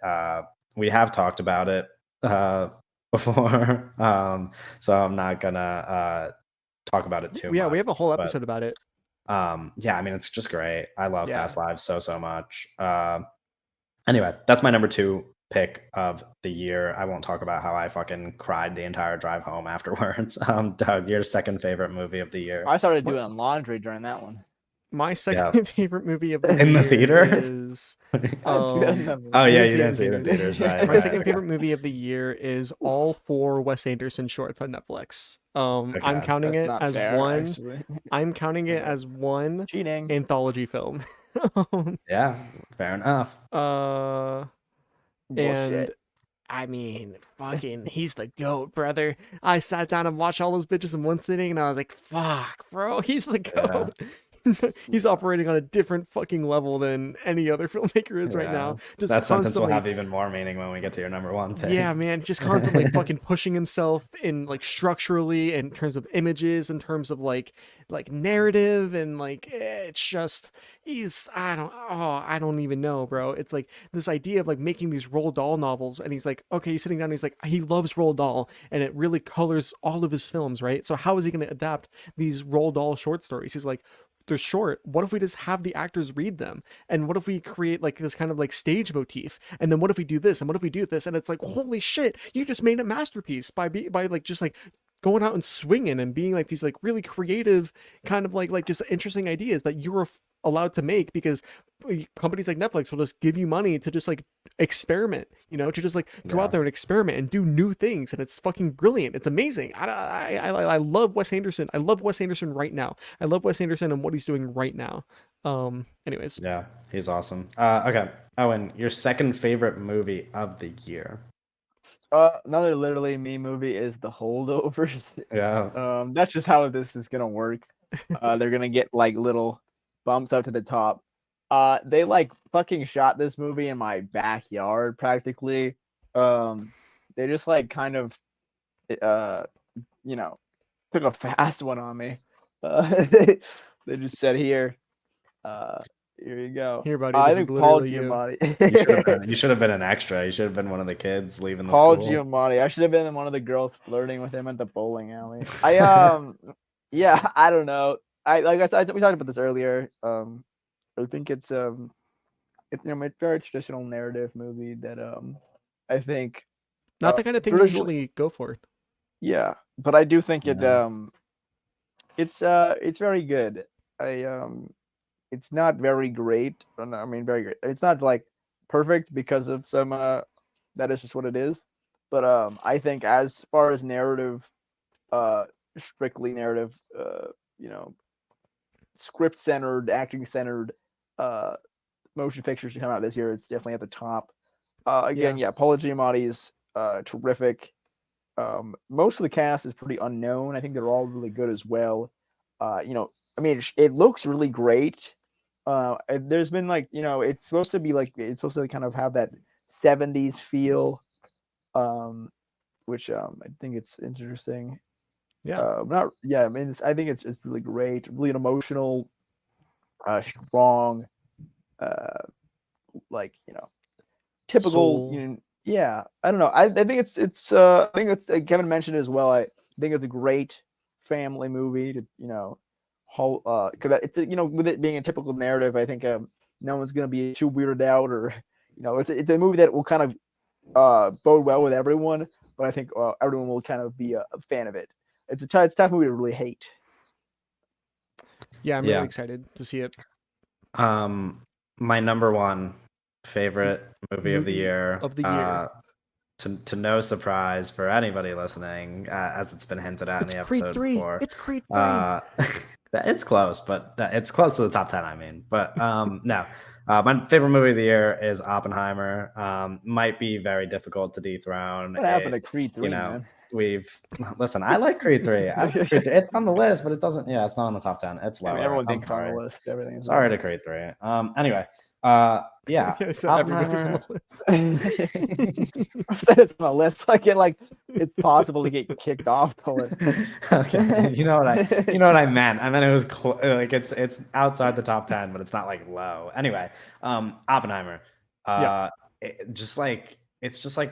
We have talked about it before. So I'm not gonna talk about it too much. Yeah, we have a whole episode about it. Yeah, I mean, it's just great. I love Past Lives so much. Anyway, that's my number 2 pick of the year. I won't talk about how I fucking cried the entire drive home afterwards. Doug, your second favorite movie of the year. I started doing laundry during that one. My second favorite movie of the year in the theater is oh yeah, you didn't see it in theaters, right? My second favorite movie of the year is all 4 Wes Anderson shorts on Netflix. I'm counting it as one. Actually. I'm counting it as one cheating anthology film. Yeah, fair enough. And I mean, fucking, he's the GOAT, brother. I sat down and watched all those bitches in one sitting, and I was like, fuck, bro, he's the GOAT. Yeah. He's operating on a different fucking level than any other filmmaker is right now. Just that sentence will have even more meaning when we get to your number 1 pick. Yeah, man, just constantly fucking pushing himself in like structurally, in terms of images, in terms of like narrative, and like it's just I don't even know, bro. It's like this idea of like making these Roald Dahl novels, and he's like, okay, he's sitting down, and he's like, he loves Roald Dahl, and it really colors all of his films, right? So how is he going to adapt these Roald Dahl short stories? He's like, they're short. What if we just have the actors read them? And what if we create like this kind of like stage motif? And then what if we do this? And what if we do this? And it's like, holy shit, you just made a masterpiece by like just like going out and swinging and being like these like really creative kind of like just interesting ideas that you're allowed to make, because companies like Netflix will just give you money to just like experiment, to just like go out there and experiment and do new things, and it's fucking brilliant. It's amazing. I love Wes Anderson. I love Wes Anderson right now. I love Wes Anderson and what he's doing right now. Anyways, yeah, he's awesome. Okay, Owen, your second favorite movie of the year. Another literally me movie is The Holdovers. Yeah. That's just how this is gonna work. They're gonna get like little bumps up to the top. They like fucking shot this movie in my backyard practically. They just like kind of took a fast one on me. They just said, here you go. Here, buddy. I think Paul Giamatti. You should have been an extra. You should have been one of the kids leaving the Paul school. Giamatti. I should have been one of the girls flirting with him at the bowling alley. Yeah, I don't know. We talked about this earlier. I think it's a very traditional narrative movie that I think not the kind of thing you usually go for. Yeah, but I do think it It's very good. It's not very great. I mean, very great. It's not like perfect because of some that is just what it is. But I think as far as narrative, uh, strictly narrative, you know, script centered, acting centered, uh, motion pictures to come out this year, it's definitely at the top. Again, yeah, Paul Giamatti is terrific. Most of the cast is pretty unknown. I think they're all really good as well. You know, I mean, it looks really great. There's been like, you know, it's supposed to kind of have that 70s feel, which I think it's interesting. Not yeah. I mean, I think it's really great, really an emotional, strong, like you know, typical. Soul. You know, yeah. I don't know. I think it's I think it's Kevin mentioned it as well. I think it's a great family movie to because it's you know, with it being a typical narrative, I think no one's gonna be too weirded out, or you know, it's a movie that will kind of bode well with everyone, but I think everyone will kind of be a fan of it. It's a tough movie to really hate. Yeah, I'm really excited to see it. My number one favorite movie of the year. To no surprise for anybody listening, as it's been hinted at in the episode before. It's Creed 3. It's close, but it's close to the top 10, I mean. But no. My favorite movie of the year is Oppenheimer. Might be very difficult to dethrone. What happened to Creed 3, you know, man? Listen, I like Creed 3. It's on the list, but it doesn't, it's not on the top 10. It's lower. I mean, everyone thinks on the list. Everything's sorry to Creed 3. Anyway, yeah. So everybody's on the list. I said it's on the list. Like it's possible to get kicked off the list. Okay, you know what I meant. I meant it was like it's outside the top 10, but it's not like low. Anyway, Oppenheimer. It's just like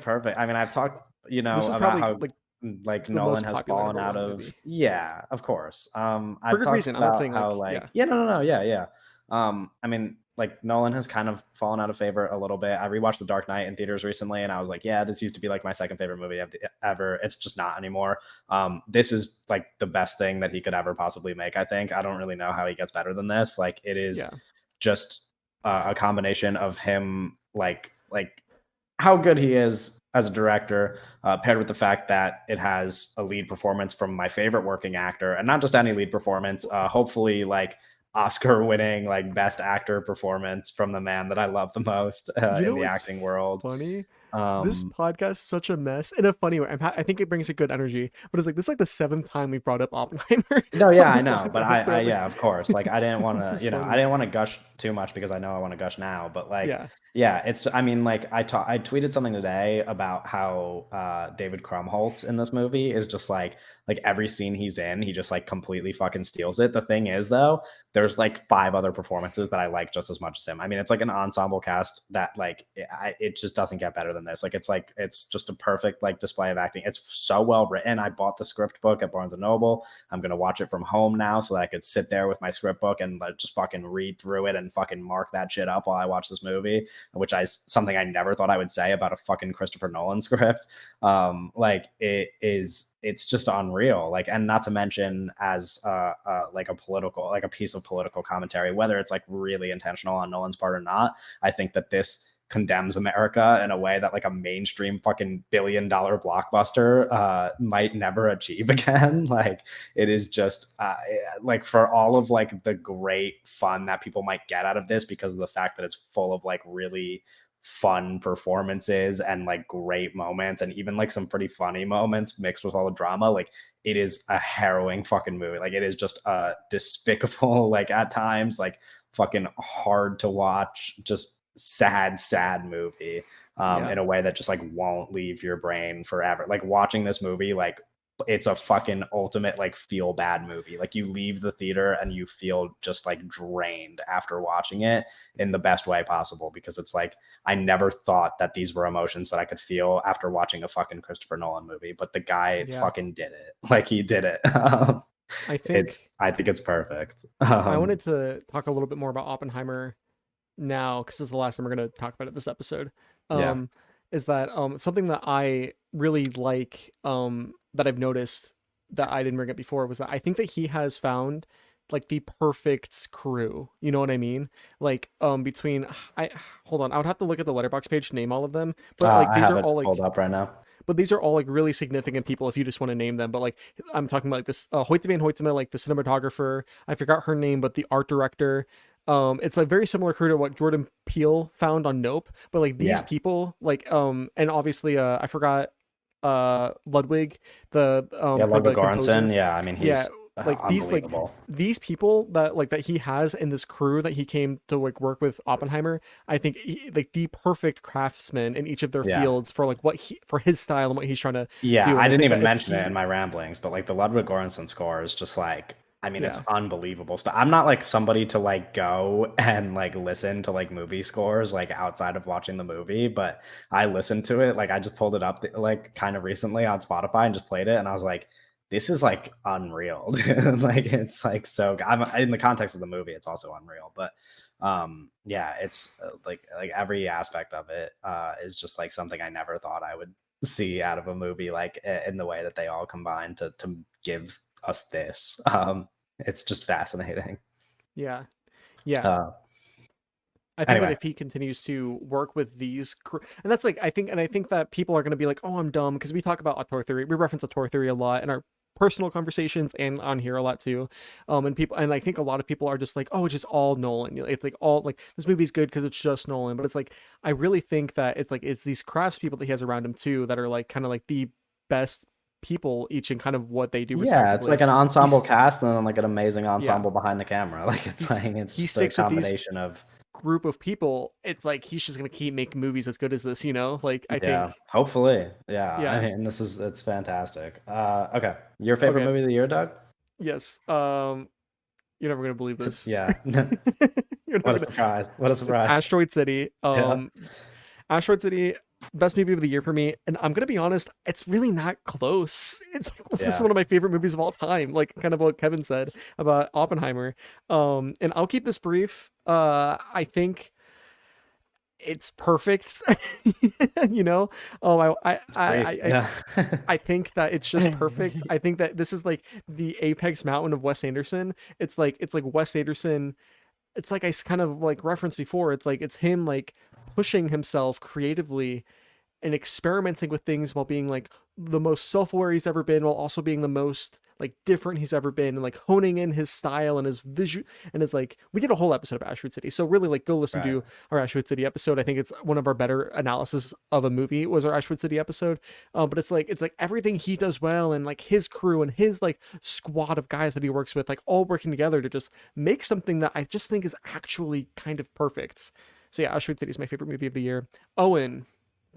perfect. I mean, I've talked, about how like Nolan has fallen out of movie. Yeah, of course. I've talked reason. About I'm not saying how no. I mean, like Nolan has kind of fallen out of favor a little bit. I rewatched The Dark Knight in theaters recently, and I was like, yeah, this used to be like my second favorite movie ever. It's just not anymore. This is like the best thing that he could ever possibly make. I think. I don't really know how he gets better than this. Like it is just a combination of him, like how good he is as a director, paired with the fact that it has a lead performance from my favorite working actor, and not just any lead performance. Hopefully, like Oscar-winning, like best actor performance from the man that I love the most in the acting world. Funny. This podcast is such a mess in a funny way. I think it brings a good energy, but it's like this is like the 7th time we brought up Oppenheimer. No, yeah, I know, but I yeah, of course. Like I didn't want to, I didn't want to gush too much because I know I want to gush now. But like, it's. I mean, like I tweeted something today about how David Krumholtz in this movie is just like every scene he's in, he just like completely fucking steals it. The thing is, though, there's like 5 other performances that I like just as much as him. I mean, it's like an ensemble cast that like it just doesn't get better than this. Like it's just a perfect like display of acting. It's so well written. I bought the script book at Barnes and Noble. I'm gonna watch it from home now so that I could sit there with my script book and like, just fucking read through it and fucking mark that shit up while I watch this movie, which something I never thought I would say about a fucking Christopher Nolan script. It's just unreal. Like, and not to mention as like a piece of political commentary, whether it's like really intentional on Nolan's part or not. I think that this condemns America in a way that like a mainstream fucking billion-dollar blockbuster might never achieve again. Like it is just like for all of like the great fun that people might get out of this because of the fact that it's full of like really fun performances and like great moments and even like some pretty funny moments mixed with all the drama, like it is a harrowing fucking movie. Like it is just despicable, like at times, like fucking hard to watch, just sad movie in a way that just like won't leave your brain forever. Like watching this movie, like it's a fucking ultimate like feel bad movie. Like you leave the theater and you feel just like drained after watching it in the best way possible, because it's like I never thought that these were emotions that I could feel after watching a fucking Christopher Nolan movie, but the guy fucking did it. Like he did it. I think it's perfect. I wanted to talk a little bit more about Oppenheimer now because this is the last time we're going to talk about it this episode. Is that something that I really like that I've noticed that I didn't bring up before was that I think that he has found like the perfect crew. You know what I mean? Like between I hold on, I would have to look at the letterbox page to name all of them, but like I these have are it all like pulled up right now. but these are all like really significant people if you just want to name them. But like I'm talking about like this Hoyte van Hoytema, like the cinematographer, I forgot her name, but the art director. It's like very similar crew to what Jordan Peele found on Nope, but like these Yeah. people, like and obviously I forgot Ludwig, the Yeah, for the Ludwig composer. Göransson. Yeah, I mean Yeah, he's like unbelievable. these people that like that he has in this crew that he came to like work with Oppenheimer, I think like the perfect craftsmen in each of their Yeah. fields for like what he for his style and what he's trying to Yeah, do. And I I didn't think even that if mention it in he my ramblings, but like the Ludwig Göransson score is just like, I mean, it's yeah unbelievable stuff. I'm not like somebody to like go and like listen to like movie scores like outside of watching the movie, but I listened to it. Like I just pulled it up like kind of recently on Spotify and just played it, and I was like, this is like unreal. Like it's like so. I'm in the context of the movie, it's also unreal, but yeah, it's like every aspect of it is just like something I never thought I would see out of a movie, like in the way that they all combine to give us this. It's just fascinating. yeah yeah Uh, I think that anyway, if he continues to work with these, and that's like I think that people are going to be like, oh, I'm dumb because we talk about auteur theory, we reference auteur theory a lot in our personal conversations and on here a lot too. And people, and I think a lot of people are just like, oh, it's just all Nolan. It's like all like this movie's good because it's just Nolan, but it's like I really think that it's like it's these craftspeople that he has around him too that are like kind of like the best people each in kind of what they do yeah, it's respectively. like an ensemble He's cast and then like an amazing yeah, ensemble behind the camera. Like it's like it's he just a sticks with these combination of group of people. It's like he's just gonna keep making movies as good as this, you know? Like I yeah, think hopefully. Yeah, I yeah. mean it's fantastic. Okay. Your favorite Okay. movie of the year, Doug? Yes. You're never gonna believe this. Yeah. You're What never a gonna surprise. What a it's surprise. Asteroid City. Yeah. Asteroid City, best movie of the year for me. And I'm gonna be honest, it's really not close. It's like, this is Yeah. one of my favorite movies of all time. Like kind of what Kevin said about Oppenheimer. And I'll keep this brief. I think it's perfect. You know, It's brief. Yeah. I think that it's just perfect. I think that this is like the apex mountain of Wes Anderson. It's like Wes Anderson. It's like I kind of like referenced before. It's like it's him like pushing himself creatively and experimenting with things while being like the most self-aware he's ever been while also being the most like different he's ever been and like honing in his style and his visual and his like we did a whole episode of Asteroid City, so really like go listen Right. to our Asteroid City episode. I think it's one of our better analysis of a movie was our Asteroid City episode. But it's like everything he does well and like his crew and his like squad of guys that he works with like all working together to just make something that I just think is actually kind of perfect. So yeah, Asteroid City is my favorite movie of the year. Owen,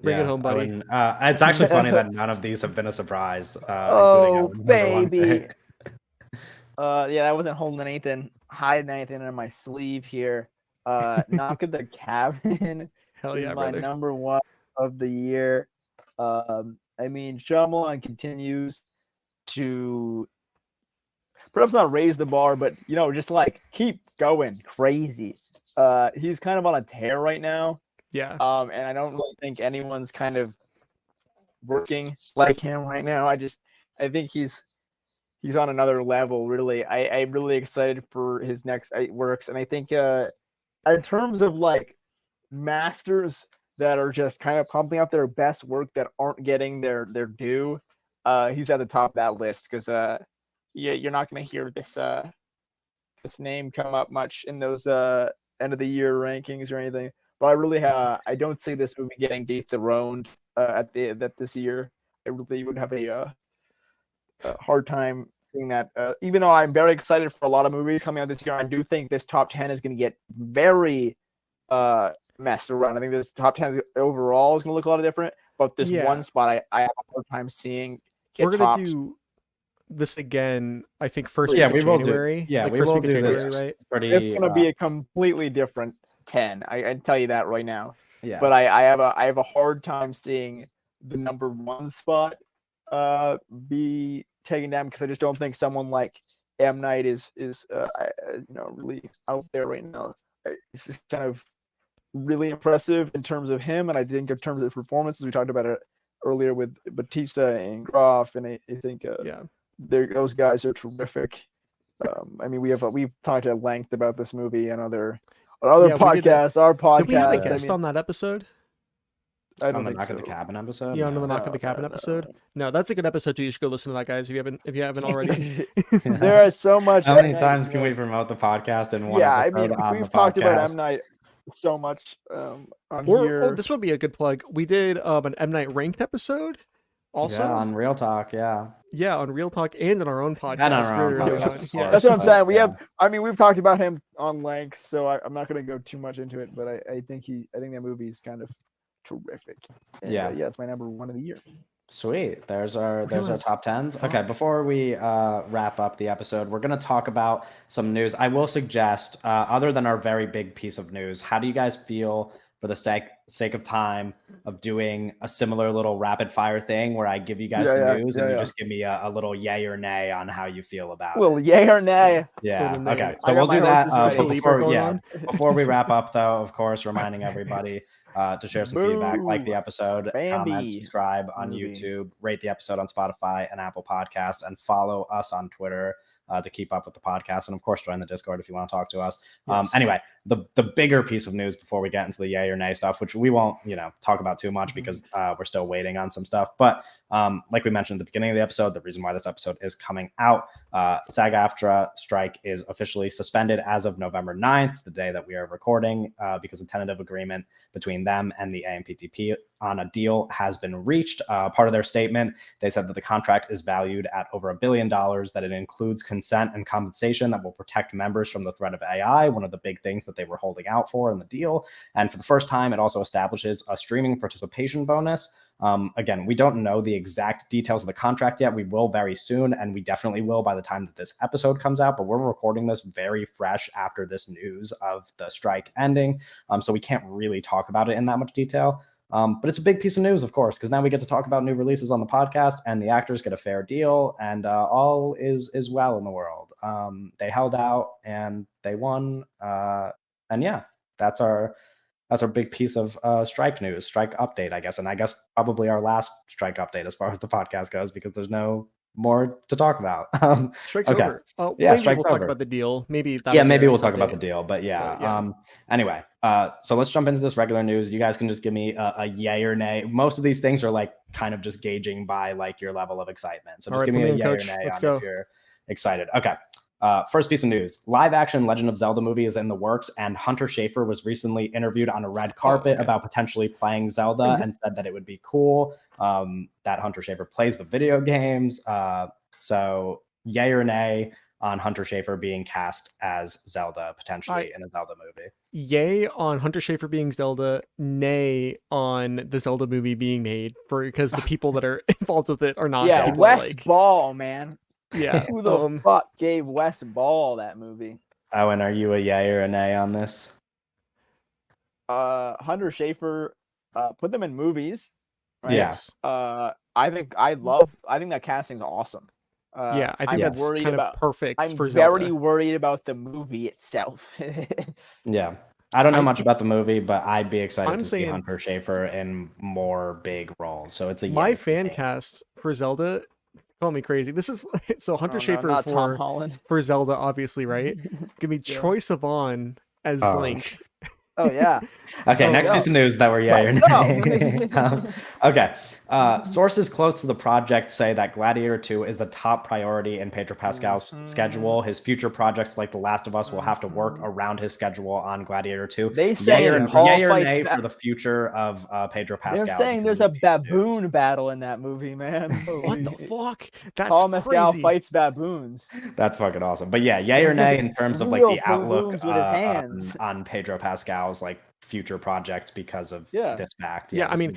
bring it Yeah, home, buddy. Owen. It's actually funny that none of these have been a surprise, including Oh Owen's number one baby. pick. Yeah, I wasn't holding anything, hiding anything in my sleeve here. Knock at the Cabin Hell is yeah, my brother. number one of the year. I mean, Shyamalan continues to perhaps not raise the bar, but you know, just like keep going crazy. He's kind of on a tear right now. Yeah. And I don't really think anyone's kind of working like him right now. I think he's on another level. Really, I'm really excited for his next works, and I think in terms of like masters that are just kind of pumping out their best work that aren't getting their due, he's at the top of that list because yeah, you're not going to hear this name come up much in those end of the year rankings or anything. But I really I don't see this movie getting dethroned this year. I really would have a hard time seeing that. Even though I'm very excited for a lot of movies coming out this year, I do think this top 10 is going to get very messed around. I think this top 10 overall is going to look a lot different. But this one spot, I have a hard time seeing. We're going to do this again, I think, first week Yeah, of we will do. January. Yeah, like we first will week of do January, this right? pretty. It's going to be a completely different 10. I tell you that right now. Yeah. But I have a hard time seeing the number one spot be taken down because I just don't think someone like M. Night is really out there right now. It's just kind of really impressive in terms of him, and I think in terms of performances, we talked about it earlier with Batista and Groff, and I think those guys are terrific. I mean, we've talked at length about this movie and other podcasts. Our podcast. Did we have a guest on that episode? I don't on the think Knock so. at the Cabin episode. Yeah, on the Knock at the Cabin episode. No, that's a good episode too. You should go listen to that, guys. If you haven't already. There is so much. How many times can we promote the podcast in one episode? I mean, we've talked about M. Night so much on here. Oh, this would be a good plug. We did an M. Night ranked episode. Also on Real Talk, yeah, on Real Talk and on our own podcast. And on our own podcast, yeah. That's what I'm saying. We've talked about him on length, so I'm not going to go too much into it. But I think that movie is kind of terrific. And, yeah, it's my number 1 of the year. Sweet. There's our top 10s. Okay, before we wrap up the episode, we're going to talk about some news. I will suggest, other than our very big piece of news, how do you guys feel for the sake of time of doing a similar little rapid fire thing where I give you guys the news and you just give me a little yay or nay on how you feel about it? Well, yay or nay. Yeah. Okay. So we'll do that. Before we wrap up, though, of course, reminding everybody to share some feedback, like the episode, comment, subscribe on YouTube, rate the episode on Spotify and Apple Podcasts, and follow us on Twitter to keep up with the podcast. And of course, join the Discord if you want to talk to us. Yes. Anyway, the bigger piece of news before we get into the yay or nay stuff, which we won't, talk about too much because we're still waiting on some stuff. But like we mentioned at the beginning of the episode, the reason why this episode is coming out, SAG-AFTRA strike is officially suspended as of November 9th, the day that we are recording, because a tentative agreement between them and the AMPTP on a deal has been reached. Part of their statement, they said that the contract is valued at over $1 billion, that it includes consent and compensation that will protect members from the threat of AI, one of the big things that they were holding out for in the deal. And for the first time, it also establishes a streaming participation bonus. Again, we don't know the exact details of the contract yet. We will very soon, and we definitely will by the time that this episode comes out, but we're recording this very fresh after this news of the strike ending. So we can't really talk about it in that much detail. But it's a big piece of news, of course, because now we get to talk about new releases on the podcast, and the actors get a fair deal, and all is well in the world. They held out and they won. And yeah, that's our big piece of strike news, strike update, I guess. And I guess probably our last strike update as far as the podcast goes, because there's no more to talk about. Strike's over. Yeah, maybe we'll talk about the deal. Maybe we'll talk about the deal. But anyway, so let's jump into this regular news. You guys can just give me a yay or nay. Most of these things are like kind of just gauging by like your level of excitement. So just give me a yay or nay if you're excited. Okay. First piece of news, live action Legend of Zelda movie is in the works, and Hunter Schafer was recently interviewed on a red carpet about potentially playing Zelda and said that it would be cool that Hunter Schafer plays the video games. So yay or nay on Hunter Schafer being cast as Zelda potentially in a Zelda movie? Yay on Hunter Schafer being Zelda, nay on the Zelda movie being made, because the people that are involved with it are not. Yeah, Wes Ball, man. Yeah. Who the fuck gave Wes Ball that movie? Owen, are you a yay or a nay on this? Hunter Schafer, put them in movies. Right? Yes. I think that casting's awesome. I think that's kind of perfect for Zelda. I'm very worried about the movie itself. Yeah. I don't know much about the movie, but I'd be excited to see Hunter Schafer in more big roles. So it's my fan cast for Zelda. Call me crazy. This is so Hunter Schafer for Zelda, obviously, right? Give me Troye Sivan as Link. Oh yeah. Okay, next piece of news that we're yay or nay. Okay. Sources close to the project say that Gladiator 2 is the top priority in Pedro Pascal's schedule. His future projects like The Last of Us will have to work around his schedule on Gladiator 2. They say yay or nay for the future of Pedro Pascal. They're saying there's a baboon battle in that movie, man. What the fuck? That's Paul Mescal crazy. fights baboons. That's fucking awesome. But yeah, yay or nay in terms of like the outlook on Pedro Pascal's like future projects because of this fact. I mean,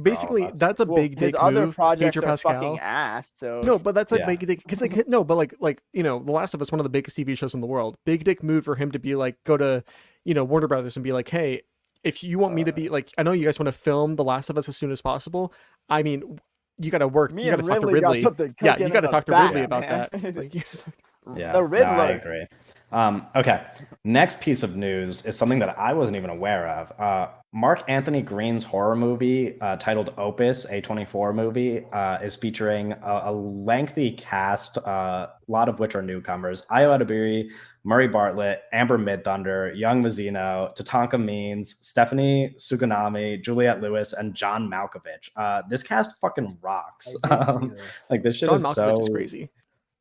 basically that's a big dick move. Pedro Pascal. Fucking ass. So no, but that's like big dick because but The Last of Us, one of the biggest TV shows in the world. Big dick move for him to be like go to Warner Brothers and be like, hey, if you want me to be like, I know you guys want to film The Last of Us as soon as possible. I mean, you got to work. You got to talk to Ridley. Yeah, you got to talk to Ridley about that. The Riddler. No, I agree. Okay. Next piece of news is something that I wasn't even aware of. Mark Anthony Green's horror movie titled Opus, A24 movie, is featuring a lengthy cast, a lot of which are newcomers. Ayo Edebiri, Murray Bartlett, Amber Midthunder, Young Mazzino, Tatanka Means, Stephanie Suganami, Juliette Lewis, and John Malkovich. This cast fucking rocks. Like this shit John is Malkovich so is crazy.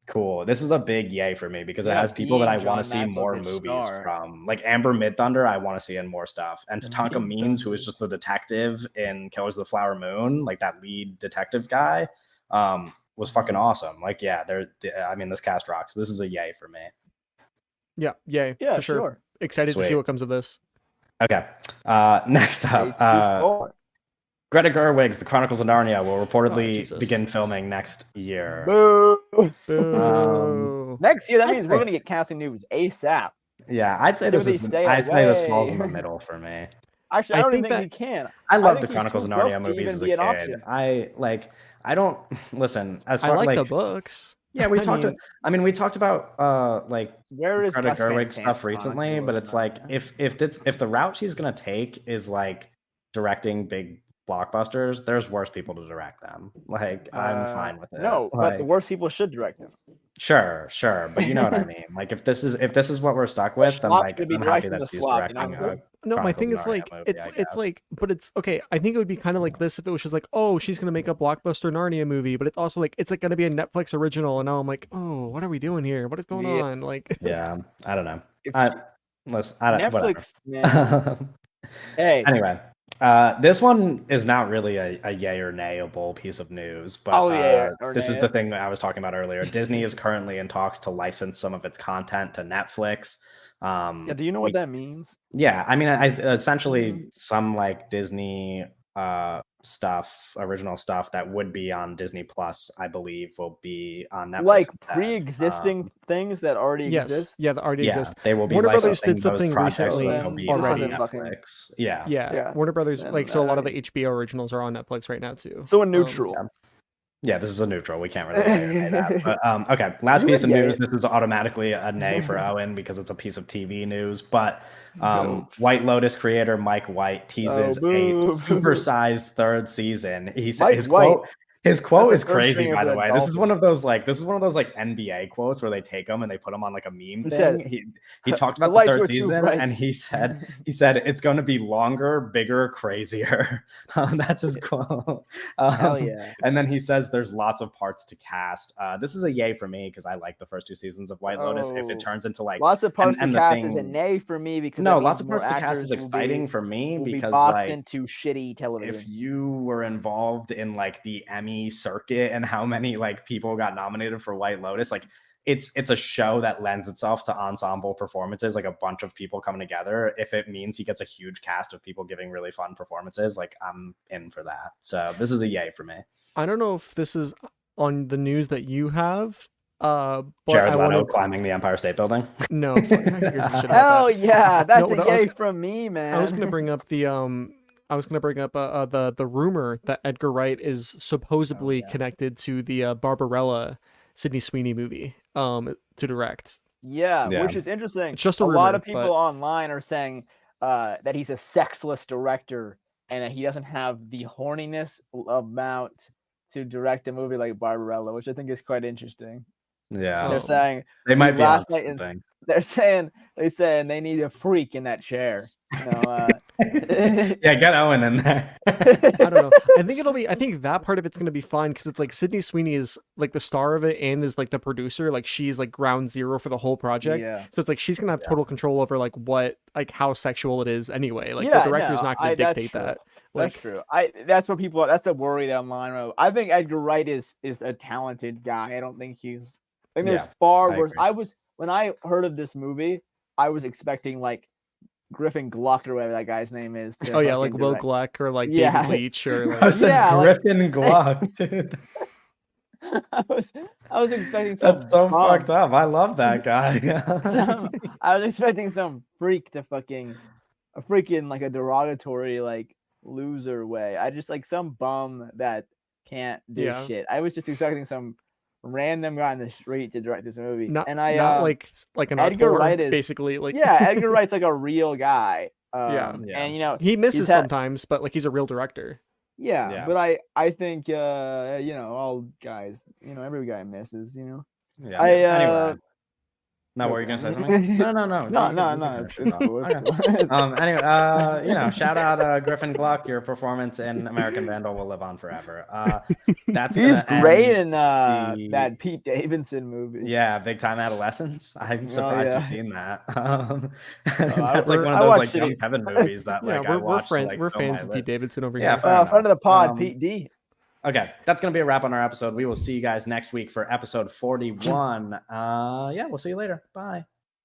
Cool. This is a big yay for me because it has people that I want to see more movies from. Like Amber Midthunder, I want to see in more stuff. And Tatanka Means, who is just the detective in Killers of the Flower Moon, like that lead detective guy, was fucking awesome. Like, yeah, I mean, this cast rocks. This is a yay for me. Yeah, yay, for sure. Excited to see what comes of this. Okay. Next up, Greta Gerwig's The Chronicles of Narnia will reportedly begin filming next year. Boo! Boo. Next year, that means we're going to get casting news ASAP. Yeah, I'd say this falls in the middle for me. Actually, I don't even think he can. I love the Chronicles of Narnia movies as a kid. I don't listen as far I like the books. Yeah, we talked about like where is Greta Gerwig stuff recently, but it's like if the route she's gonna take is like directing big blockbusters, there's worse people to direct them. Like I'm fine with it. No, but the worst people should direct them. Sure, but you know what I mean. Like if this is what we're stuck with, then like I'm happy that she's directing. No, my thing is like it's like, but it's okay. I think it would be kind of like this if it was just like, oh, she's gonna make a blockbuster Narnia movie, but it's also like it's like gonna be a Netflix original, and now I'm like, oh, what are we doing here? What is going on? Like, yeah, I don't know. Netflix, man. Hey, anyway. This one is not really a yay or nay-able piece of news, but this is the thing that I was talking about earlier. Disney is currently in talks to license some of its content to Netflix. Do you know what that means? Yeah, I mean, essentially some like Disney stuff, original stuff that would be on Disney Plus, I believe, will be on Netflix. Like pre-existing things that already exist. Yeah, that already exist. They will be. Warner Brothers did something recently already. Netflix. Yeah. Warner Brothers, like, so a lot of the HBO originals are on Netflix right now too. So a neutral. Yeah, this is a neutral. We can't really say that. But okay, last piece of news. This is automatically a nay for Owen because it's a piece of TV news. But White Lotus creator Mike White teases a supersized third season. He said his quote is crazy, by the way. This is one of those like NBA quotes where they take them and they put them on like a meme thing. He talked about the third season and he said it's going to be longer, bigger, crazier. That's his quote. Hell yeah. And then he says there's lots of parts to cast. This is a yay for me because I like the first 2 seasons of White Lotus. If it turns into like lots of parts to cast is a nay for me because lots of parts to cast is exciting for me because like into shitty television. If you were involved in like the Emmy circuit and how many like people got nominated for White Lotus, like it's a show that lends itself to ensemble performances, like a bunch of people coming together. If it means he gets a huge cast of people giving really fun performances, like I'm in for that. So this is a yay for me. I don't know if this is on the news that you have. But Jared Leto climbing the Empire State Building. No. Hell yeah, that's a yay from me, man. I was gonna bring up the the rumor that Edgar Wright is supposedly connected to the Barbarella Sydney Sweeney movie to direct. Yeah, which is interesting. It's just a rumor, lot of people online are saying that he's a sexless director and that he doesn't have the horniness amount to direct a movie like Barbarella, which I think is quite interesting. Yeah, they're saying they might be on something. They're saying they need a freak in that chair. Yeah, get Owen in there. I don't know. I think that part of it's gonna be fine because it's like Sydney Sweeney is like the star of it and is like the producer. Like she's like ground zero for the whole project. Yeah. So it's like she's gonna have total control over like how sexual it is anyway. Like the director's not gonna dictate that. That's true. That's the worry online. I think Edgar Wright is a talented guy. I don't think he's. I think there's far worse. When I heard of this movie, I was expecting like Griffin Gluck or whatever that guy's name is. Like Will Gluck or like David Leitch or like. I said Griffin Gluck, dude. I was expecting that's so fucked up. I love that guy. I was expecting some freak to freaking like a derogatory like loser way. I just like some bum that can't do shit. I was just expecting some random guy on the street to direct this movie. Not an Edgar Wright is basically like Edgar Wright's like a real guy. And he misses sometimes, but like he's a real director. Yeah. But I think all guys, every guy misses, Yeah. Anyway. No, what were you gonna say something? No. Anyway, shout out Griffin Gluck. Your performance in American Vandal will live on forever. He's great in that Pete Davidson movie. Yeah, Big Time Adolescence. I'm surprised you've seen that. That's like one of those like young Kevin movies that like I watched. We're fans of Pete Davidson over here. Yeah, friend of the pod, Pete D. Okay, that's going to be a wrap on our episode. We will see you guys next week for episode 41. We'll see you later. Bye.